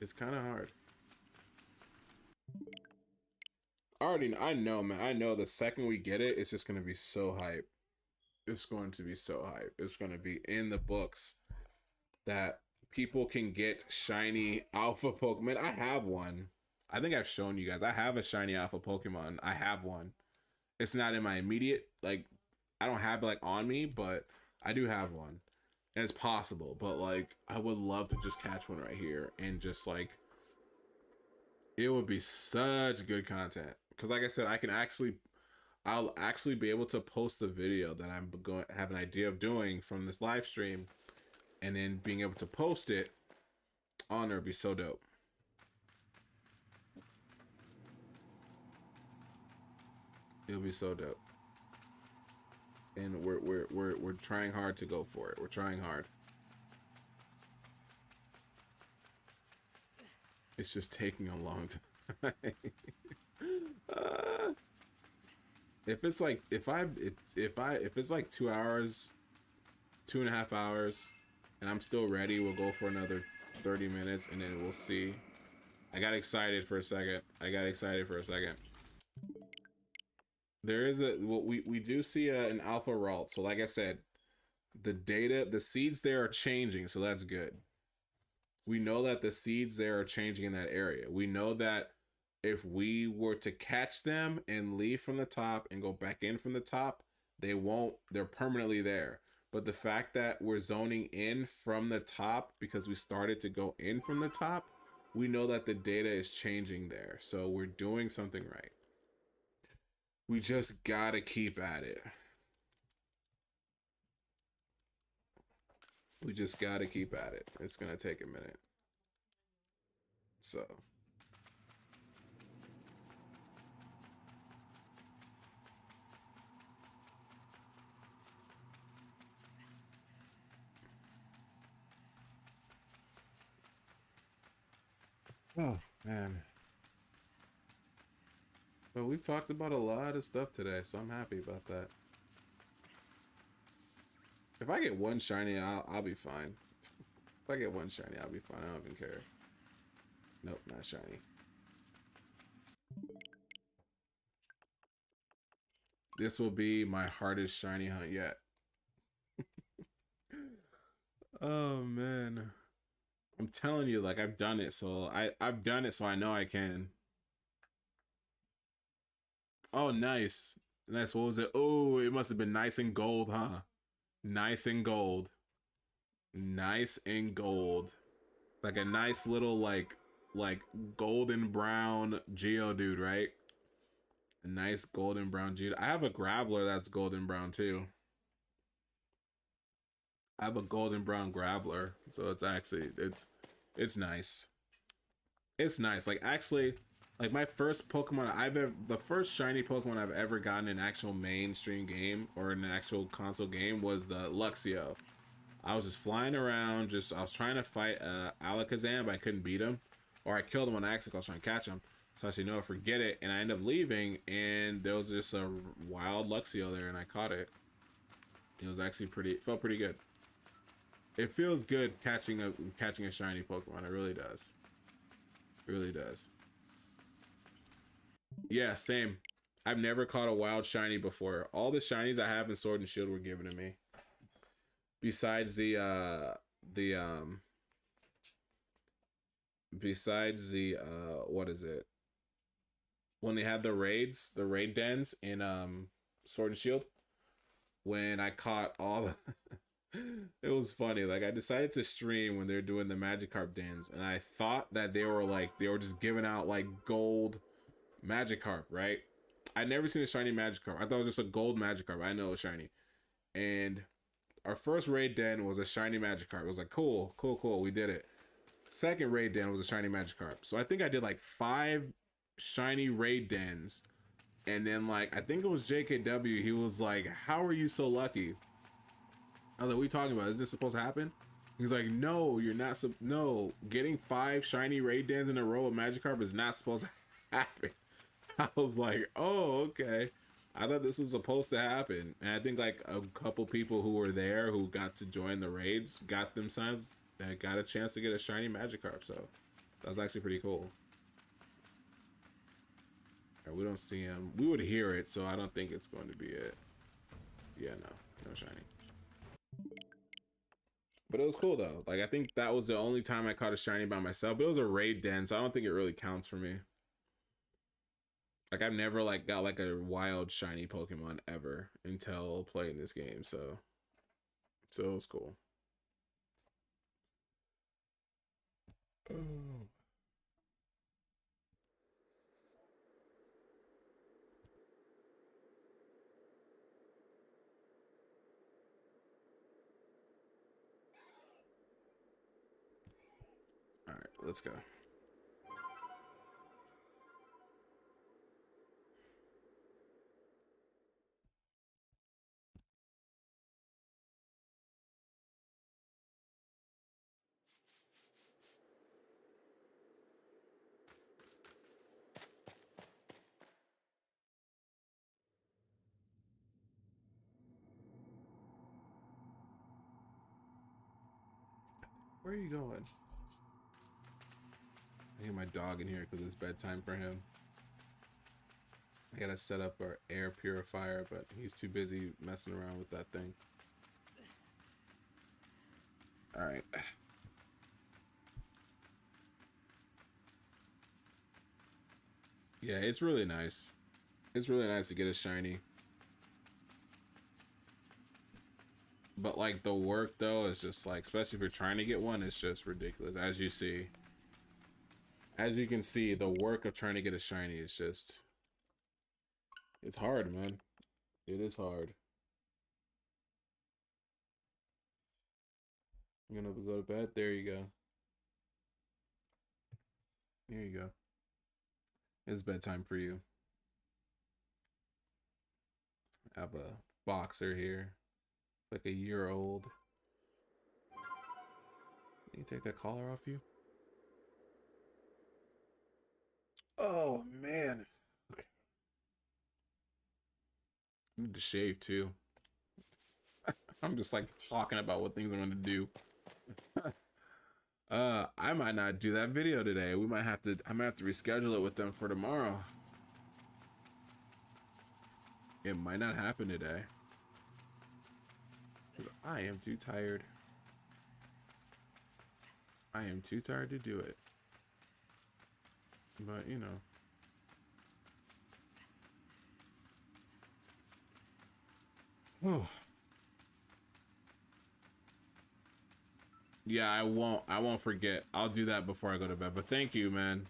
It's kind of hard. I know, man. I know the second we get it, it's just going to be so hype. It's going to be so hype. It's going to be in the books that people can get shiny alpha Pokemon. I have one. I think I've shown you guys. I have a shiny alpha Pokemon. I have one. It's not in my immediate, like, I don't have it, like, on me, but I do have one. And it's possible, but like I would love to just catch one right here and just like it would be such good content because like I said I'll actually be able to post the video that I'm going have an idea of doing from this live stream, and then being able to post it on there would be so dope. It'll be so dope. And we're trying hard to go for it. We're trying hard. It's just taking a long time. uh, if it's like if it's like 2 hours, 2.5 hours, and I'm still ready, we'll go for another 30 minutes, and then we'll see. I got excited for a second. There is we do see an alpha Ralt. So like I said, the seeds there are changing, so that's good. We know that the seeds there are changing in that area. We know that if we were to catch them and leave from the top and go back in from the top, they're permanently there. But the fact that we're zoning in from the top because we started to go in from the top, we know that the data is changing there. So we're doing something right. We just gotta keep at it. We just gotta keep at it. It's gonna take a minute. So. Oh, man. But we've talked about a lot of stuff today, so I'm happy about that. If I get one shiny, I'll be fine. If I get one shiny, I'll be fine. I don't even care. Nope, not shiny. This will be my hardest shiny hunt yet. Oh man. I'm telling you, like I've done it, so I've done it, so I know I can. Oh, nice. Nice. What was it? Oh, it must have been nice and gold, huh? Nice and gold. Nice and gold. Like a nice little like golden brown Geodude, right? A nice golden brown Geodude. I have a Graveler that's golden brown too. I have a golden brown Graveler, so it's actually it's nice. It's nice. Like actually, like my first Pokemon the first shiny Pokemon I've ever gotten in an actual mainstream game or in an actual console game was the Luxio. I was just flying around, I was trying to fight Alakazam, but I couldn't beat him. Or I killed him on accident, I was trying to catch him. So I said, no, forget it. And I ended up leaving, and there was just a wild Luxio there, and I caught it. It was actually it felt pretty good. It feels good catching a shiny Pokemon. It really does. It really does. Yeah, same. I've never caught a wild shiny before. All the shinies I have in Sword and Shield were given to me. Besides the what is it? When they had the raid dens in Sword and Shield, when I caught all the it was funny. Like, I decided to stream when they're doing the Magikarp dens, and I thought that they were just giving out like gold Magikarp, right? I'd never seen a shiny Magikarp. I thought it was just a gold Magikarp. I know it was shiny. And our first raid den was a shiny Magikarp. It was like, cool, cool, cool. We did it. Second raid den was a shiny Magikarp. So I think I did like 5 shiny raid dens. And then, like, I think it was JKW. He was like, how are you so lucky? I was like, what are you talking about? Is this supposed to happen? He's like, no, you're not. No, getting 5 shiny raid dens in a row of Magikarp is not supposed to happen. I was like, oh, okay. I thought this was supposed to happen. And I think like a couple people who were there who got to join the raids got themselves got a chance to get a shiny Magikarp. So that was actually pretty cool. We don't see him. We would hear it, so I don't think it's going to be it. Yeah, no shiny. But it was cool though. Like, I think that was the only time I caught a shiny by myself. But it was a raid den, so I don't think it really counts for me. Like, I've never like got like a wild shiny Pokemon ever until playing this game, so it was cool. Oh. All right, let's go. Where are you going? I hear my dog in here because it's bedtime for him. I gotta set up our air purifier, but he's too busy messing around with that thing. All right. Yeah, it's really nice. It's really nice to get a shiny. But like the work though is just like, especially if you're trying to get one, it's just ridiculous. As you see, as you can see, the work of trying to get a shiny is just, it's hard, man. It is hard. I'm gonna go to bed. There you go. There you go. It's bedtime for you. I have a boxer here. It's like a year old. Can you take that collar off you? Oh man. Okay. I need to shave too. I'm just like talking about what things I'm gonna do. I might not do that video today. I might have to reschedule it with them for tomorrow. It might not happen today. Because I am too tired. I am too tired to do it. But, you know. Oh. Yeah, I won't forget. I'll do that before I go to bed. But thank you, man.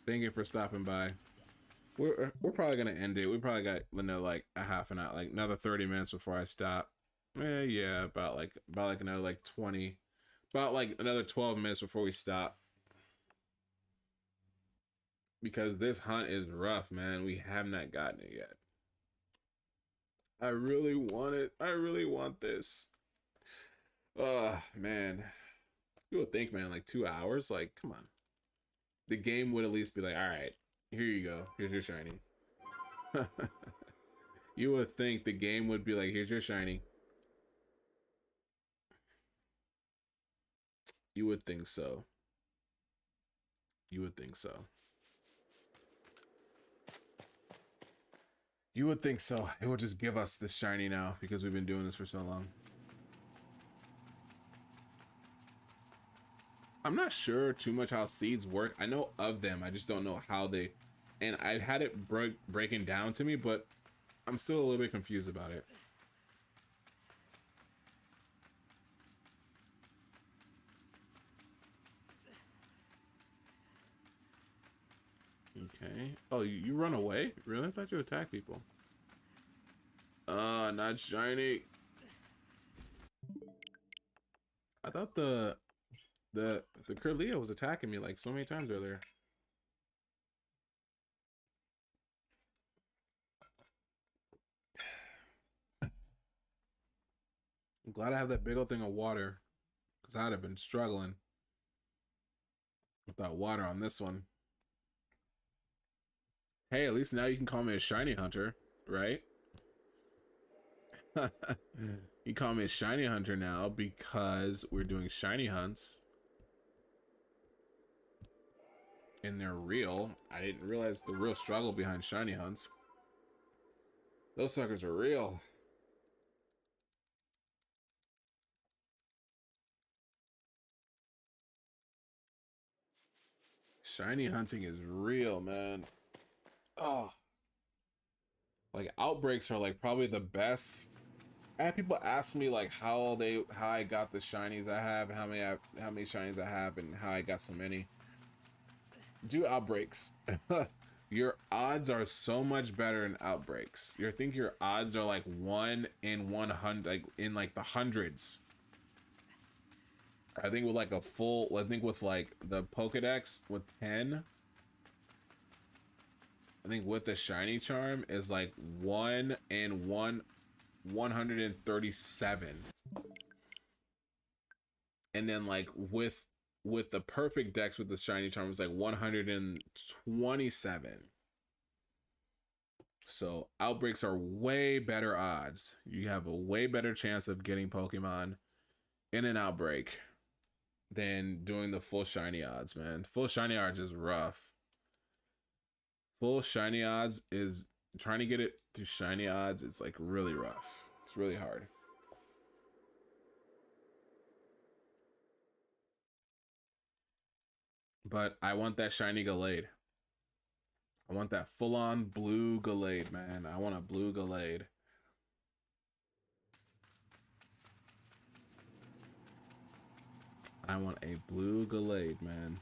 Thank you for stopping by. We're probably gonna end it. We probably got like a half an hour, like another 30 minutes before I stop. Yeah, about like another like 20, about like another 12 minutes before we stop. Because this hunt is rough, man. We have not gotten it yet. I really want it. I really want this. Oh man. You would think, man, like 2 hours? Like, come on. The game would at least be like, all right, here you go. Here's your shiny. You would think the game would be like, here's your shiny. You would think so. You would think so. You would think so. It would just give us this shiny now because we've been doing this for so long. I'm not sure too much how seeds work. I know of them. I just don't know how they... And I had it breaking down to me, but I'm still a little bit confused about it. Okay. Oh, you run away? Really? I thought you attack people. Not shiny. I thought the Kirlia was attacking me like so many times earlier. I'm glad I have that big old thing of water, because I'd have been struggling without water on this one. Hey, at least now you can call me a shiny hunter, right? You call me a shiny hunter now because we're doing shiny hunts. And they're real. I didn't realize the real struggle behind shiny hunts. Those suckers are real. Shiny hunting is real, man. Oh. Like outbreaks are like probably the best. I have people ask me like how I got the shinies I have, how many shinies I have, and how I got so many. Do outbreaks. Your odds are so much better in outbreaks. You think your odds are like 1 in 100, like in like the hundreds. I think with like a full, I think with like the Pokedex with 10, I think with the shiny charm is like 1 in 137. And then like with the perfect dex with the shiny charm is like 127. So outbreaks are way better odds. You have a way better chance of getting Pokemon in an outbreak than doing the full shiny odds, man. Full shiny odds is rough. Full shiny odds is trying to get it to shiny odds. It's like really rough. It's really hard. But I want that shiny Gallade. I want that full-on blue Gallade, man. I want a blue Gallade. I want a blue Gallade, man.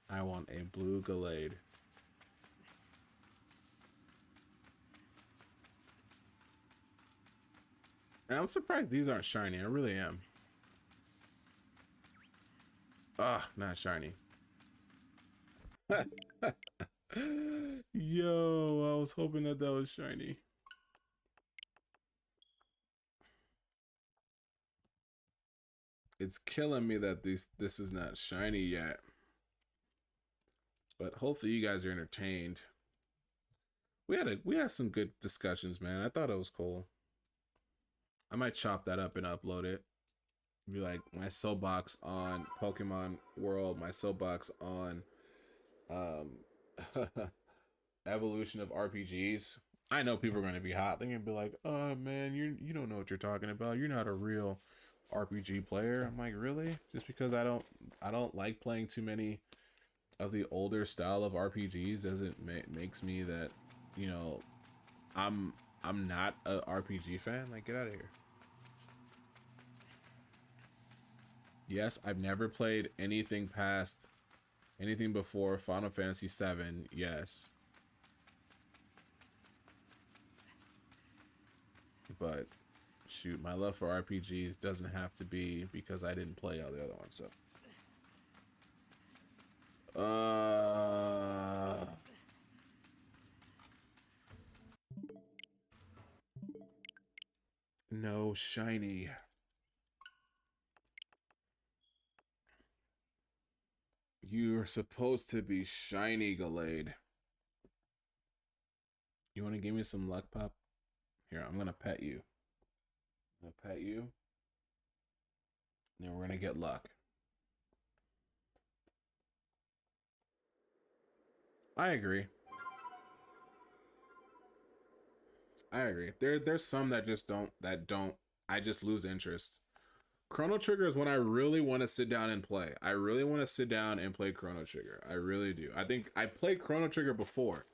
I want a blue Gallade. And I'm surprised these aren't shiny. I really am. Ah, not shiny. Yo, I was hoping that was shiny. It's killing me that this is not shiny yet. But hopefully you guys are entertained. We had some good discussions, man. I thought it was cool. I might chop that up and upload it. Be like my soapbox on Pokemon World, my soapbox on evolution of RPGs. I know people are going to be hot. They're going to be like, "Oh man, you don't know what you're talking about. You're not a real RPG player." I'm like, "Really? Just because I don't like playing too many of the older style of RPGs doesn't makes me that, you know, I'm not a RPG fan? Like, get out of here." Yes, I've never played anything before Final Fantasy VII. Yes, but shoot, my love for RPGs doesn't have to be because I didn't play all the other ones. So, shiny. You're supposed to be shiny, Gallade. You want to give me some luck, pup? Here, I'm gonna pet you. I'm gonna pet you. And then we're gonna get luck. I agree. I agree. There's some that just don't I just lose interest. Chrono Trigger is when I really want to sit down and play. I really want to sit down and play Chrono Trigger. I really do. I think I played Chrono Trigger before.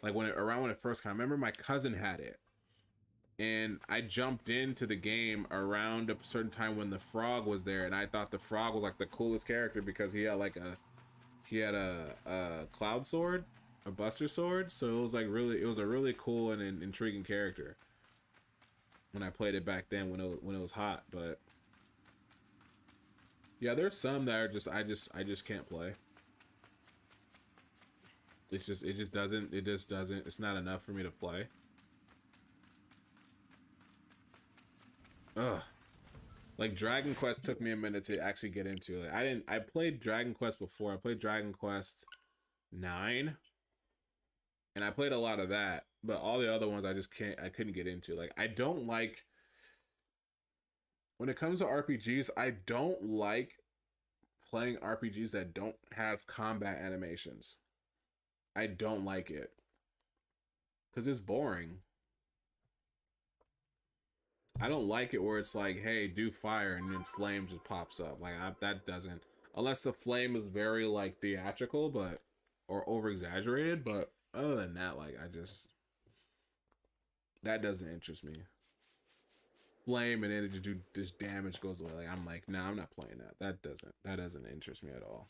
Like around when it first came. I remember my cousin had it. And I jumped into the game around a certain time when the frog was there, and I thought the frog was like the coolest character because he had like a cloud sword, a buster sword. So it was like it was a really cool and intriguing character when I played it back then when it was hot. But yeah, there's some that are just I just can't play. It just doesn't it's not enough for me to play. Ugh. Like Dragon Quest took me a minute to actually get into. Like I played Dragon Quest before. I played Dragon Quest 9. And I played a lot of that, but all the other ones I couldn't get into. Like I don't like when it comes to RPGs, I don't like playing RPGs that don't have combat animations. I don't like it. Cuz it's boring. I don't like it where it's like, hey, do fire and then flame just pops up. Like that doesn't, unless the flame is very like theatrical, but or over exaggerated. But other than that, like that doesn't interest me. Flame and then it just do this damage goes away. Like I'm like, nah, I'm not playing that. That doesn't interest me at all.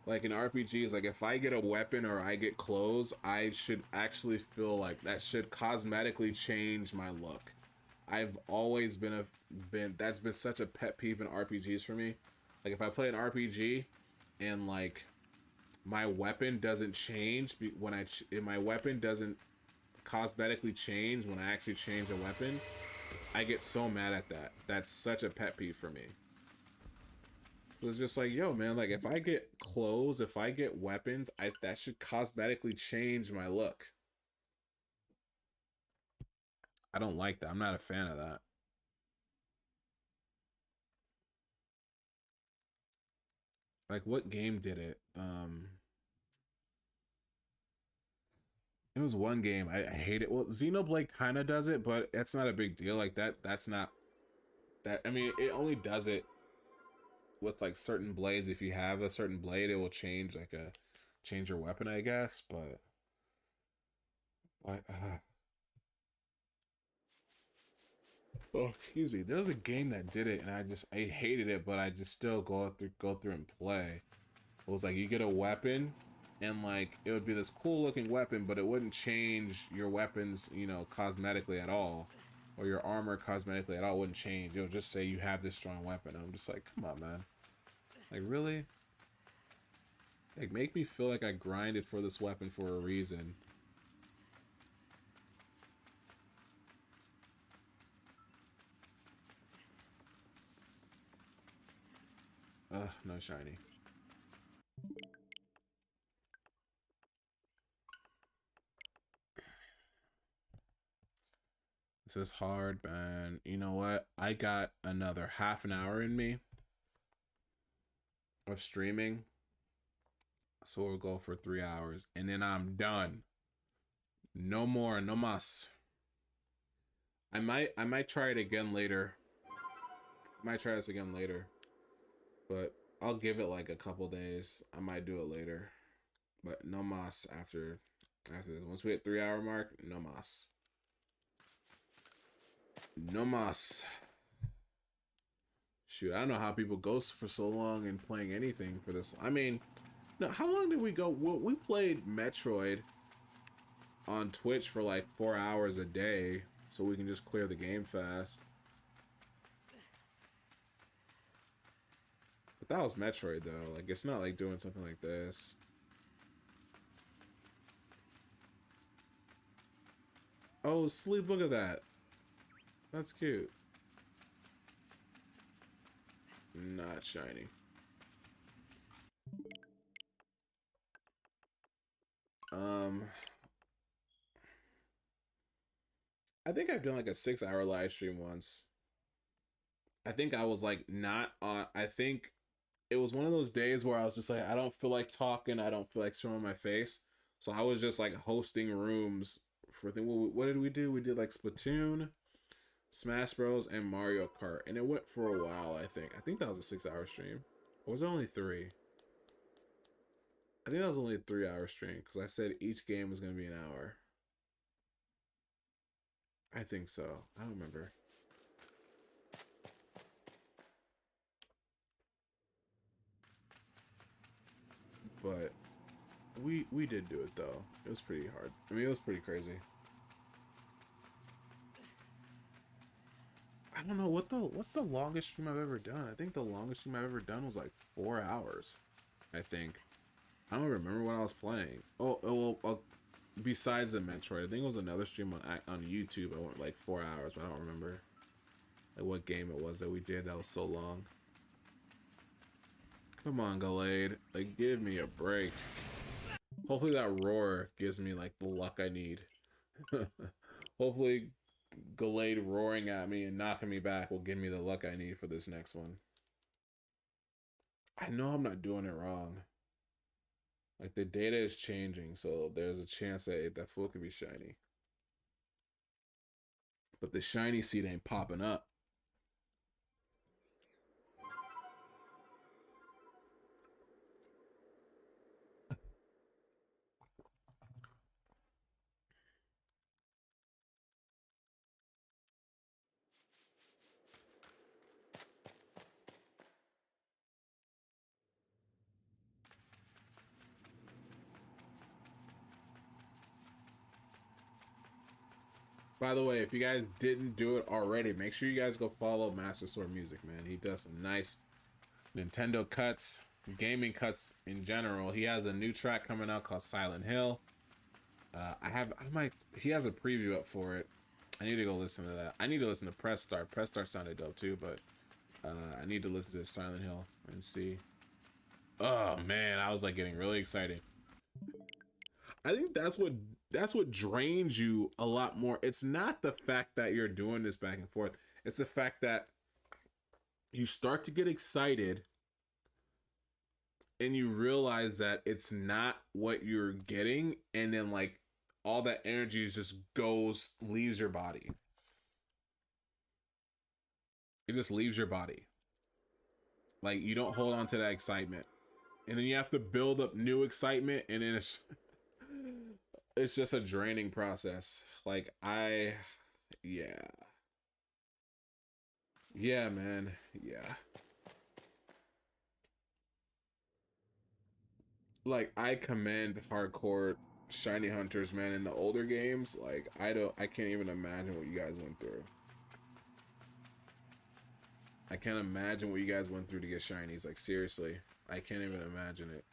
Like in RPGs, like if I get a weapon or I get clothes, I should actually feel like that should cosmetically change my look. I've always been that's been such a pet peeve in RPGs for me. Like if I play an RPG and like my weapon doesn't change when my weapon doesn't cosmetically change when I actually change a weapon, I get so mad at that. That's such a pet peeve for me. It was just like, yo, man, like if I get clothes, if I get weapons, that should cosmetically change my look. I don't like that. I'm not a fan of that. Like what game did it? It was one game. I hate it. Well, Xenoblade kind of does it, but it's not a big deal. Like that's not that. I mean, it only does it with like certain blades. If you have a certain blade, it will change change your weapon, I guess. But oh, excuse me. There was a game that did it, and I hated it, but I just still go through and play. It was like you get a weapon, and like it would be this cool looking weapon, but it wouldn't change your weapons, cosmetically at all, or your armor cosmetically at all. It wouldn't change. It would just say you have this strong weapon. I'm just like, come on, man. Like really? Like make me feel like I grinded for this weapon for a reason. Ugh, no shiny. This is hard, man. You know what? I got another half an hour in me of streaming. So we'll go for 3 hours and then I'm done. No more, no mas. I might try it again later. I might try this again later. But I'll give it like a couple days. I might do it later. But no mas after this. Once we hit 3 hour mark, no mas. No mas. Shoot, I don't know how people go for so long and playing anything for this. I mean, no, how long did we go? Well, we played Metroid on Twitch for like 4 hours a day, so we can just clear the game fast. But that was Metroid though. Like it's not like doing something like this. Oh, sleep, look at that. That's cute. Not shiny. I think I've done like a 6-hour live stream once. I think I was like not on. I think it was one of those days where I was just like, I don't feel like talking. I don't feel like showing my face. So I was just like hosting rooms for what did we do? We did like Splatoon, Smash Bros, and Mario Kart, and it went for a while. I think that was a 6-hour stream. Or was it only 3? I think that was only a 3-hour stream because I said each game was gonna be an hour. I think so. I don't remember. But we did do it though. It was pretty hard. I mean, it was pretty crazy. I don't know what's the longest stream I've ever done. I think the longest stream I've ever done was like 4 hours. I think. I don't remember what I was playing. Besides the Metroid, I think it was another stream on YouTube. I went like 4 hours, but I don't remember like what game it was that we did that was so long. Come on, Gallade. Like, give me a break. Hopefully that roar gives me like the luck I need. Hopefully Gallade roaring at me and knocking me back will give me the luck I need for this next one. I know I'm not doing it wrong. Like, the data is changing, so there's a chance that fool could be shiny. But the shiny seed ain't popping up. By the way, if you guys didn't do it already, make sure you guys go follow Master Sword Music, man. He does some nice Nintendo cuts, gaming cuts in general. He has a new track coming out called Silent Hill. He has a preview up for it. I need to go listen to that. I need to listen to Press Start. Press Start sounded dope too, but I need to listen to Silent Hill and see. Oh man, I was like getting really excited. I think that's what drains you a lot more. It's not the fact that you're doing this back and forth. It's the fact that you start to get excited and you realize that it's not what you're getting, and then like all that energy just leaves your body. It just leaves your body. Like, you don't hold on to that excitement. And then you have to build up new excitement, and then it's just a draining process. Like, yeah. Yeah, man. Yeah. Like, I commend hardcore shiny hunters, man, in the older games. Like, I can't even imagine what you guys went through. I can't imagine what you guys went through to get shinies. Like, seriously. I can't even imagine it.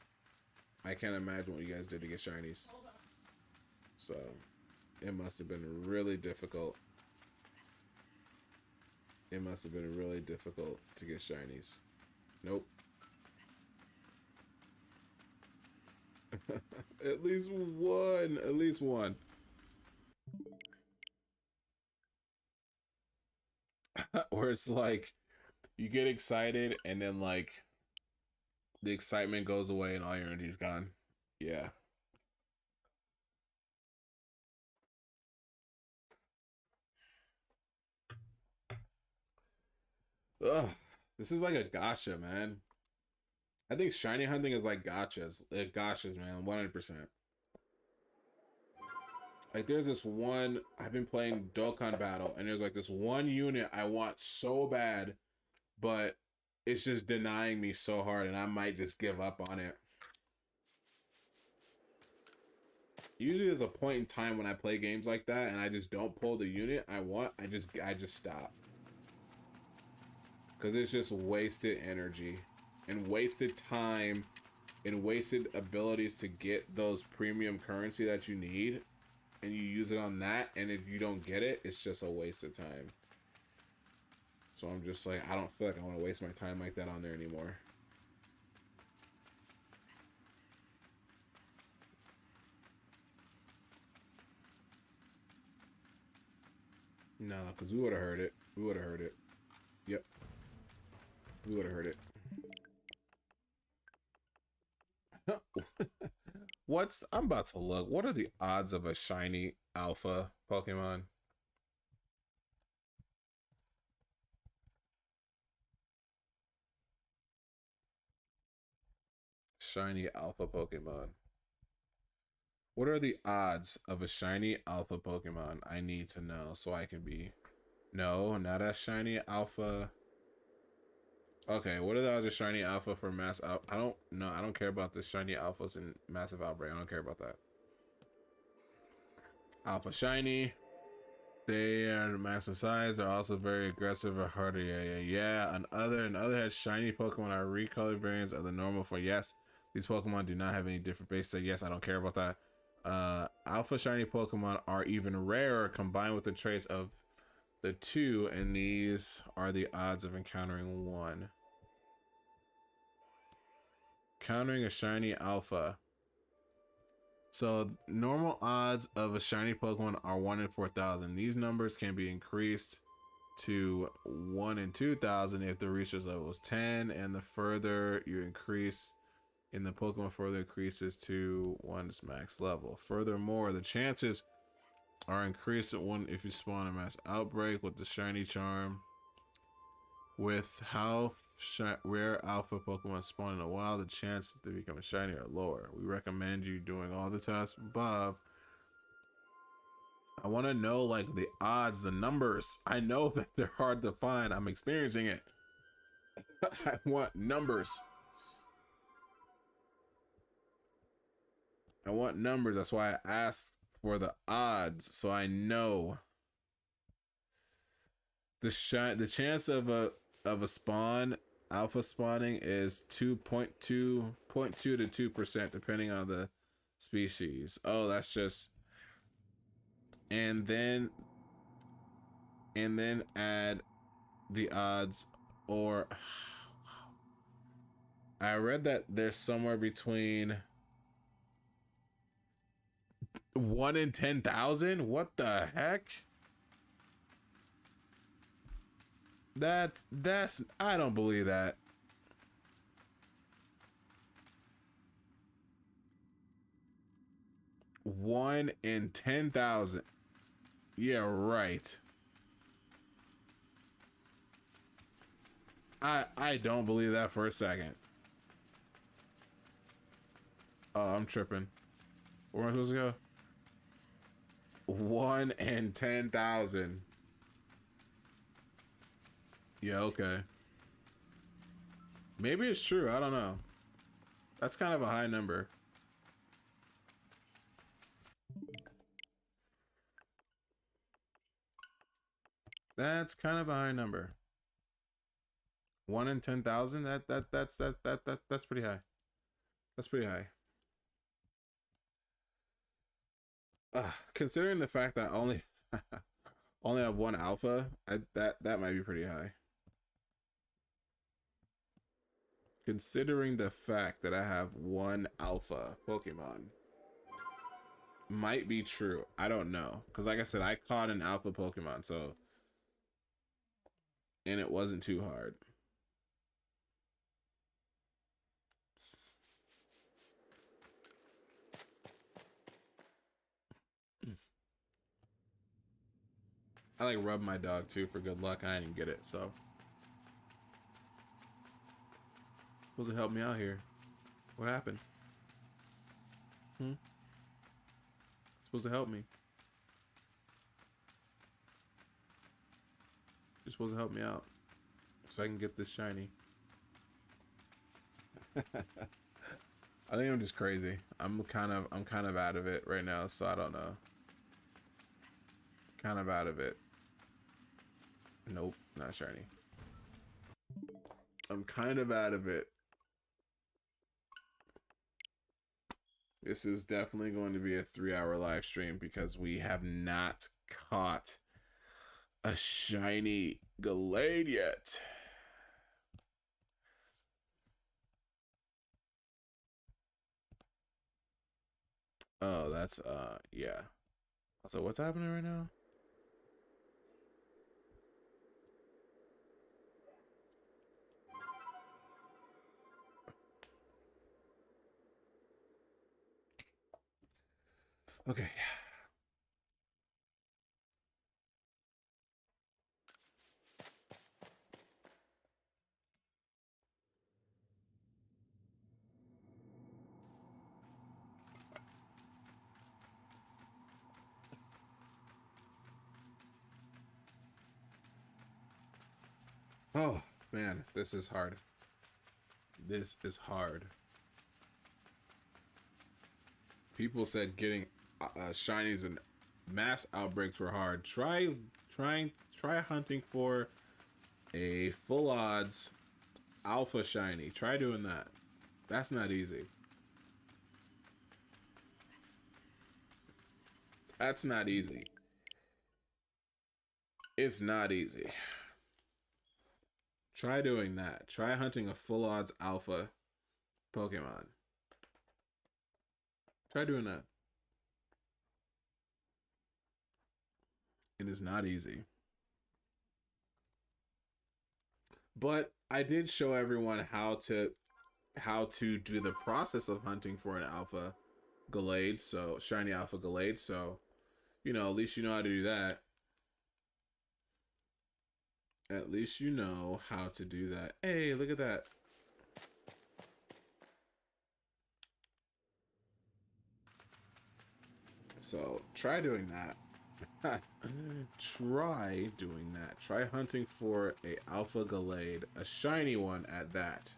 I can't imagine what you guys did to get shinies. So, it must have been really difficult. It must have been really difficult to get shinies. Nope. At least one. At least one. Where it's like, you get excited and then like the excitement goes away and all your energy's gone. Yeah. Ugh. This is like a gacha, man. I think shiny hunting is like gachas. Gachas, man, 100%. Like, there's this one, I've been playing Dokkan Battle, and there's like this one unit I want so bad, but it's just denying me so hard, and I might just give up on it. Usually there's a point in time when I play games like that and I just don't pull the unit I want, I just stop. Because it's just wasted energy and wasted time and wasted abilities to get those premium currency that you need. and you use it on that, and if you don't get it, it's just a waste of time. So I'm just like, I don't feel like I want to waste my time like that on there anymore. No, because we would have heard it. We would have heard it. Yep. We would have heard it. I'm about to look. What are the odds of a shiny alpha Pokemon? Shiny alpha Pokemon. What are the odds of a shiny alpha Pokemon? I need to know so I can be... No, not a shiny alpha. Okay, what are the odds of shiny alpha for mass out? I don't know. I don't care about the shiny alphas and massive outbreak. I don't care about that. Alpha shiny. They are massive size. They're also very aggressive or harder. Yeah. Another has shiny Pokemon are recolored variants of the normal for yes. These Pokemon do not have any different base set. Yes, I don't care about that. Alpha shiny Pokemon are even rarer combined with the traits of the two, and these are the odds of encountering one. Countering a shiny alpha. So normal odds of a shiny Pokemon are 1 in 4,000. These numbers can be increased to 1 in 2,000 if the research level is 10, and the further you increase in the Pokemon further increases to 1's max level. Furthermore, the chances are increased at 1 if you spawn a mass outbreak with the shiny charm. With how rare alpha Pokemon spawn in a while, the chances to become shiny are lower. We recommend you doing all the tasks above. I want to know like the odds, the numbers. I know that they're hard to find. I'm experiencing it. I want numbers. I want numbers. That's why I asked for the odds, so I know. The chance of a spawn alpha spawning is 2.2 to 2% depending on the species. Oh, that's just and then add the odds, or I read that there's somewhere between 1 in 10,000. What the heck? That's I don't believe that. One in 10,000. Yeah, right. I don't believe that for a second. Oh, I'm tripping. Where am I supposed to go? 1 in 10,000. Yeah, okay. Maybe it's true. I don't know. That's kind of a high number. That's kind of a high number. 1 in 10,000. That's pretty high. That's pretty high. Considering the fact that I only only have one alpha, that might be pretty high. Considering the fact that I have one alpha Pokemon, might be true. I don't know, because like I said, I caught an alpha Pokemon, so and it wasn't too hard. I like rub my dog too for good luck. I didn't get it, so supposed to help me out here. What happened? Supposed to help me. You're supposed to help me out so I can get this shiny. I think I'm just crazy. I'm kind of out of it right now, so I don't know. Kind of out of it. Nope, not shiny. I'm kind of out of it. This is definitely going to be a 3-hour live stream because we have not caught a shiny Gallade yet. Oh, that's yeah. So what's happening right now? Okay. Oh man, this is hard. This is hard. People said getting shinies and mass outbreaks were hard. Try hunting for a full odds alpha shiny. Try doing that. That's not easy. That's not easy. It's not easy. Try doing that. Try hunting a full odds alpha Pokemon. Try doing that. It is not easy. But I did show everyone how to do the process of hunting for an alpha Gallade, so shiny alpha Gallade, so you know, at least you know how to do that. At least you know how to do that. Hey, look at that. So try doing that. Try doing that. Try hunting for a alpha Gallade, a shiny one at that.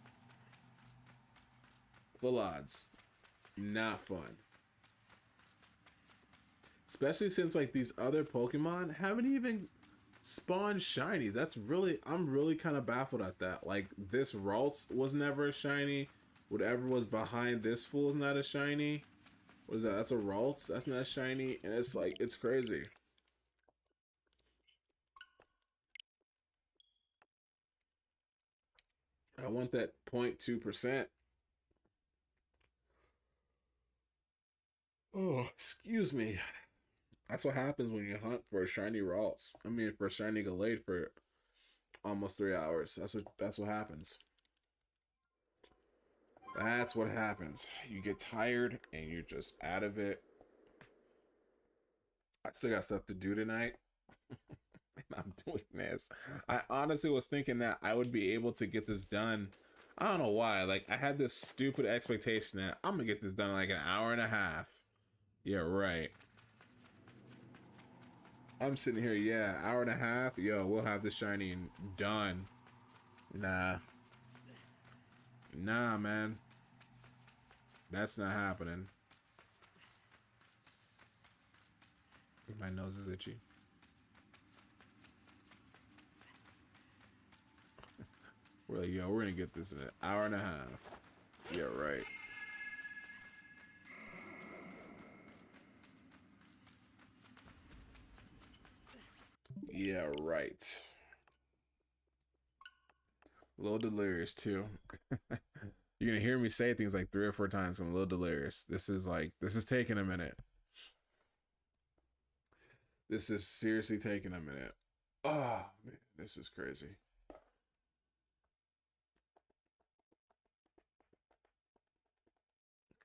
Full odds. Not fun. Especially since like these other Pokemon haven't even spawned shinies. That's really, I'm really kind of baffled at that. Like this Ralts was never a shiny. Whatever was behind this fool is not a shiny. What is that? That's a Ralts. That's not a shiny. And it's like, it's crazy. I want that 0.2%. Oh, excuse me. That's what happens when you hunt for a shiny Ralts. I mean, for a shiny Gallade for almost 3 hours. That's what happens. That's what happens. You get tired and you're just out of it. I still got stuff to do tonight. And I'm doing this. I honestly was thinking that I would be able to get this done. I don't know why. Like I had this stupid expectation that I'm gonna get this done in like an hour and a half. Yeah, right. I'm sitting here, yeah, hour and a half. Yo, we'll have the shiny and done. Nah. Nah, man. That's not happening. My nose is itchy. We're like, yo, we're gonna get this in an hour and a half. Yeah, right. Yeah, right. A little delirious too. You're gonna hear me say things like 3 or 4 times. I'm a little delirious. This is taking a minute. This is seriously taking a minute. Oh man, this is crazy.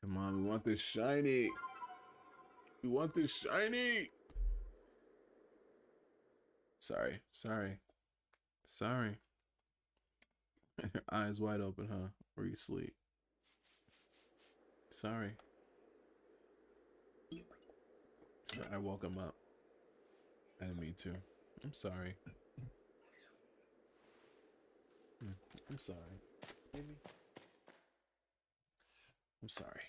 Come on, we want this shiny. We want this shiny. Sorry. Your eyes wide open, huh? Or you sleep? Sorry. I woke him up. I didn't mean to. I'm sorry. I'm sorry. Maybe. I'm sorry.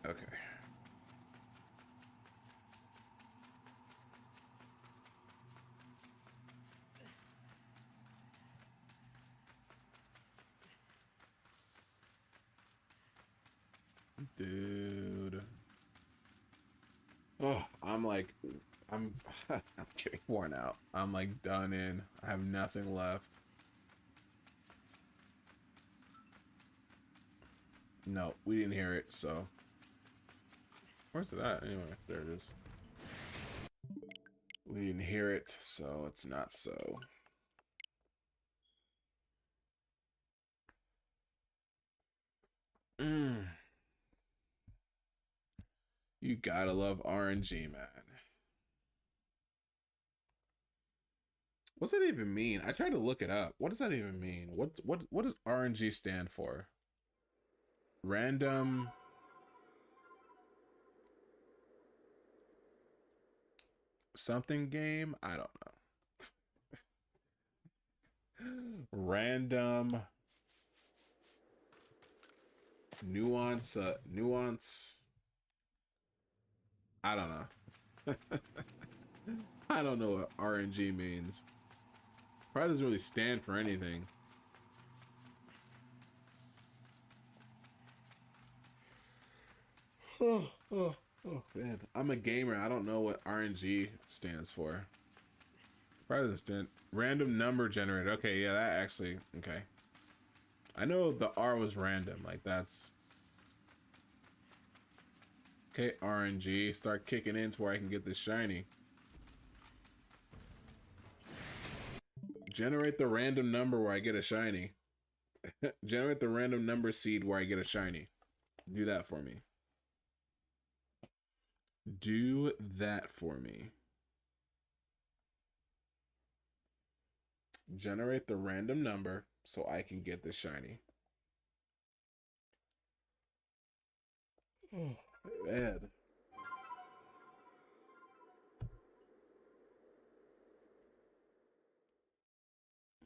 Okay. Dude. Oh, I'm like, I'm, I'm getting worn out. I'm like done in. I have nothing left. No, we didn't hear it, so. Where's it at? Anyway, there it is. We didn't hear it, so it's not so. You gotta love RNG, man. What's that even mean? I tried to look it up. What does that even mean? What does RNG stand for? Random something game? I don't know. Random nuance. I don't know. I don't know what RNG means. Probably doesn't really stand for anything. Oh man, I'm a gamer. I don't know what RNG stands for. Probably doesn't stand. Random number generator. Okay, yeah, that actually okay. I know the R was random. Like that's okay. RNG start kicking in to where I can get this shiny. Generate the random number where I get a shiny. Generate the random number seed where I get a shiny. Do that for me. Do that for me. Generate the random number so I can get the shiny. Oh, man.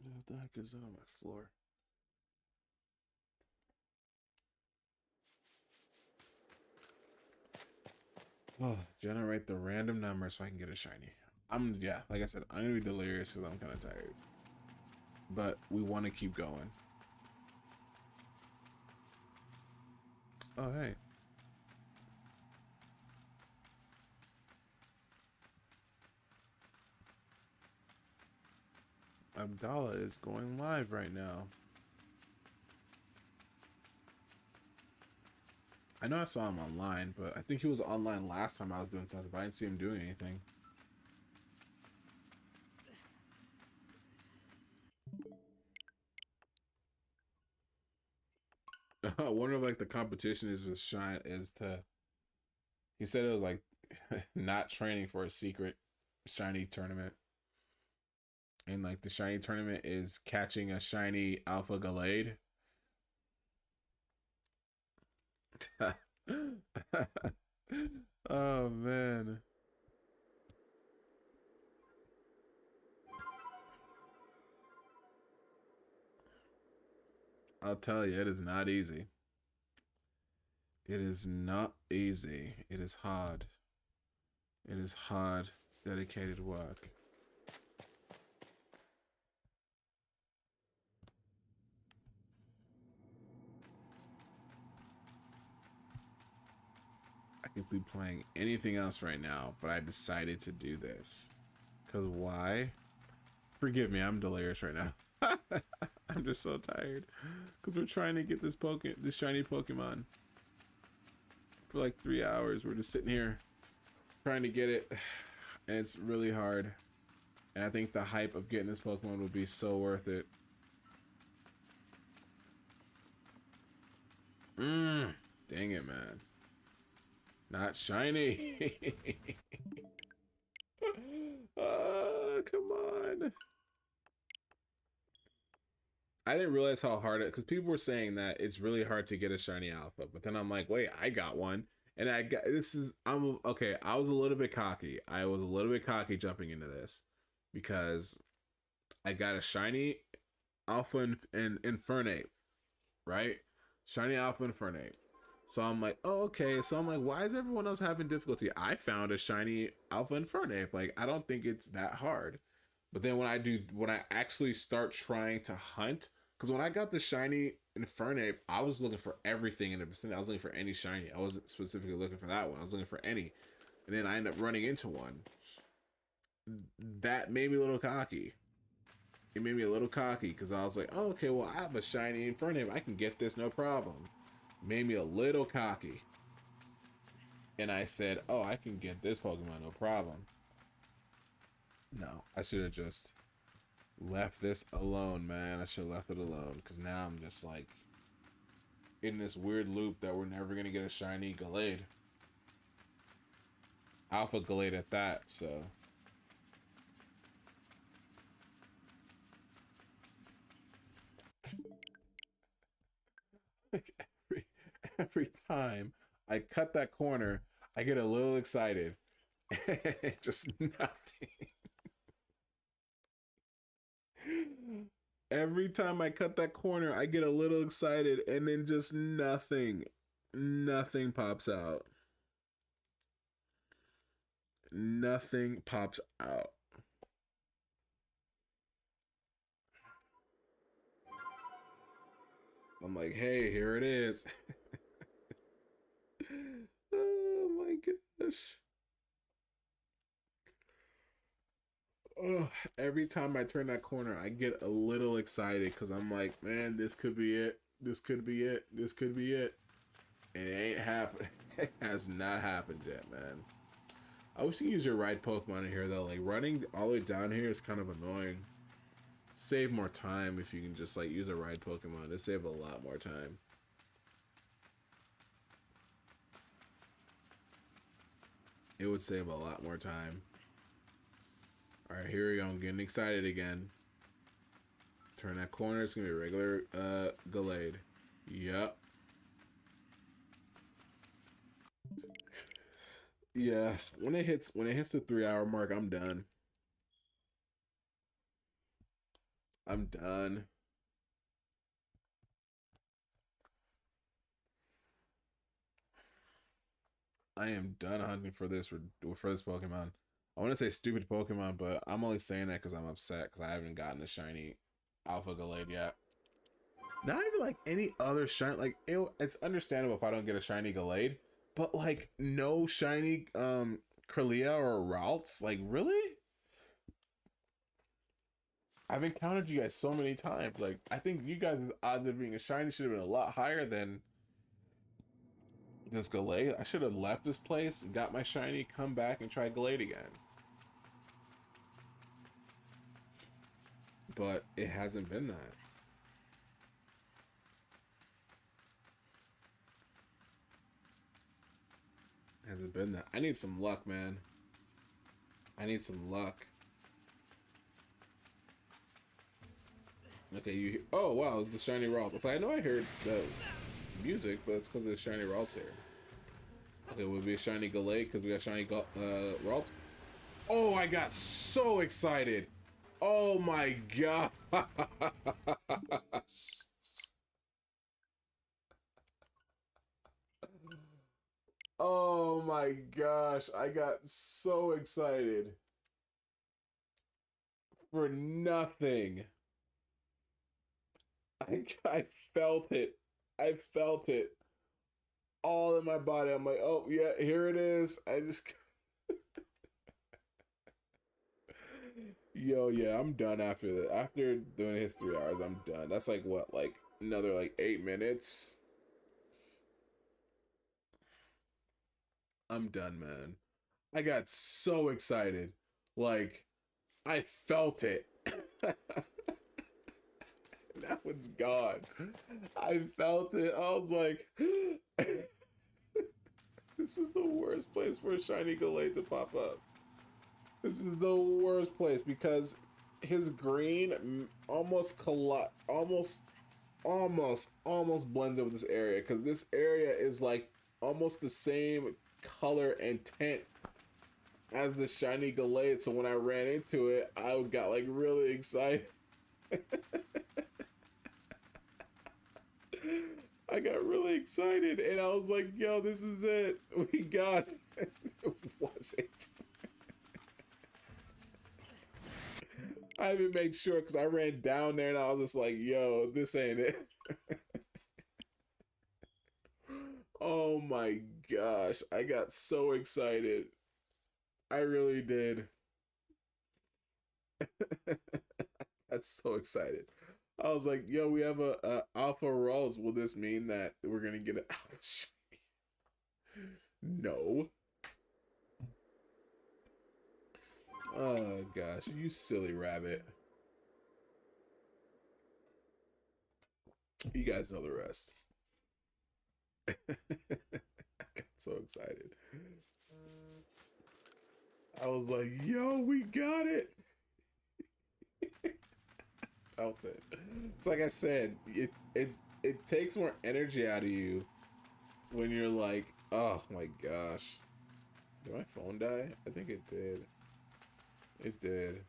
What the heck is that on my floor? Oh, generate the random number so I can get a shiny. Yeah, like I said, I'm gonna be delirious because I'm kind of tired. But we want to keep going. Oh, hey. Abdallah is going live right now. I know I saw him online, but I think he was online last time I was doing something, but I didn't see him doing anything. I wonder if like the competition is to he said it was like not training for a secret shiny tournament. And like the shiny tournament is catching a shiny alpha Gallade. Oh man. I'll tell you, it is not easy. It is not easy. It is hard. It is hard, dedicated work. I could be playing anything else right now, but I decided to do this. Because why? Forgive me, I'm delirious right now. I'm just so tired. Because we're trying to get this shiny Pokemon. For like 3 hours. We're just sitting here trying to get it. And it's really hard. And I think the hype of getting this Pokemon would be so worth it. Dang it, man. Not shiny. Come on. I didn't realize how hard it, because people were saying that it's really hard to get a shiny alpha, but then I'm like, wait, I got one, and I'm okay. I was a little bit cocky. I was a little bit cocky jumping into this because I got a shiny alpha and Infernape, right? Shiny alpha Infernape. So I'm like, oh, okay. So I'm like, why is everyone else having difficulty? I found a shiny alpha Infernape. Like, I don't think it's that hard. But then when I actually start trying to hunt Because when I got the shiny Infernape, I was looking for everything in the vicinity. I was looking for any shiny. I wasn't specifically looking for that one. I was looking for any. And then I ended up running into one. That made me a little cocky. It made me a little cocky because I was like, oh, okay, well, I have a shiny Infernape. I can get this, no problem. Made me a little cocky. And I said, oh, I can get this Pokemon, no problem. No, I should have just left this alone, man. I should have left it alone because now I'm just like in this weird loop that we're never going to get a shiny Gallade. Alpha Gallade at that, so. Like every time I cut that corner, I get a little excited. Just nothing. Every time I cut that corner, I get a little excited, and then just nothing. Nothing pops out. Nothing pops out. I'm like, hey, here it is. Oh my gosh. Oh, every time I turn that corner, I get a little excited because I'm like, man, this could be it. This could be it. This could be it. And it ain't happened. It has not happened yet, man. I wish you could use your ride Pokemon in here, though. Like, running all the way down here is kind of annoying. Save more time if you can just, like, use a ride Pokemon. It'll save a lot more time. It would save a lot more time. Alright, here we go. I'm getting excited again. Turn that corner. It's going to be a regular Gallade. Yep. Yeah, when it hits the 3-hour mark, I'm done. I'm done. I am done hunting for this Pokemon. I want to say stupid Pokemon, but I'm only saying that because I'm upset because I haven't gotten a shiny Alpha Gallade yet. Not even like any other shiny. Like it's understandable if I don't get a shiny Gallade, but like no shiny Kirlia or Ralts. Like really? I've encountered you guys so many times. Like I think you guys' odds of being a shiny should have been a lot higher than this Gallade. I should have left this place, got my shiny, come back and try Gallade again. But it hasn't been that. Hasn't been that. I need some luck, man. I need some luck. Okay, you. Oh wow, it's the shiny Ralts. It's like, I know I heard the music, but it's because of the shiny Ralts here. Okay, will it be a shiny Gallade because we got shiny Ralts? Oh, I got so excited. Oh my god. Oh my gosh, I got so excited. For nothing. I felt it. I felt it all in my body. I'm like, oh yeah, here it is. I just Yo, yeah, I'm done after that. After doing his 3 hours, I'm done. That's like what, like another like 8 minutes. I'm done, man. I got so excited. Like I felt it. That one's gone. I felt it. I was like, this is the worst place for a shiny Gallade to pop up. This is the worst place because his green almost blends in with this area because this area is like almost the same color and tint as the shiny Gallade. So when I ran into it, I got like really excited. I got really excited and I was like, yo, this is it. We got it. It wasn't. I even made sure because I ran down there and I was just like, yo, this ain't it. Oh my gosh. I got so excited. I really did. That's so excited. I was like, yo, we have a alpha rose. Will this mean that we're gonna get an alpha shiny? No. Oh gosh, you silly rabbit. You guys know the rest. I got so excited. I was like, yo, we got it. Felt it. It's like I said, it takes more energy out of you when you're like, oh my gosh. Did my phone die? I think it did. It did.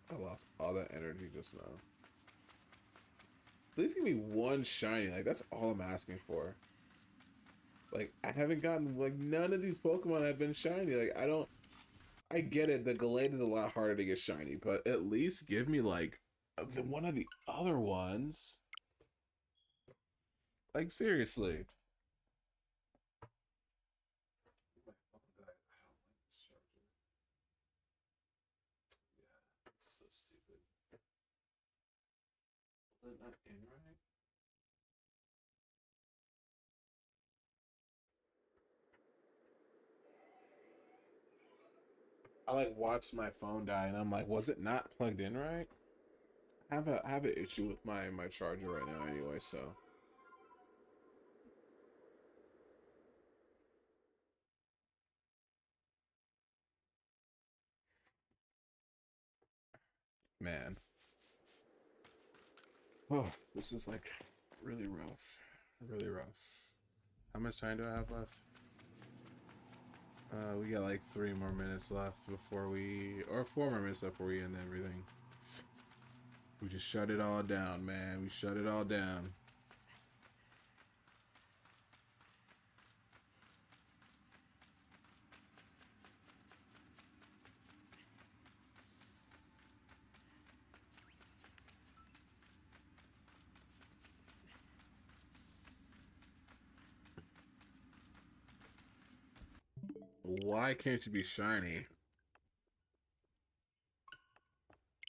I lost all that energy just now. At least give me one shiny. Like, that's all I'm asking for. Like, I haven't gotten, like, none of these Pokemon have been shiny. Like, I get it. The Gallade is a lot harder to get shiny, but at least give me, like, one of the other ones. Like, seriously. Yeah, it's so stupid. Was it not in right? I like watched my phone die and I'm like, was it not plugged in right? I have an issue with my charger right now anyway, so man. Oh, this is like really rough. Really rough. How much time do I have left? We got like 3 more minutes left before we, or 4 more minutes left before we end everything. We just shut it all down, man. We shut it all down. Why can't you be shiny?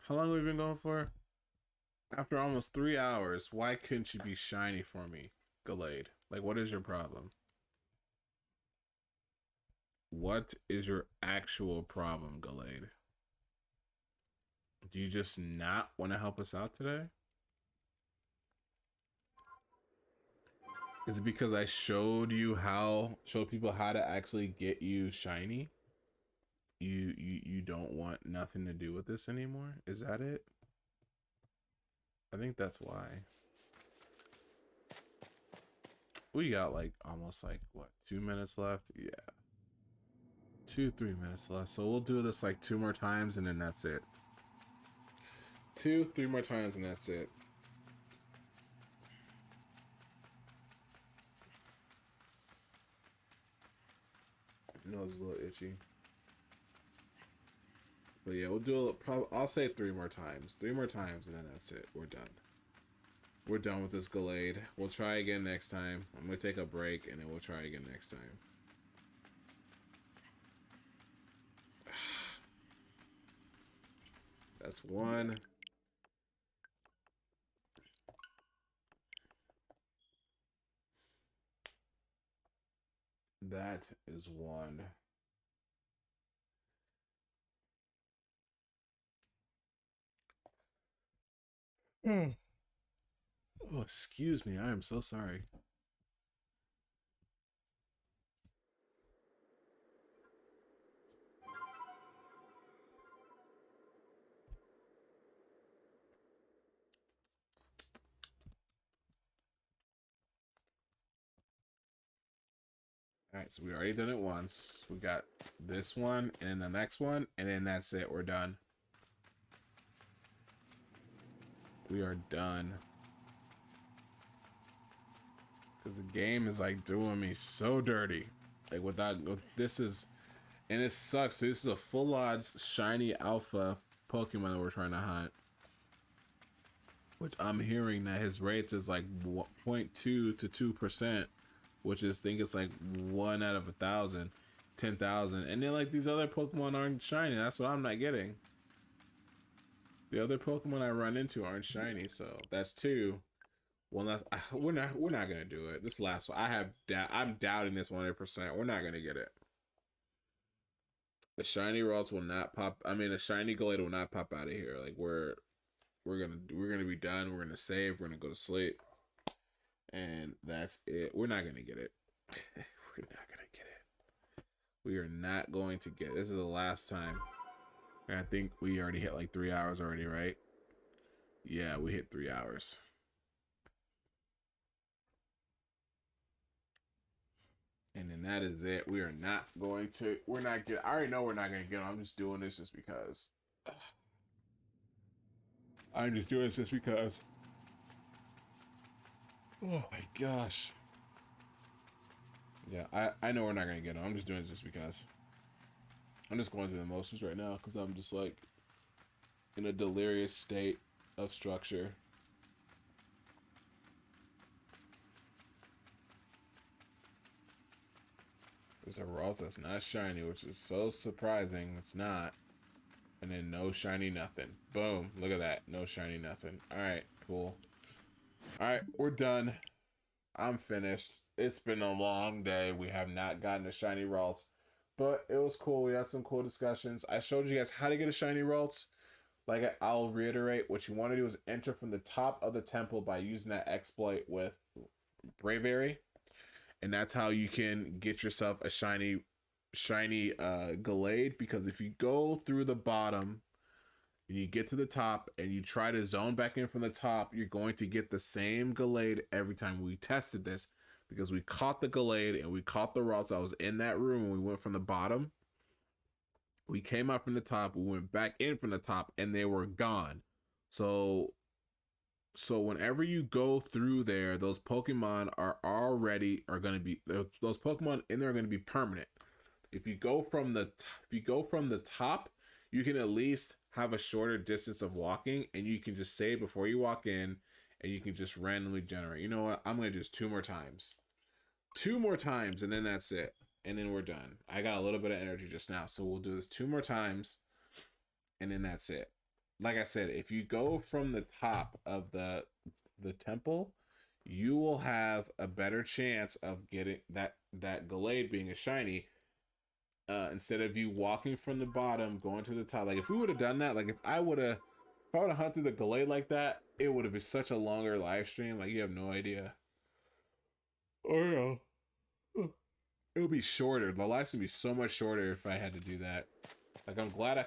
How long have we been going for? After almost 3 hours, why couldn't you be shiny for me, Gallade? Like, what is your problem? What is your actual problem, Gallade? Do you just not want to help us out today? Is it because I showed people how to actually get you shiny? You don't want nothing to do with this anymore? Is that it? I think that's why. We got like almost like what, 2 minutes left? Yeah. 3 minutes left. So we'll do this like 2 more times and then that's it. 3 more times and that's it. Nose is a little itchy. But yeah, we'll do I'll say 3 more times. 3 more times and then that's it. We're done. We're done with this Gallade. We'll try again next time. I'm gonna take a break and then we'll try again next time. That's one. That is one. Oh, excuse me. I am so sorry. All right, so we already done it once. We got this one and then the next one, and then that's it. We're done. We are done. Because the game is like doing me so dirty. Like without this is, and it sucks. So this is a full odds shiny alpha Pokemon that we're trying to hunt. Which I'm hearing that his rates is like 0.2 to 2%, which is, I think it's like 1 out of 1,000, 10,000. And then like these other Pokemon aren't shiny. That's what I'm not getting. The other Pokemon I run into aren't shiny, so that's 2. One last. We're not gonna do it. This last one, I'm doubting this 100%. We're not gonna get it. The shiny Ralts will not pop. I mean, a shiny Gallade will not pop out of here. Like we're gonna be done. We're gonna save. We're gonna go to sleep, and that's it. We're not gonna get it. We're not gonna get it. We are not going to get it. This is the last time. And I think we already hit like 3 hours already, right? Yeah, we hit 3 hours. And then that is it. We are not going to. We're not get. I already know we're not gonna get them. I'm just doing this just because. I'm just doing this just because. Oh my gosh. Yeah, I know we're not gonna get them. I'm just doing this just because. I'm just going through the motions right now because I'm just like in a delirious state of structure. There's a Ralts that's not shiny, which is so surprising. It's not. And then no shiny nothing. Boom. Look at that. No shiny nothing. Alright, cool. Alright, we're done. I'm finished. It's been a long day. We have not gotten a shiny Ralts. But it was cool. We had some cool discussions. I showed you guys how to get a shiny Ralts. Like, I'll reiterate, what you want to do is enter from the top of the temple by using that exploit with Bravery. And that's how you can get yourself a shiny Gallade, because if you go through the bottom and you get to the top and you try to zone back in from the top, you're going to get the same Gallade every time. We tested this because we caught the Gallade and we caught the Ralts. I was in that room and we went from the bottom. We came out from the top, we went back in from the top, and they were gone. So whenever you go through there, those Pokemon are going to be, those Pokemon in there are going to be permanent. If you go from the top, you can at least have a shorter distance of walking, and you can just save before you walk in, and you can just randomly generate. You know what? I'm going to do this 2 more times. 2 more times, and then that's it. And then we're done. I got a little bit of energy just now, so we'll do this 2 more times, and then that's it. Like I said, if you go from the top of the temple, you will have a better chance of getting that Gallade being a shiny, instead of you walking from the bottom going to the top. Like if we would have done that, like if I would have hunted the Gallade like that, it would have been such a longer live stream. Like you have no idea. Oh yeah. It would be shorter. The live stream would be so much shorter if I had to do that. Like I'm glad I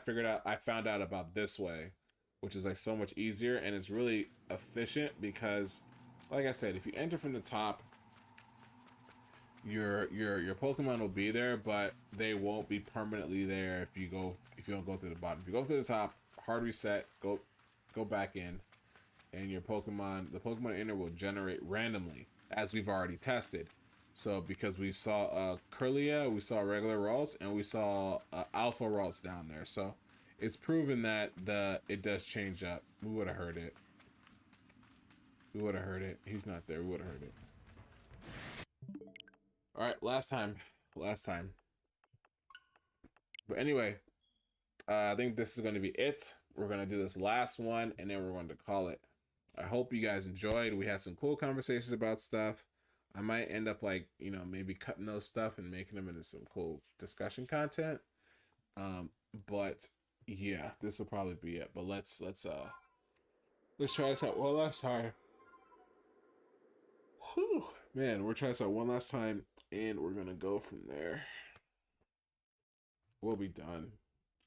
found out about this way, which is like so much easier, and it's really efficient because, like I said, if you enter from the top, your Pokemon will be there, but they won't be permanently there if you don't go through the bottom. If you go through the top, hard reset, go back in, and the Pokemon inner will generate randomly, as we've already tested. So because we saw Curlia, we saw regular Ralts, and we saw Alpha Ralts down there. So it's proven that it does change up. We would have heard it. He's not there. We would have heard it. All right, last time. But anyway, I think this is going to be it. We're going to do this last one, and then we're going to call it. I hope you guys enjoyed. We had some cool conversations about stuff. I might end up maybe cutting those stuff and making them into some cool discussion content. But yeah, this will probably be it. But let's try this out one last time. Whew. Man, we're trying this out one last time, and we're gonna go from there. We'll be done.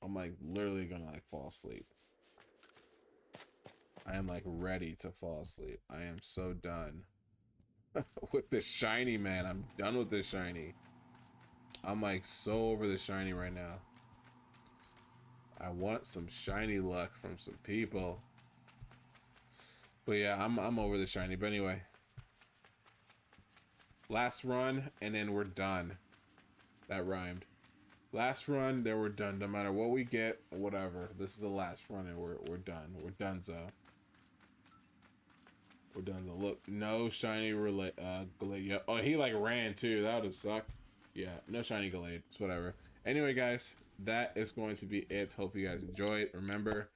I'm like literally gonna fall asleep. I am like ready to fall asleep. I am so done with this shiny, man. I'm done with this shiny. I'm like so over the shiny right now. I want some shiny luck from some people. But yeah, I'm over the shiny. But anyway, Last run, and then we're done. That rhymed. Last run, then we're done. No matter what we get, whatever. This is the last run, and we're done. We're donezo. We're donezo. Look, no shiny Gallade. Yeah. Oh, he like ran too. That would have sucked. Yeah, no shiny Gallade. It's whatever. Anyway, guys, that is going to be it. Hopefully, you guys enjoyed. Remember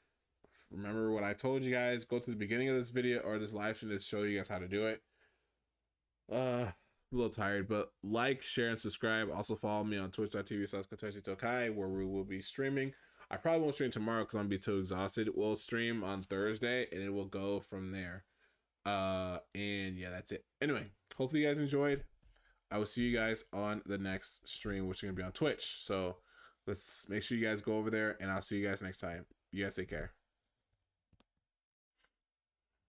what I told you guys. Go to the beginning of this video or this live stream to show you guys how to do it. I'm a little tired, but like, share, and subscribe. Also follow me on twitch.tv/KateshiTokai, where we will be streaming. I probably won't stream tomorrow because I'm gonna be too exhausted. We'll stream on Thursday and it will go from there. And yeah, that's it. Anyway, hopefully you guys enjoyed. I will see you guys on the next stream, which is gonna be on Twitch. So let's make sure you guys go over there, and I'll see you guys next time. You guys take care.